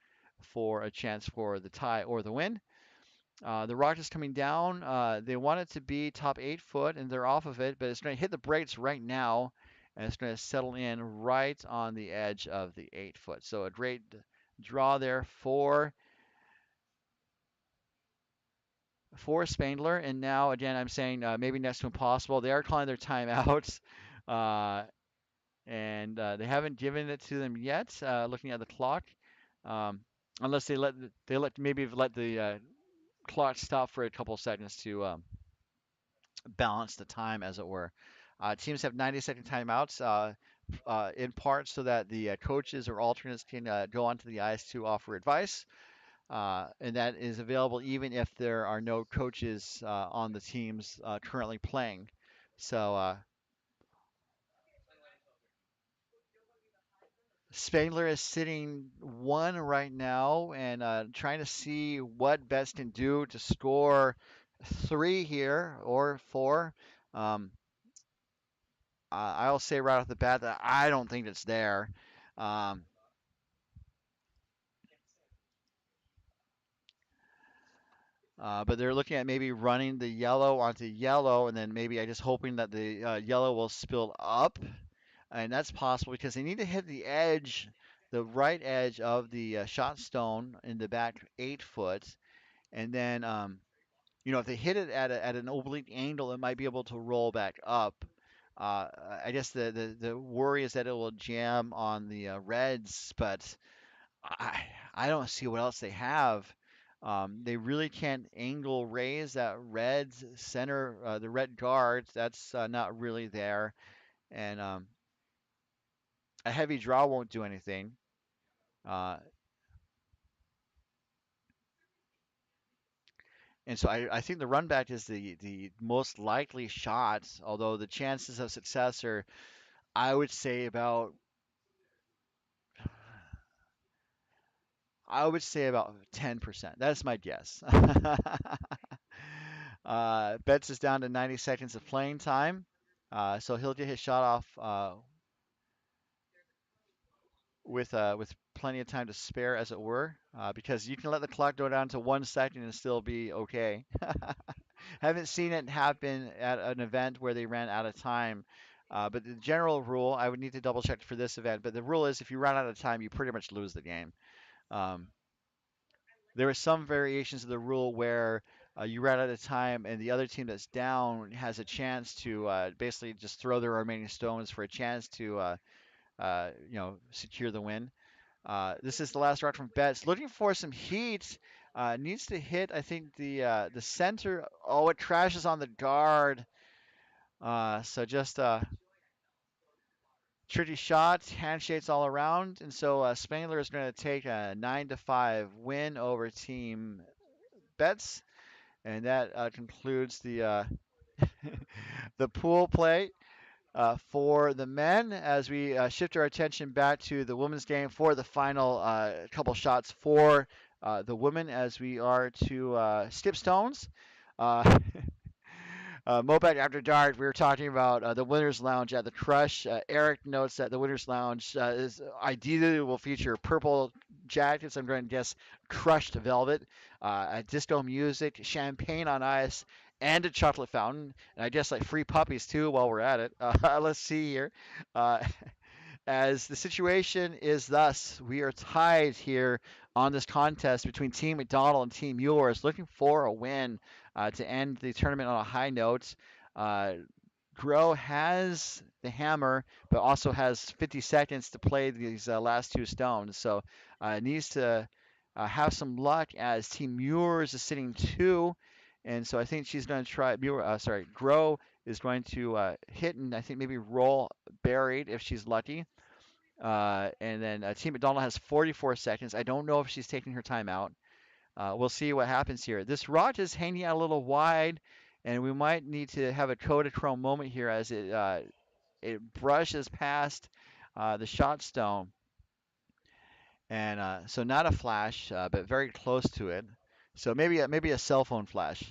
for a chance for the tie or the win. The rock is coming down. They want it to be top 8 foot, and they're off of it, but it's going to hit the brakes right now, and it's going to settle in right on the edge of the 8 foot. So a great draw there for Spangler. And now again, I'm saying maybe next to impossible. They are calling their timeouts, uh, and they haven't given it to them yet. Looking at the clock, um, unless they let the clock stop for a couple seconds to balance the time, as it were. Teams have 90-second timeouts, in part so that the coaches or alternates can go onto the ice to offer advice. And that is available even if there are no coaches on the teams currently playing. So Spangler is sitting one right now and trying to see what Betts can do to score three here or four. Um, I'll say right off the bat that I don't think it's there. Um, but they're looking at maybe running the yellow onto yellow, and then maybe I just hoping that the yellow will spill up, and that's possible because they need to hit the edge, the right edge of the shot stone in the back 8 foot, and then if they hit it at an oblique angle, it might be able to roll back up. Uh, I guess the worry is that it will jam on the Reds, but I I don't see what else they have. They really can't angle raise that red center, the red guard. That's not really there, and a heavy draw won't do anything. Uh, and so I think the run back is the most likely shot, although the chances of success are, I would say about I would say about 10%. That's my guess. Betts is down to 90 seconds of playing time. So he'll get his shot off with plenty of time to spare, as it were, because you can let the clock go down to 1 second and still be okay. Haven't seen it happen at an event where they ran out of time. But the general rule, I would need to double check for this event, but the rule is if you run out of time, you pretty much lose the game. Um, there are some variations of the rule where you run out of time and the other team that's down has a chance to basically just throw their remaining stones for a chance to secure the win. This is the last round from Betts. Looking for some heat. Needs to hit, I think, the center. Oh, it crashes on the guard. So just tricky shots, handshakes all around. And so Spangler is going to take a 9-5 win over Team Betts. And that concludes the pool play for the men as we shift our attention back to the women's game for the final couple shots for the women as we are to skip stones. Uh, MoPac After Dark, we were talking about the Winners Lounge at the Crush. Eric notes that the Winners Lounge is ideally will feature purple jackets. I'm going to guess crushed velvet, disco music, champagne on ice, and a chocolate fountain. And I guess like free puppies too while we're at it. Let's see here. Uh, as the situation is thus, we are tied here on this contest between Team McDonald and Team Muellers, looking for a win to end the tournament on a high note. Uh, Grow has the hammer, but also has 50 seconds to play these last two stones. So needs to have some luck as Team Muellers is sitting two. And so I think she's going to try. Grow is going to hit and I think maybe roll buried if she's lucky. And then Team McDonald has 44 seconds. I don't know if she's taking her time out. We'll see what happens here. This rock is hanging out a little wide, and we might need to have a Kodachrome moment here as it brushes past the shot stone. And so not a flash, but very close to it. So maybe a cell phone flash,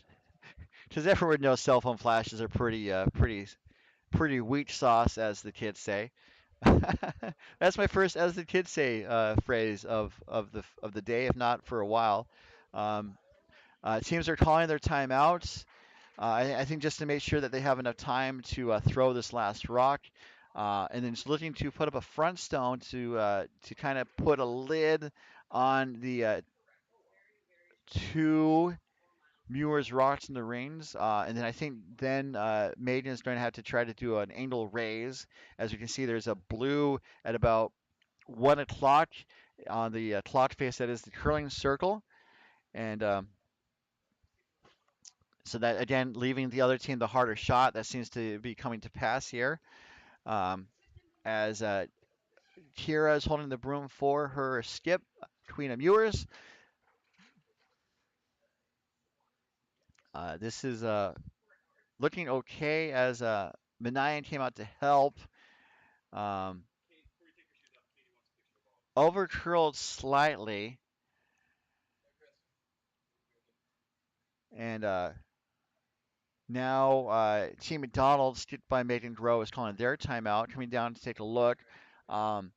because everyone knows cell phone flashes are pretty weak sauce, as the kids say. That's my first, as the kids say, phrase of the day, if not for a while. Um, Teams are calling their timeouts. I think just to make sure that they have enough time to throw this last rock, and then just looking to put up a front stone to kind of put a lid on the two Muir's rocks in the rings, and then I think then Maiden is going to have to try to do an angle raise. As you can see, there's a blue at about 1 o'clock on the clock face that is the curling circle, and so that again leaving the other team the harder shot. That seems to be coming to pass here, um, as Kira is holding the broom for her skip, Queen of Ewers. This is looking okay as Manayan came out to help. Um, Overcurled slightly, and now Team McDonald, skipped by Megan Grow, is calling their timeout, coming down to take a look. Um,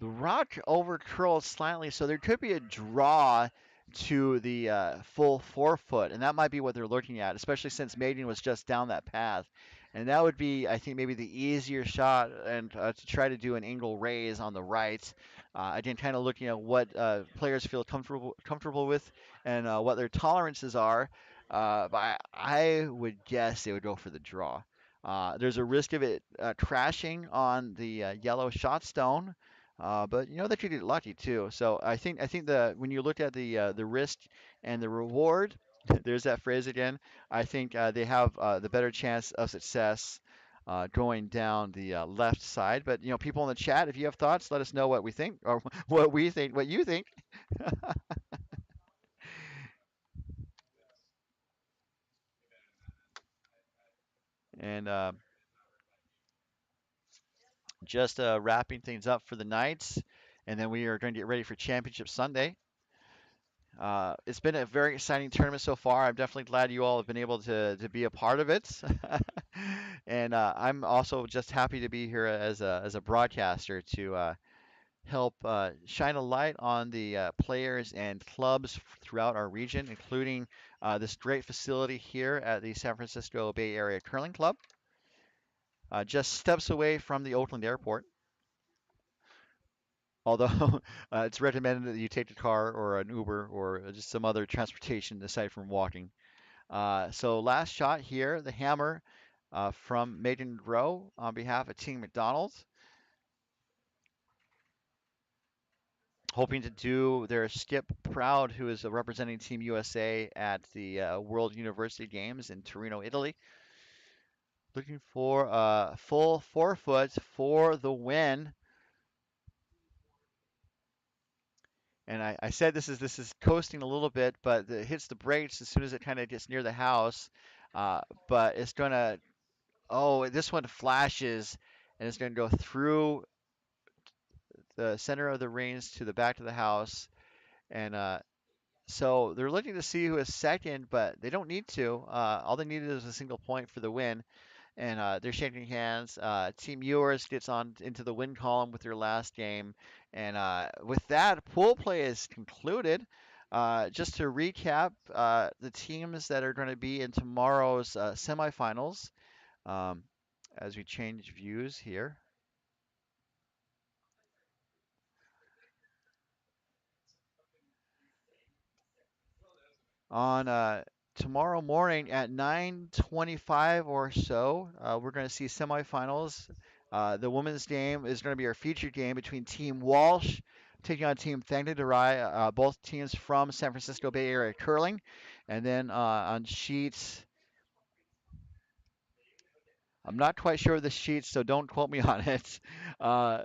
The rock overcurls slightly, so there could be a draw to the full 4 foot, and that might be what they're looking at, especially since Maiden was just down that path. And that would be, I think, maybe the easier shot, and to try to do an angle raise on the right. Again, kind of looking at what players feel comfortable with and what their tolerances are. But I would guess they would go for the draw. There's a risk of it crashing on the yellow shot stone. But they could get lucky too. So I think the when you look at the risk and the reward, there's that phrase again. I think they have the better chance of success going down the left side. But people in the chat, if you have thoughts, let us know what we think or what we think, what you think. And just wrapping things up for the night, and then we are going to get ready for Championship Sunday. It's been a very exciting tournament so far. I'm definitely glad you all have been able to be a part of it. And I'm also just happy to be here as a broadcaster to help shine a light on the players and clubs throughout our region, including this great facility here at the San Francisco Bay Area Curling Club, just steps away from the Oakland Airport. Although it's recommended that you take a car or an Uber or just some other transportation aside from walking. So last shot here, the hammer from Megan Grow on behalf of Team McDonald's, hoping to do their skip proud, who is representing Team USA at the World University Games in Torino, Italy. Looking for a full 4 foot for the win. And I said this is coasting a little bit, but it hits the brakes as soon as it kind of gets near the house. But it's gonna. Oh, this one flashes, and it's gonna go through the center of the reins to the back of the house, and So they're looking to see who is second, but they don't need to. All they needed is a single point for the win, and they're shaking hands. Team Ewers gets on into the win column with their last game, and with that, pool play is concluded. Just to recap, the teams that are going to be in tomorrow's semifinals, um, as we change views here. On tomorrow morning at 9:25 or so, we're going to see semifinals. The women's game is going to be our featured game between Team Walsh taking on Team Thangadourai, both teams from San Francisco Bay Area curling. And then on sheets, I'm not quite sure of the sheets, so don't quote me on it. Uh,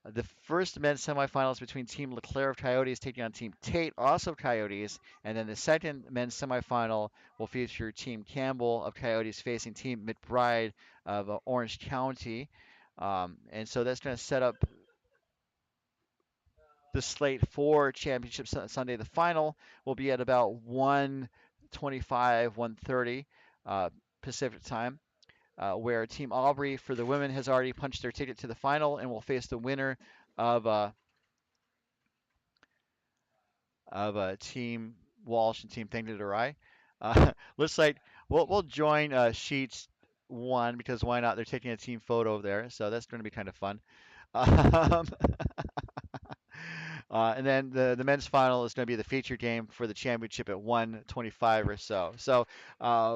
The first men's semifinals between Team Leclerc of Coyotes taking on Team Tate, also Coyotes, and then the second men's semifinal will feature Team Campbell of Coyotes facing Team McBride of Orange County. And so that's going to set up the slate for Championship Sunday. The final will be at about 1:25, 1:30 Pacific time, where Team Aubrey for the women has already punched their ticket to the final and will face the winner of Team Walsh and Team Thanked Arai. Looks like we'll join Sheets one because why not? They're taking a team photo there, so that's going to be kind of fun. Um, and then the men's final is going to be the feature game for the championship at 1:25 or so. So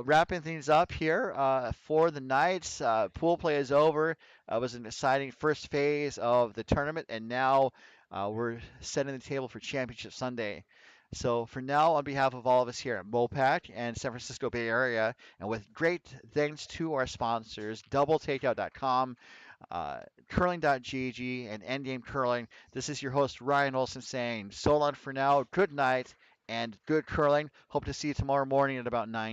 wrapping things up here for the Knights, pool play is over. It was an exciting first phase of the tournament, and now we're setting the table for Championship Sunday. So for now, on behalf of all of us here at MoPac and San Francisco Bay Area, and with great thanks to our sponsors, DoubleTakeout.com, uh, Curling.gg, and Endgame Curling. This is your host, Ryan Olson, saying so long for now, good night, and good curling. Hope to see you tomorrow morning at about 9.